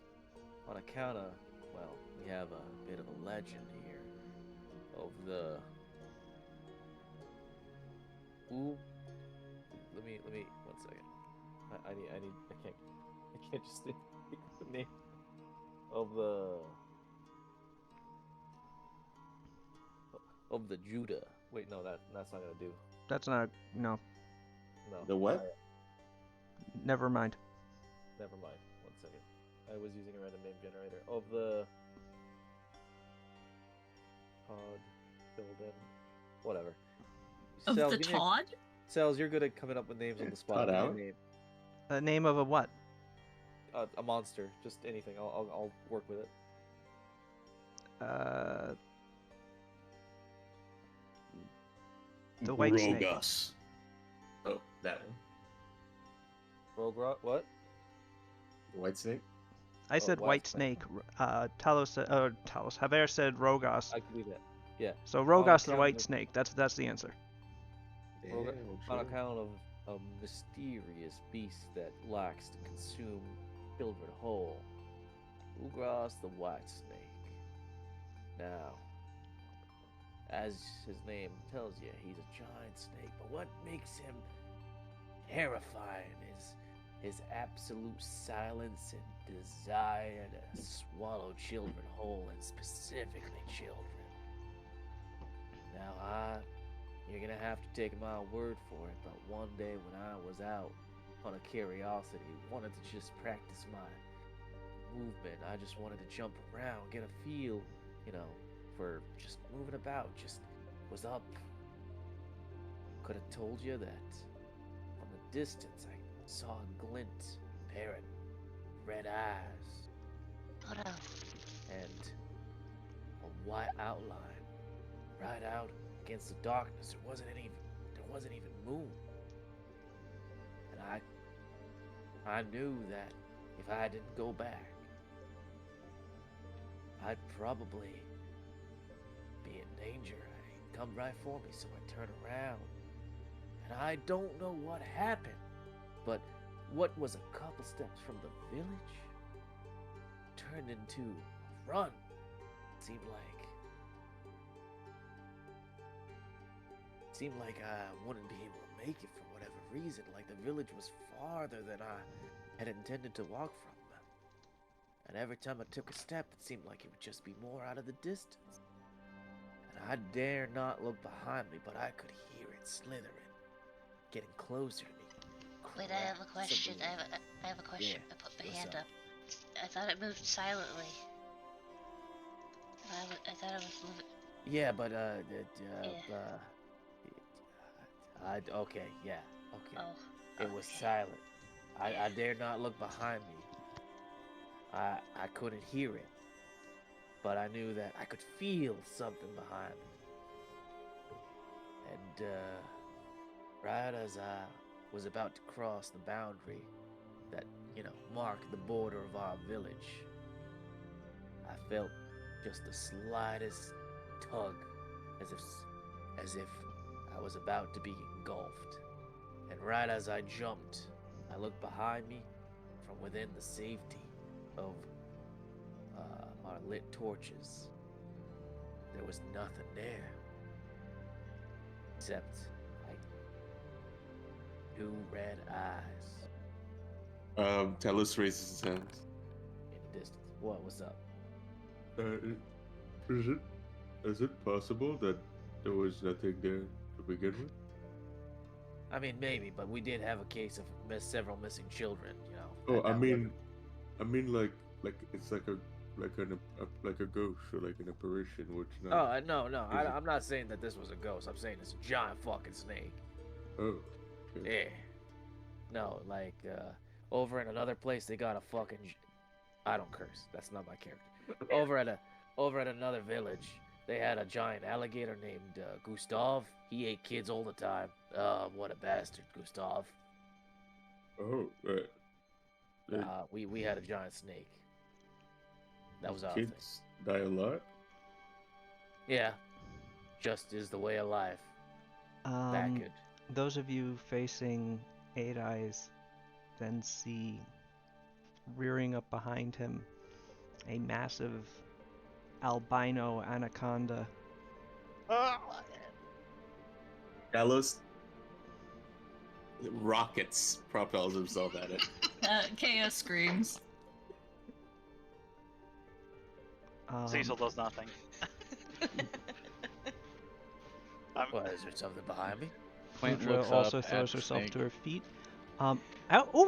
On account of, well, we have a bit of a legend here of the. Ooh. Let me 1 second. I can't just think of the name of the Judah. Wait, no, that's not gonna do. That's not. No. No. The what? Never mind. Never mind. 1 second. I was using a random name generator of the Todd, Hilden, whatever. Of Sel, the give me a- Todd? Sels, you're good at coming up with names on the spot. Todd Give me a Allen? name. The name of a what? A monster, just anything. I'll work with it. The white snake. Rogus. Oh, that one. Rogrot, what? The white snake. I said white white snake. snake. Talos. Haver said Rogos. I can do that. Yeah. So Rogos the account white of- snake. That's the answer. Well, Damn, on sure. account of a mysterious beast that likes to consume children whole. Ugras the White Snake. Now, as his name tells you, he's a giant snake, but what makes him terrifying is his absolute silence and desire to swallow children whole, and specifically children. Now, you're gonna have to take my word for it, but one day when I was out on a curiosity, wanted to just practice my movement, I just wanted to jump around, get a feel, you know, for just moving about, just was up. Could have told you that from the distance I saw a glint, pair of red eyes, But and a white outline right out against the darkness. There wasn't even moon. And I knew that if I didn't go back, I'd probably be in danger. He'd come right for me, so I turned around. And I don't know what happened, but what was a couple steps from the village turned into a run. It seemed like I wouldn't be able to make it for whatever reason. Like the village was farther than I had intended to walk from. And every time I took a step, it seemed like it would just be more out of the distance. And I dare not look behind me, but I could hear it slithering, getting closer to me. wait, I have a question. Something- I have a question. Yeah, I put my what's hand up? up. I thought it moved silently. I thought it was moving. Yeah, but Yeah. okay, yeah, okay. Oh. It was okay. silent. I Yeah. dared not look behind me. I couldn't hear it, but I knew that I could feel something behind me. And right as I was about to cross the boundary that, you know, marked the border of our village, I felt just the slightest tug, as if I was about to be engulfed. And right as I jumped, I looked behind me from within the safety of our lit torches. There was nothing there except like two red eyes Talos raises his hand. in the distance. What's up? Is it possible that there was nothing there to begin with? I mean, maybe, but we did have a case of several missing children, you know. Oh, and that I mean, like it's like a like a ghost or like an apparition, which Oh, not. no, no. Is it- I'm not saying that this was a ghost. I'm saying it's a giant fucking snake. Oh. Okay. Yeah. No, like, over in another place, they got a fucking. I don't curse. That's not my character. Over at another village, they had a giant alligator named Gustav. He ate kids all the time. What a bastard, Gustav. Oh, right. We had a giant snake. That was our thing. Kids die a lot. Yeah. Just is the way of life. That good. Those of you facing Eight Eyes then see rearing up behind him a massive albino anaconda. Talos rockets propels himself at it. Kea screams. Cecil does nothing. What, is there something behind me? Quint Hudra looks also up throws at herself Snake. to her feet.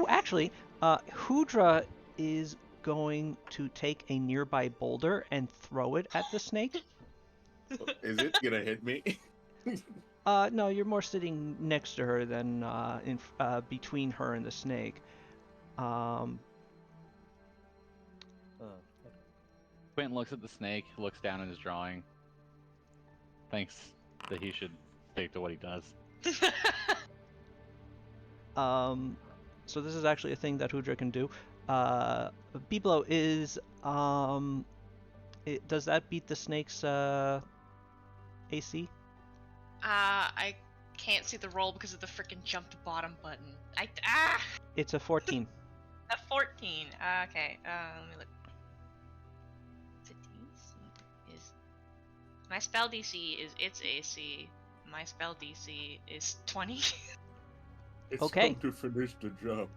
Actually, Hudra is going to take a nearby boulder and throw it at the snake. Is it gonna hit me? No, you're more sitting next to her than between her and the snake. Quentin looks at the snake, looks down at his drawing, thinks that he should stick to what he does. So this is actually a thing that Hudra can do. Biblo is does that beat the snake's AC? I can't see the roll because of the freaking jump to bottom button. It's a 14. A 14. Okay. Let me look. Is it DC? Is my spell DC is its AC. My spell DC is 20. It's Okay. time to finish the job.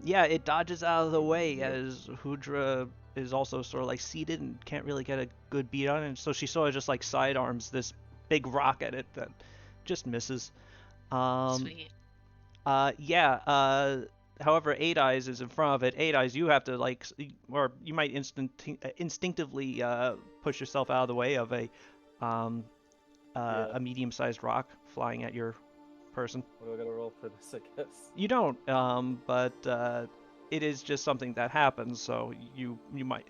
Yeah, it dodges out of the way as Hudra is also sort of like seated and can't really get a good beat on it. So she sort of just like sidearms this big rock at it that just misses. Sweet. However, Eight Eyes is in front of it. Eight Eyes, you have to or you might instinctively push yourself out of the way of a medium-sized rock flying at your person. What do I gotta roll for this, I guess? You don't, but it is just something that happens. So you might,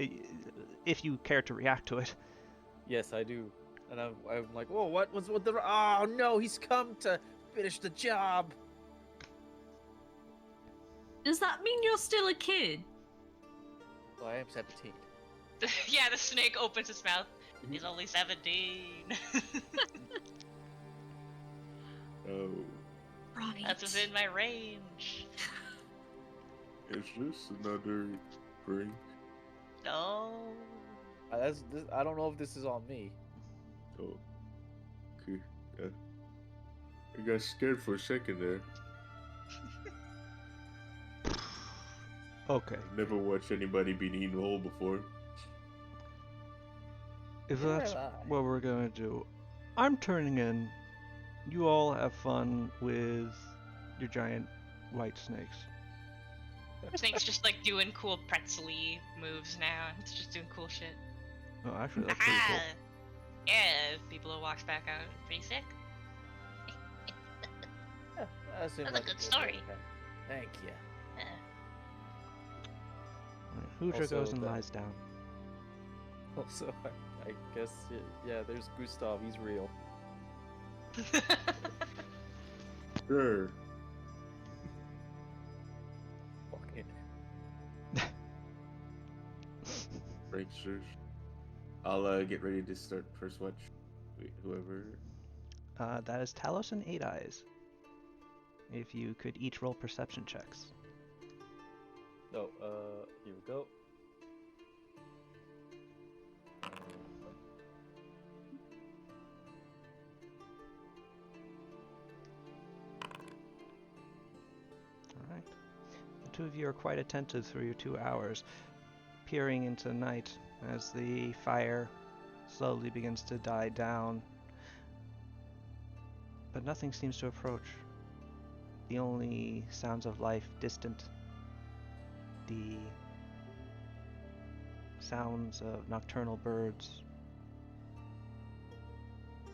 if you care to react to it. Yes, I do. And I'm like, whoa, what was with the... Oh, no, he's come to finish the job. Does that mean you're still a kid? Well, I am 17. Yeah, the snake opens its mouth. He's only 17. Oh, Right. That's within my range. is this another drink? No. I don't know if this is on me. Oh, okay. I got scared for a second there. Okay. Never watched anybody being eaten whole before. If Nor that's have I. what we're gonna do, I'm turning in. You all have fun with your giant white snakes. Snake's just like doing cool pretzel-y moves now. It's just doing cool shit. Oh, actually, that's pretty cool. Yeah, people walks back out. Pretty sick. That seemed That's a good story. Thank you. Alright, Hudra Also, goes and the- lies down. Also, I guess, yeah, there's Gustav. He's real. Sure. Fucking. Pranksters. I'll get ready to start first watch. Whoever. That is Talos and Eight Eyes. If you could each roll perception checks. No, here we go. Alright. The two of you are quite attentive through your 2 hours, peering into the night as the fire slowly begins to die down. But nothing seems to approach. The only sounds of life distant. The sounds of nocturnal birds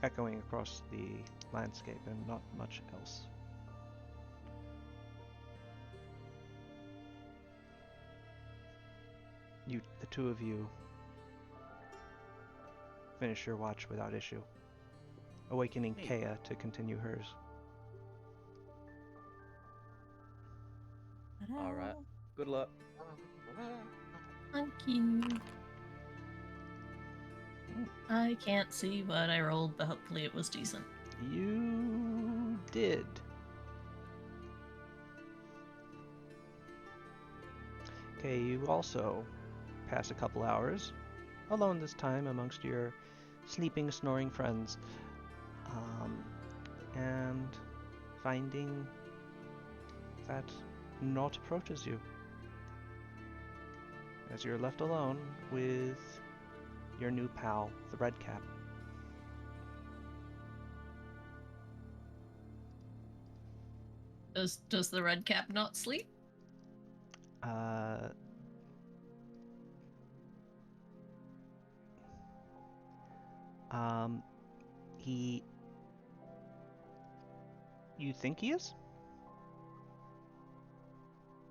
echoing across the landscape and not much else. The two of you finish your watch without issue, awakening Kea to continue hers. All right. Good luck. Thank you. I can't see what I rolled, but hopefully it was decent. You did. Okay, you also pass a couple hours, alone this time amongst your sleeping, snoring friends, and finding that naught approaches you, as you're left alone with your new pal, the Red Cap. Does the Red Cap not sleep? You think he is?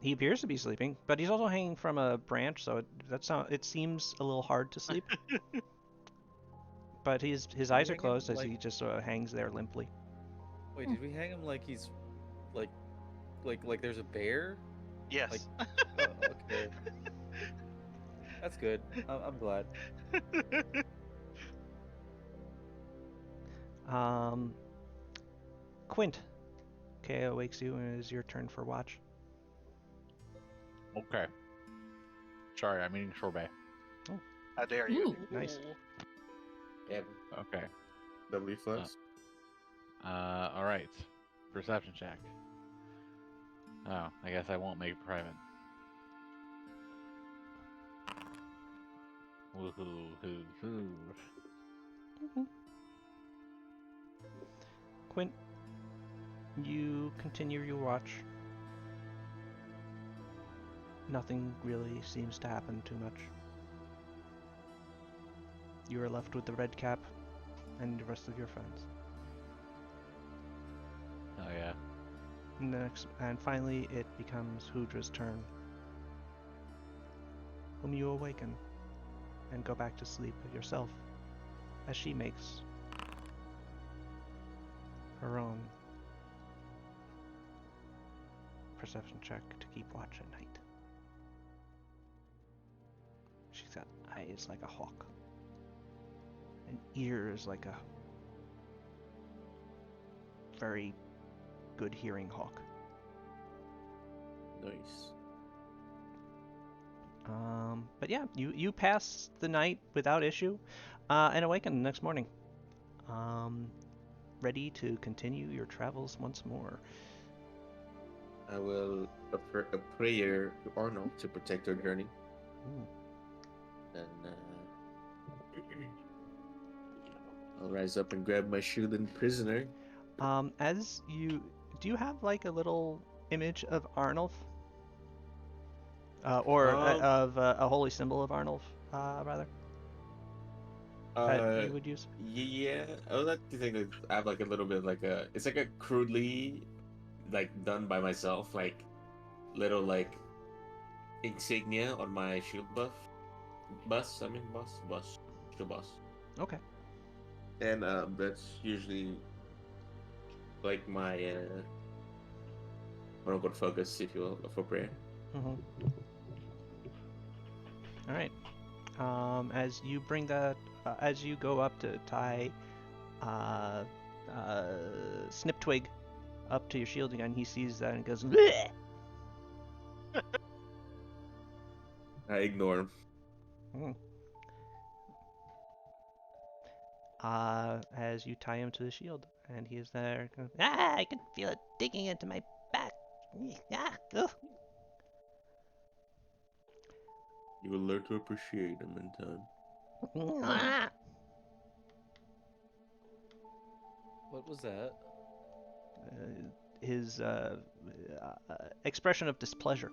He appears to be sleeping, but he's also hanging from a branch, so it seems a little hard to sleep. But his eyes are closed as he just sort of hangs there limply. Wait, did we hang him like he's like there's a bear? Yes. Like, oh, okay. That's good. I'm glad. Quint, Kea wakes you and it is your turn for watch. Okay. Sorry, I'm eating sorbet. Oh. How dare you? Ooh. Nice. Yeah, Okay. doubly flex. All right. Perception check. Oh, I guess I won't make it private. Woohoo, hoo, hoo. Quint, you continue your watch. Nothing really seems to happen too much. You are left with the Red Cap and the rest of your friends. Oh yeah. And finally, it becomes Hudra's turn, whom you awaken and go back to sleep yourself, as she makes her own perception check to keep watch at night. She's got eyes like a hawk, and ears like a very good hearing hawk. Nice. But yeah, you pass the night without issue, and awaken the next morning, ready to continue your travels once more. I will offer a prayer to Arnold to protect our journey. Ooh. And I'll rise up and grab my shield and prisoner. Do you have like a little image of Arnulf? Of a holy symbol of Arnulf, rather? That you would use? Yeah, I would like to think that I have like a little bit like it's like a crudely like done by myself, like little like insignia on my shield shield bus. Okay. And that's usually like my quote unquote focus, if you will, for prayer. Mm-hmm. All right. As you bring that, as you go up to tie Snip Twig up to your shield again, he sees that and goes, "Bleh!" I ignore him. Mm. As you tie him to the shield, and he is there. Going, I can feel it digging into my back. Ugh. You will learn to appreciate him in time. What was that? His expression of displeasure.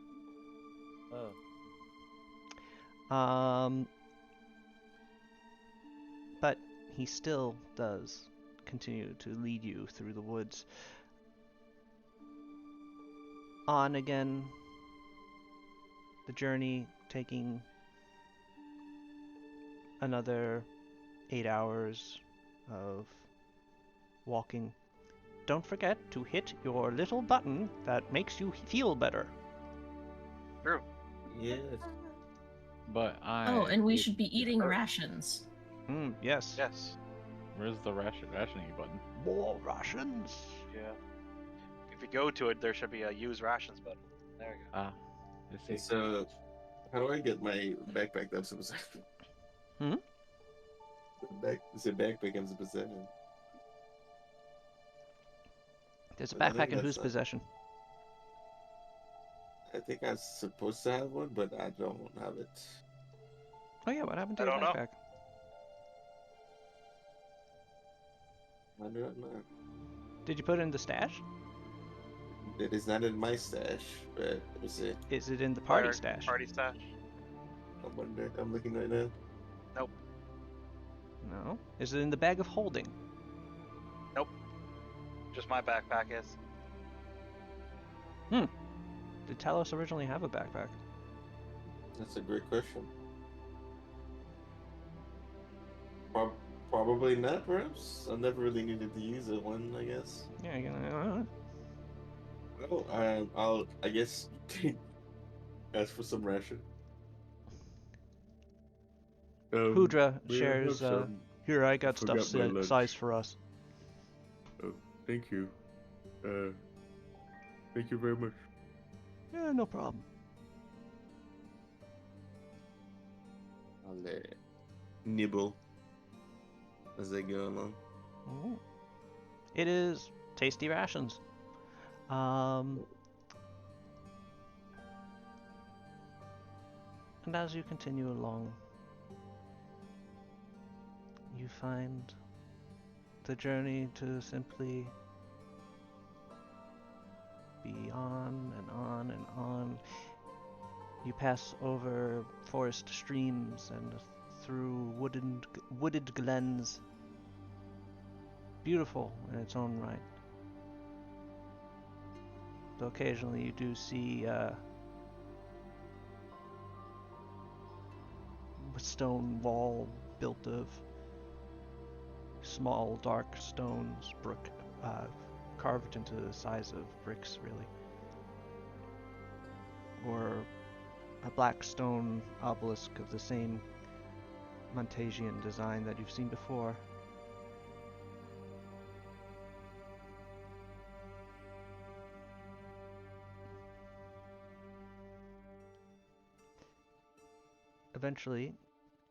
Oh. he still does continue to lead you through the woods. On again, the journey taking another 8 hours of walking. Don't forget to hit your little button that makes you feel better. True. Yes. But Oh, and we it- should be eating rations. Yes. Yes. Where's the rationing button? More rations. Yeah. If you go to it, there should be a use rations button. There you go. Ah, I see. So, how do I get my backpack up to possession? Hmm? It's a backpack in possession. There's a I think backpack in that's whose a- possession? I think I'm supposed to have one, but I don't have it. Oh yeah, what happened to I your don't know. backpack? I do not know. Did you put it in the stash? It is not in my stash, but let me see. Is it in the party Fire- stash? Party stash. I wonder. I'm looking right now. No. Is it in the bag of holding? Just my backpack is. Did Talos originally have a backpack? That's a great question. Probably not, perhaps. I never really needed to use it one, I guess. Yeah, you know. Well, I guess, ask for some ration. Hudra may I shares, have some? here, I got forgot stuff my lunch. size for us. Oh, thank you. Thank you very much. Yeah, no problem. I'll nibble as I go along. Ooh. It is tasty rations. And as you continue along, you find the journey to simply be on and on and on. You pass over forest streams and through wooded glens. Beautiful in its own right. Though occasionally you do see a stone wall built of small dark stones, carved into the size of bricks, really. Or a black stone obelisk of the same Montesian design that you've seen before. Eventually,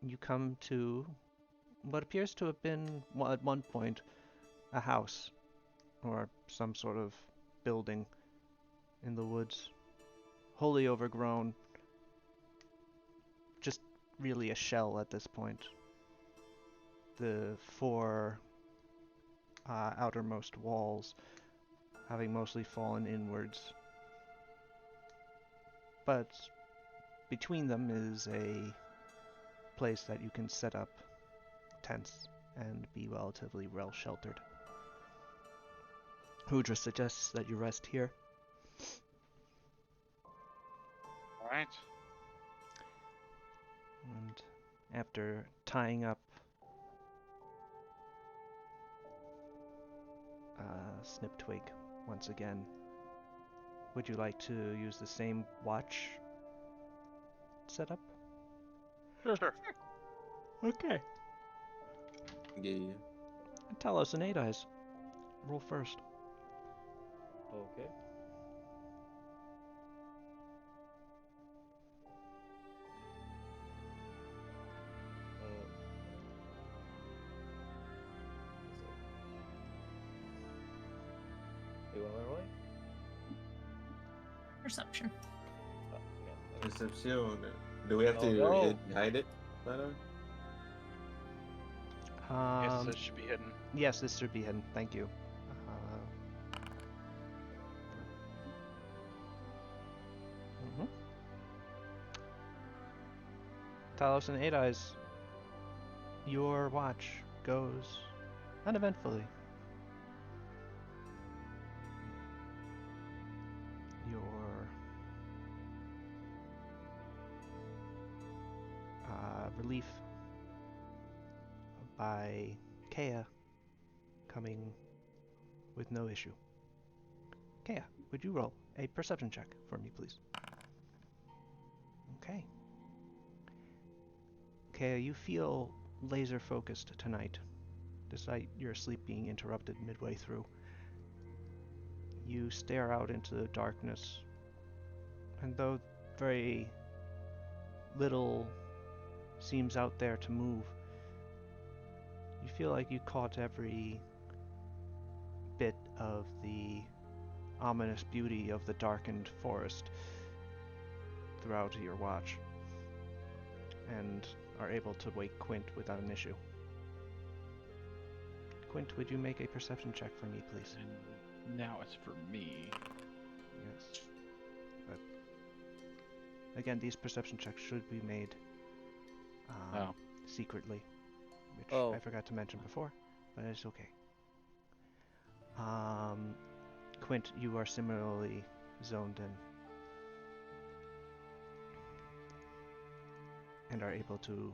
you come to what appears to have been, at one point, a house, or some sort of building in the woods, wholly overgrown, just really a shell at this point. The four outermost walls having mostly fallen inwards, but between them is a place that you can set up tents and be relatively well sheltered. Hudra suggests that you rest here. Alright. And after tying up Snip Twig once again, would you like to use the same watch setup? Sure. Okay. Yeah. Tell us an 8 eyes. Roll first. Okay. You want to roll? Perception. Oh, yeah. Perception. Do we have Oh, to no. hide it? By the way? Yes, it should be hidden. Yes, this should be hidden. Thank you. Talos and 8 eyes, your watch goes uneventfully. Your relief by Kea coming with no issue. Kea, would you roll a perception check for me, please? Okay. Kea, you feel laser focused tonight, despite your sleep being interrupted midway through. You stare out into the darkness, and though very little seems out there to move, you feel like you caught every bit of the ominous beauty of the darkened forest throughout your watch, and are able to wake Quint without an issue. Quint, would you make a perception check for me, please? And now it's for me. Yes. But again, these perception checks should be made secretly, which I forgot to mention before, but it's okay. Quint, you are similarly zoned in and are able to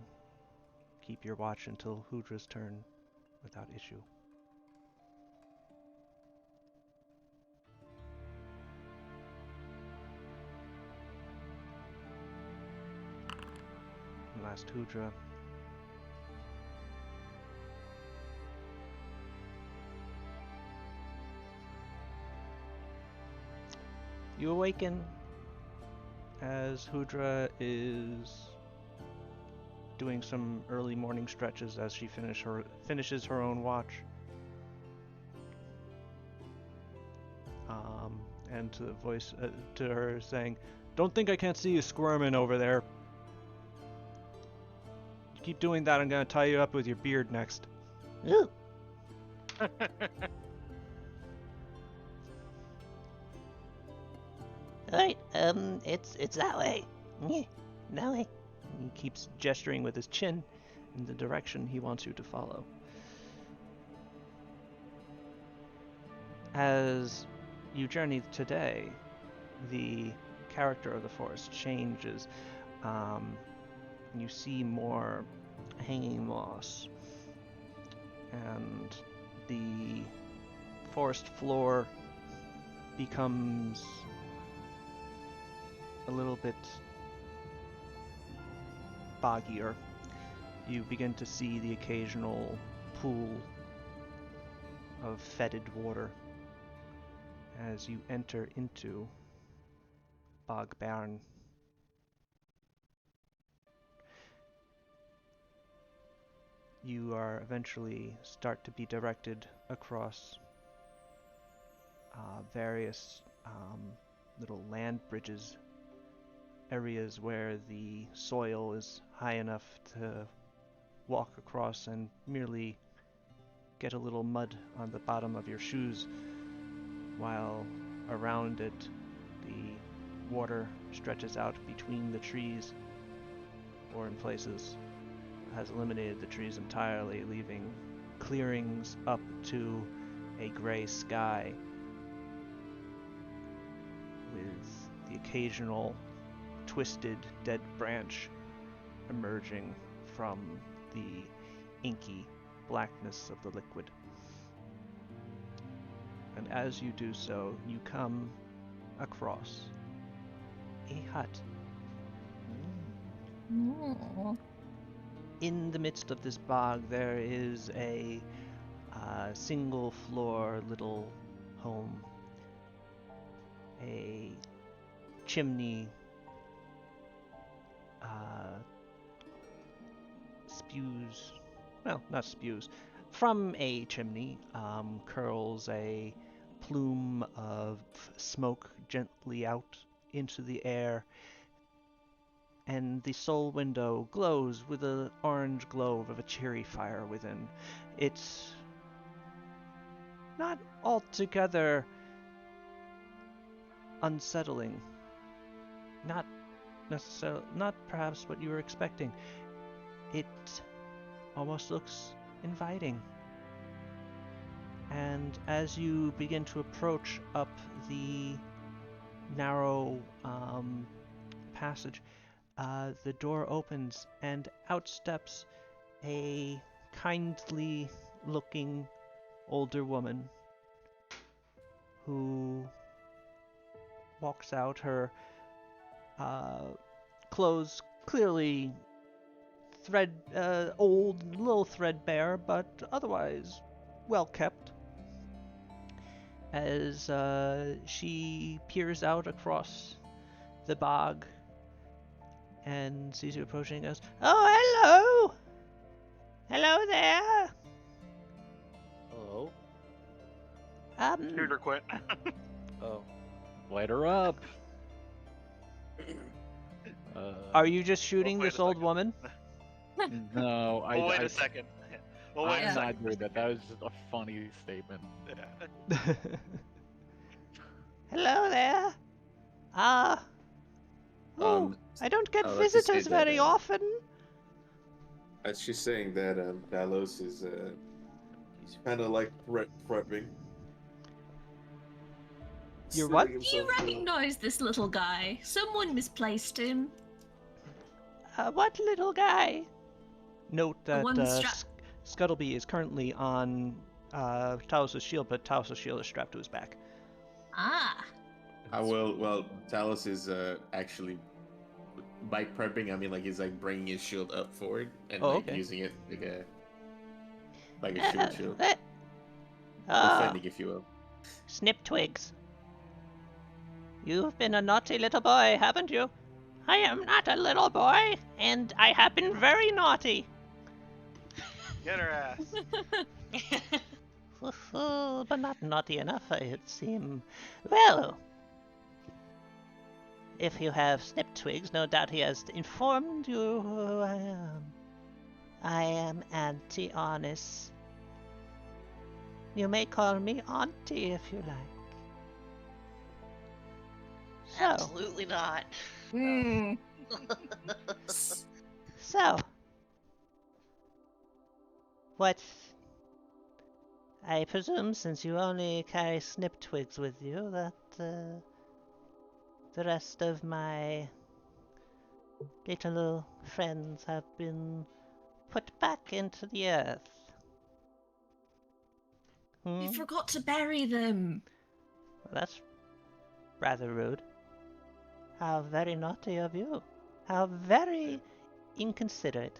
keep your watch until Hudra's turn without issue. And last Hudra. You awaken as Hudra is doing some early morning stretches as she finishes her own watch. And to the voice to her saying, "Don't think I can't see you squirming over there. You keep doing that, I'm gonna tie you up with your beard next." Ooh. Alright, it's that way. Yeah, that way. He keeps gesturing with his chin in the direction he wants you to follow. As you journey today, the character of the forest changes. You see more hanging moss, and the forest floor becomes a little bit boggier. You begin to see the occasional pool of fetid water as you enter into Bog Barn. You are eventually start to be directed across various little land bridges, areas where the soil is high enough to walk across and merely get a little mud on the bottom of your shoes, while around it the water stretches out between the trees, or in places has eliminated the trees entirely, leaving clearings up to a gray sky with the occasional twisted dead branch emerging from the inky blackness of the liquid. And as you do so, you come across a hut. In the midst of this bog, there is a single floor little home. A chimney spews, well, not spews, from a chimney curls a plume of smoke gently out into the air, and the sole window glows with an orange glow of a cheery fire within. It's not altogether unsettling. Not necessarily, not perhaps what you were expecting. It almost looks inviting. And as you begin to approach up the narrow passage, the door opens and out steps a kindly looking older woman who walks out, her clothes clearly old, a little threadbare, but otherwise well kept, as she peers out across the bog and sees you approaching and goes, "Oh, hello! Hello there! Hello. Shooter quit. Oh. Light her up. Are you just shooting wait a this old second. woman?" No, Well, wait a second. Well, wait a I'm second. not doing that. That was just a funny statement. Yeah. Hello there. I don't get I'd like to say visitors that, very often. She's saying that Talos is kind of like prepping. You're what? Setting Do you himself to- recognize this little guy? Someone misplaced him. What little guy? Note The that one Scuttleby is currently on Talos' shield, but Talos' shield is strapped to his back. Ah. Well, Talos is actually, by prepping, I mean like he's like bringing his shield up forward and Oh, like okay. using it like a shield. Ah, Defending, if you will. Snip Twigs. You've been a naughty little boy, haven't you? I am not a little boy, and I have been very naughty. Get her ass. But not naughty enough, it seem. Well, if you have Snip Twigs, no doubt he has informed you who I am. I am Auntie Honest. You may call me Auntie if you like. So, Absolutely not. Hmm. so, what? I presume since you only carry Snip Twigs with you, that the rest of my little friends have been put back into the earth. We forgot to bury them. Well, that's rather rude. How very naughty of you. How very inconsiderate.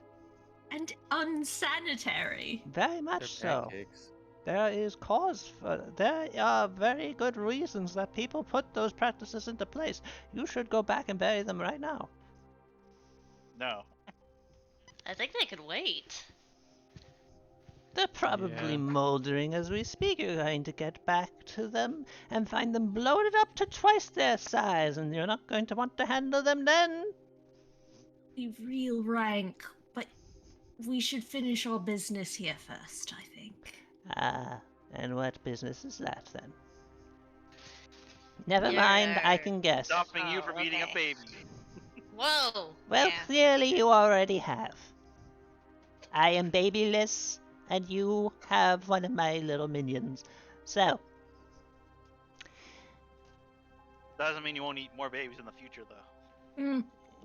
And unsanitary. Very They're much so. pancakes. There is cause for. There are very good reasons that people put those practices into place. You should go back and bury them right now. No. I think they could wait. They're probably Yeah. moldering as we speak. You're going to get back to them and find them bloated up to twice their size, and you're not going to want to handle them then. The real rank, but we should finish our business here first, I think. Ah, and what business is that then? Never mind, I can guess. Stopping you from Oh, eating a okay. baby. Whoa! Well, yeah. clearly you already have. I am babyless, and you have one of my little minions. So, Doesn't mean you won't eat more babies in the future, though. Hmm.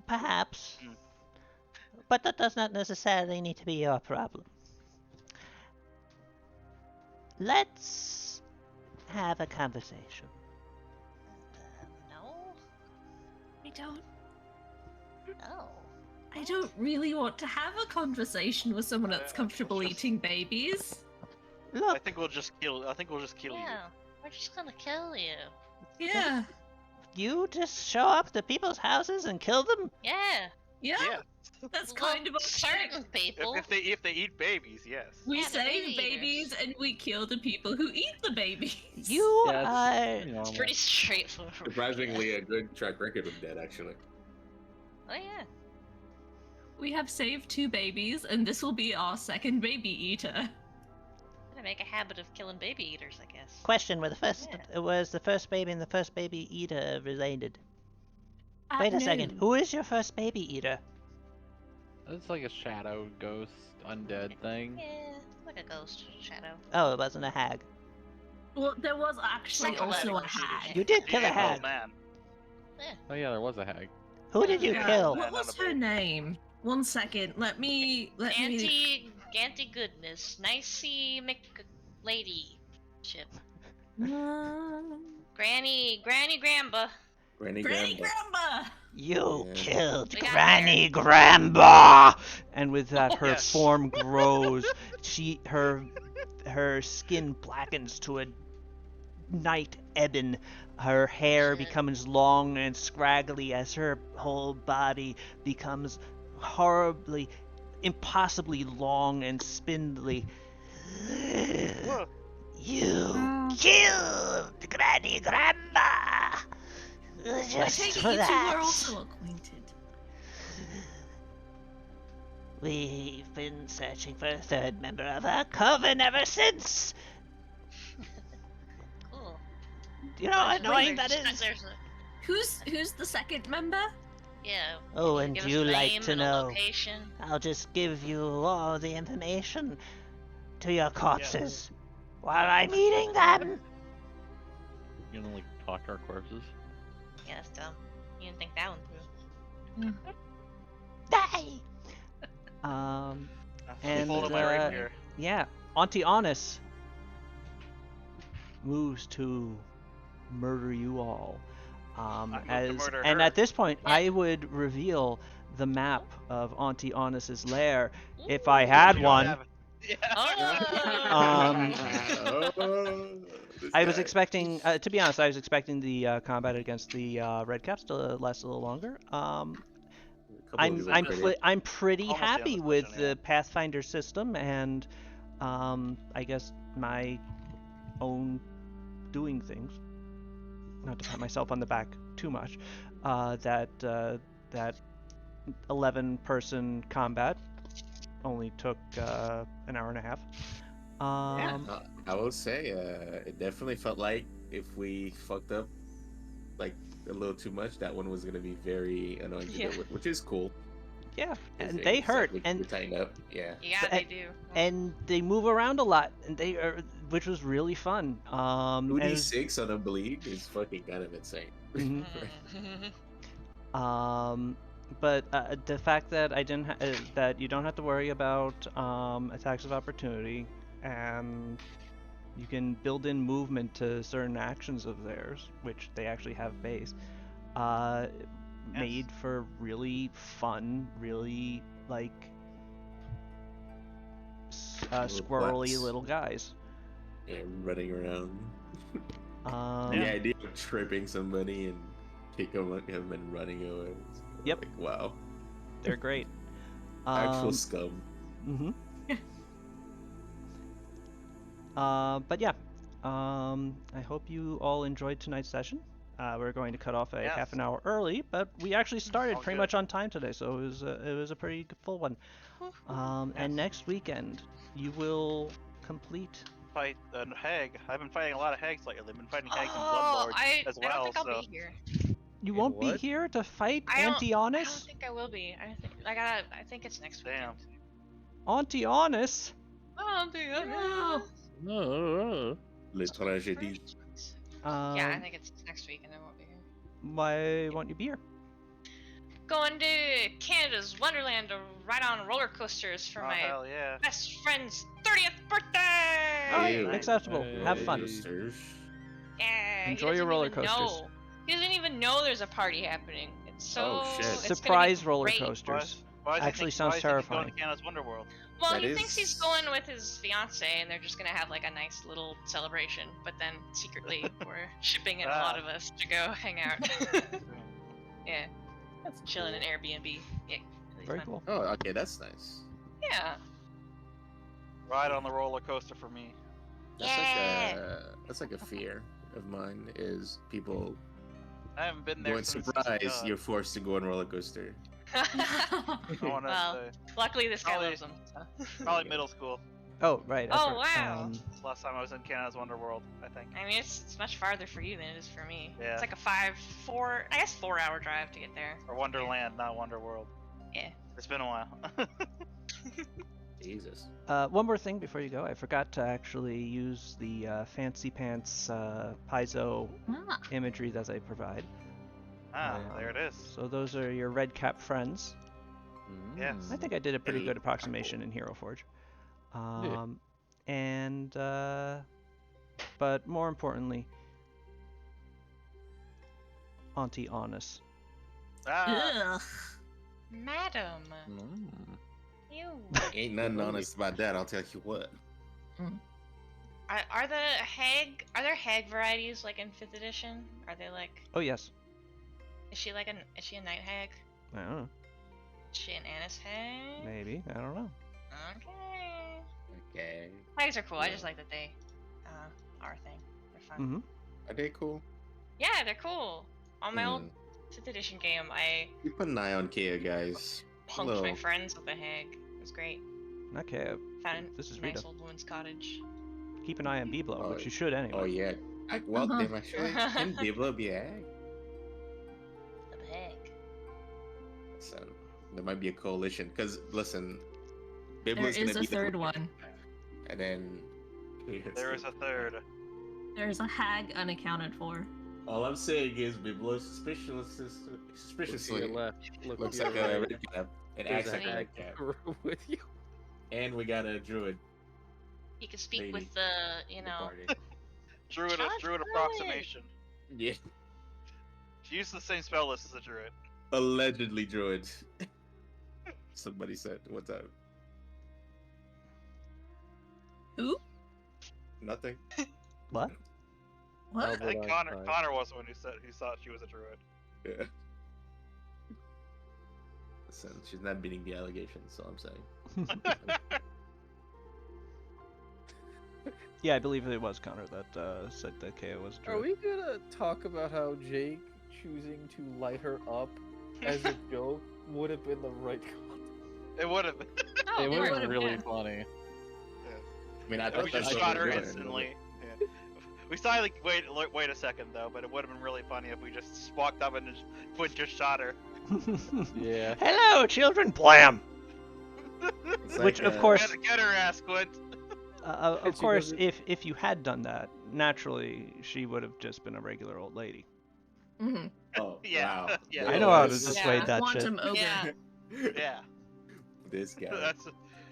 perhaps. Hmm. But that does not necessarily need to be your problem. Let's have a conversation. No? I don't No. I don't really want to have a conversation with someone that's Yeah, comfortable just- eating babies. I Look, think we'll just kill. I think we'll just kill Yeah. We're just gonna kill you. Yeah. you just show up to people's houses and kill them? Yeah. you. Yeah. Yeah. That's Well, kind of our certain thing. people. If they eat babies, yes. We Yeah, the save baby babies eaters. and we kill the people who eat the babies. You Yeah, it's are. pretty It's normal. pretty straightforward. Surprisingly, a good track record with that, actually. Oh yeah. We have saved 2 babies, and this will be our second baby eater. I'm gonna make a habit of killing baby eaters, I guess. Question: was the first baby and the first baby eater related? Wait a second. No. Who is your first baby eater? It's like a shadow, ghost, undead thing. Yeah. Like a ghost shadow. Oh, it wasn't a hag. Well, there was actually Second also a level. hag. You did kill a Yeah, hag. old man. Oh yeah, there was a hag. Who did you Yeah. kill? What was her name? 1 second. Let me. Ganty goodness. Nicey McLady. Ship. Granny Gramba. Granny Granny Grandpa. Grandma. You Yeah. killed We got Granny Grandpa. And with that, her Yes. form grows. Her skin blackens to a night ebon. Her hair Shit. becomes long and scraggly as her whole body becomes horribly, impossibly long and spindly. Whoa. You killed Granny Grandma. I Just take it for you two that. were also acquainted. We've been searching for a third member of our coven ever since. Cool. Do you know how annoying that There's- is? there's a- Who's the second member? yeah. Oh, can and give us you a like name to and a know. location. I'll just give you all the information to your corpses while I'm eating them. You gonna like talk to our corpses? Yeah, that's dumb. You didn't think that one through. Die. And Folded my rapier. yeah, Auntie Honest moves to murder you all. move to murder And her. at this point, Yeah. I would reveal the map of Auntie Honest's lair if I had You don't one. have it. Yeah. Um, I was expecting, to be honest, I was expecting the combat against the Red Caps to last a little longer. I'm pretty Almost the happy end of the with session, yeah. the Pathfinder system and I guess my own doing things. Not to pat myself on the back too much. That 11-person combat only took an hour and a half. I will say, it definitely felt like if we fucked up like a little too much, that one was gonna be very annoying to Yeah. deal with, which is cool. Yeah, It's- and they it's hurt, like and we tightened up. Yeah. Yeah, But- they do. and they move around a lot, and they are, which was really fun. And it was- 2d6 on a bleed is fucking kind of insane. Mhm. Mm. But the fact that I didn't that you don't have to worry about attacks of opportunity, and you can build in movement to certain actions of theirs, which they actually have base, made for really fun, really like Little squirrely butts. little guys. Yeah, running around. Um, The idea of tripping somebody and kicking him and running away. is Yep. Like, wow. They're great. Actual scum. Mm-hmm. But yeah, I hope you all enjoyed tonight's session. We're going to cut off a Yes. half an hour early, but we actually started All pretty good. much on time today, so it was a pretty full one. And next weekend you will complete. Fight a hag. I've been fighting a lot of hags lately. I've been fighting hags and Oh, bloodlords I as don't well. think I'll So be here. You In won't be what? here to fight I don't Antionis? think I will be. I think it's next Damn. weekend. Antionis? Oh, dude. No. Les tragédies. Yeah, I think it's next week and I won't be here. Why won't you be here? Going to Canada's Wonderland to ride on roller coasters for Oh, my hell yeah. best friend's 30th birthday! Alright, Ew. acceptable. Have fun. Coasters. Yeah, he Enjoy your doesn't roller even coasters. know. He doesn't even know there's a party happening. It's so Oh, shit. it's gonna be Surprise roller great. coasters. Why is he Actually think- sounds why is he thinking terrifying. Going to Canada's Wonderworld. Well, That he thinks he's is- going with his fiance, and they're just gonna have like a nice little celebration. But then secretly, we're shipping in a lot of us to go hang out. Yeah, That's chill in cool. an Airbnb. Yeah, really Very fun. cool. Oh, okay, that's nice. Yeah. Ride on the roller coaster for me. That's like a fear of mine is people I haven't been there going since. surprise you're forced to go on a roller coaster. I want to Well, say luckily this guy Probably- loves them. So. probably middle school. Oh, right. Oh, that's right. wow. It's the last time I was in Canada's Wonderworld, I think. I mean, it's much farther for you than it is for me. Yeah. It's like a 4-hour drive to get there. Or Wonderland, not Wonderworld. Yeah. It's been a while. Jesus. One more thing before you go. I forgot to actually use the Fancy Pants Paizo Ah. imagery that I provide. Ah, there it is. So those are your red cap friends. Yes. I think I did a pretty Hey, good approximation in Hero Forge. And but more importantly, Auntie Honest. Ah, Ugh. Madam, Mm. you. Ain't nothing honest about that. I'll tell you what. Are there hag varieties like in 5th edition? Are they like? Oh yes. Is she a night hag? I don't know. Is she an Annis hag? Maybe. I don't know. Okay. Okay. Hags are cool. I Yeah. just like that they are a thing. They're fun. Mm-hmm. Are they cool? Yeah, they're cool. On my old Mm. 5th edition game, I Keep an eye on Kea, guys. punked my Hello. friends with a hag. It was great. Okay. Found This is a nice Rita. old woman's cottage. Keep an eye on Biblo, Oh, which you should anyway. Oh yeah. Well, Uh-huh. damn, actually, can Biblo be a hag? The hag. So there might be a coalition. Cause listen, There Biblo's is gonna a be third the one. and then there is a third. There's a hag unaccounted for. All I'm saying is Biblo's Look to suspiciously your left. Look looks to like your a right. red cap and There's acts a like a hag red cap. with you. And we got a druid. You can speak Lady. with the, in the party. Druid Druid. approximation. Yeah. She used the same spell list as a druid. Allegedly druid. Somebody said one time. Who? Nothing. What? What? I think Albert Connor Einstein. was the one who thought she was a druid. Yeah. Listen, she's not beating the allegations, so I'm saying. Yeah, I believe it was Connor that said that Kea was a Are druid. we gonna talk about how Jake choosing to light her up as a joke would have been the right call? It would have been. Oh, It they was were- really yeah. funny. I mean, I We thought just that's shot what her we were doing. instantly. Yeah. We silently wait a second though, but it would have been really funny if we just walked up and just shot her. Yeah. Hello, children! Blam! It's Which, like, of course, Get her ass, Quint. of She course, doesn't- if you had done that, naturally she would have just been a regular old lady. Mm-hmm. Oh, Yeah. wow. Yeah. I know how to This- dissuade that shit. Quantum ogre. Yeah. Yeah. This guy.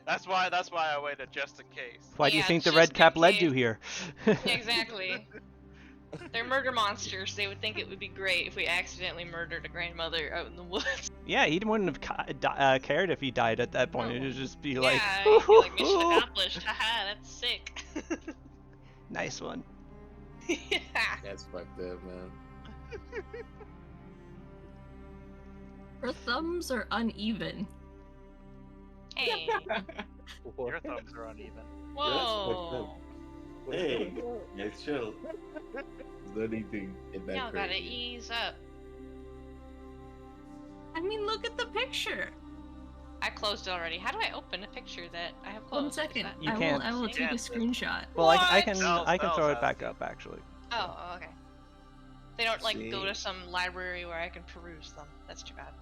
That's why I waited just in case. Why do you Yeah, think the just red in cap led you case. here? Exactly. They're murder monsters. They would think it would be great if we accidentally murdered a grandmother out in the woods. Yeah, he wouldn't have cared if he died at that point. No. It'd just be like, yeah, you'd be like, mission accomplished. Haha, that's sick. nice one. Yeah. That's fucked up, man. Her thumbs are uneven. Hey. Your thumbs are uneven. Whoa. Hey, it's chill. There's no need to get that Y'all gotta crazy. ease up. I mean, look at the picture. I closed it already. How do I open a picture that I have closed? One Is second. that- You I can't. will take a Can't. screenshot. Well, I What? can Spells- I can throw spells it back has up actually. Oh, okay. They don't like go See? to some library where I can peruse them. That's too bad.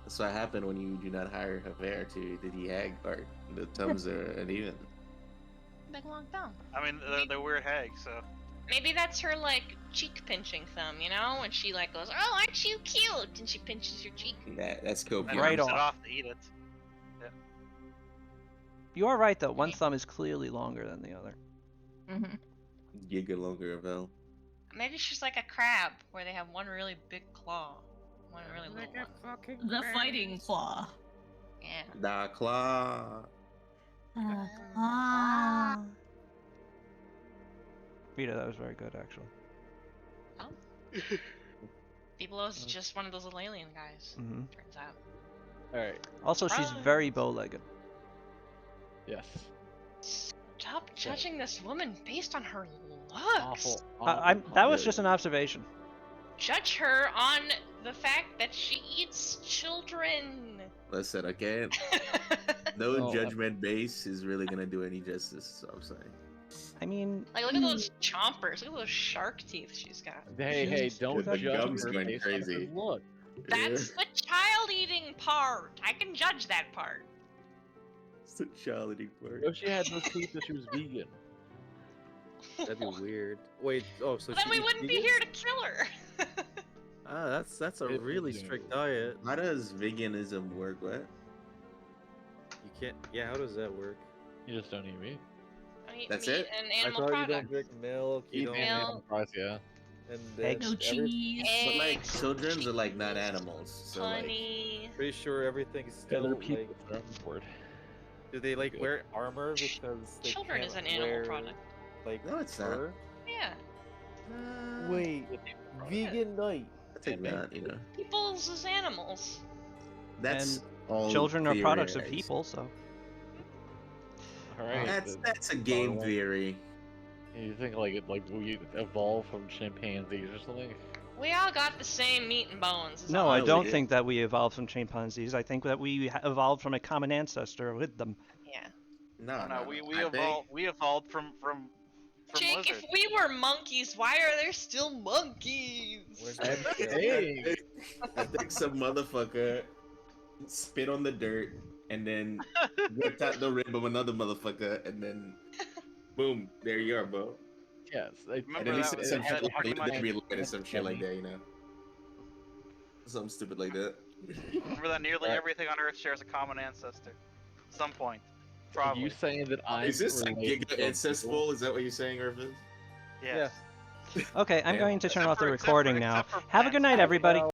That's what happened when you do not hire Javier to do the hag part. The thumbs are uneven. Big long thumb. I mean, they're weird hags, so. Maybe that's her like cheek pinching thumb, you know, when she like goes, "Oh, aren't you cute?" and she pinches your cheek. That's cool. And Right rips on. it off to eat it. You are right though. One thumb is clearly longer than the other. Mm-hmm. Giga longer, Vel. Maybe she's like a crab, where they have one really big claw, one really little one. The fighting claw. Yeah. Da claw. Rita, that was very good actually. Biblo's just one of those little alien guys. Hmm Turns out. Alright. Also, she's very bow-legged. Yes. Stop judging this woman based on her looks. Awful. That was just an observation. Judge her on the fact that she eats children. Listen, okay? No Oh, judgment base is really gonna do any justice, so I'm saying. I mean, Like, look at those chompers. Look at those shark teeth she's got. Hey, Jeez. don't The judge gum's her going based on her crazy. look. That's the child eating part. I can judge that part. Sexuality part. If she had no teeth, that she was vegan. That'd be weird. Wait, oh, so Then she we eats wouldn't be vegan? here to kill her. Ah, that's a It- really yeah. strict diet. How does veganism work? What? You can't. Yeah, how does that work? You just don't eat meat. I eat That's meat it? and I animal thought you don't products. drink milk. You Eat don't. animal Fries, yeah. And then Eggs. No cheese. But like Eggs, children's are like not animals, so like honey. Pretty sure everything's Yeah, still they're like. people. They're on board. Do they like Good. wear armor because they Children can't is an animal wear, product. Like No, it's not. fur? Yeah. Wait, vegan night. I think not. You know, People's is animals. that's all. Children are products of theorized. people, so. All right. That's a game Well, theory. You think like we evolved from chimpanzees or something? We all got the same meat and bones. is No, all I I'm we don't did. think that we evolved from chimpanzees. I think that we evolved from a common ancestor with them. saying. Yeah. No, No, no, we I think- evolved from Jake, lizards. if we were monkeys, why are there still monkeys? Where's I my think, I think some motherfucker spit on the dirt and then whipped out the rib of another motherfucker and then boom, there you are, bro. Yes. And Remember then he that said was- some had shit pretty like much- that, or some shit like that, you know. Something stupid like that. Remember that nearly Right. everything on Earth shares a common ancestor. At some point. Are Probably. you saying that I'm Is this like related to giga those incest people? full? Is that what you're saying, Irvin? Yes. Okay, I'm Yeah. going to turn Except off the for- except for- recording now. except for Have a good night, plants. everybody.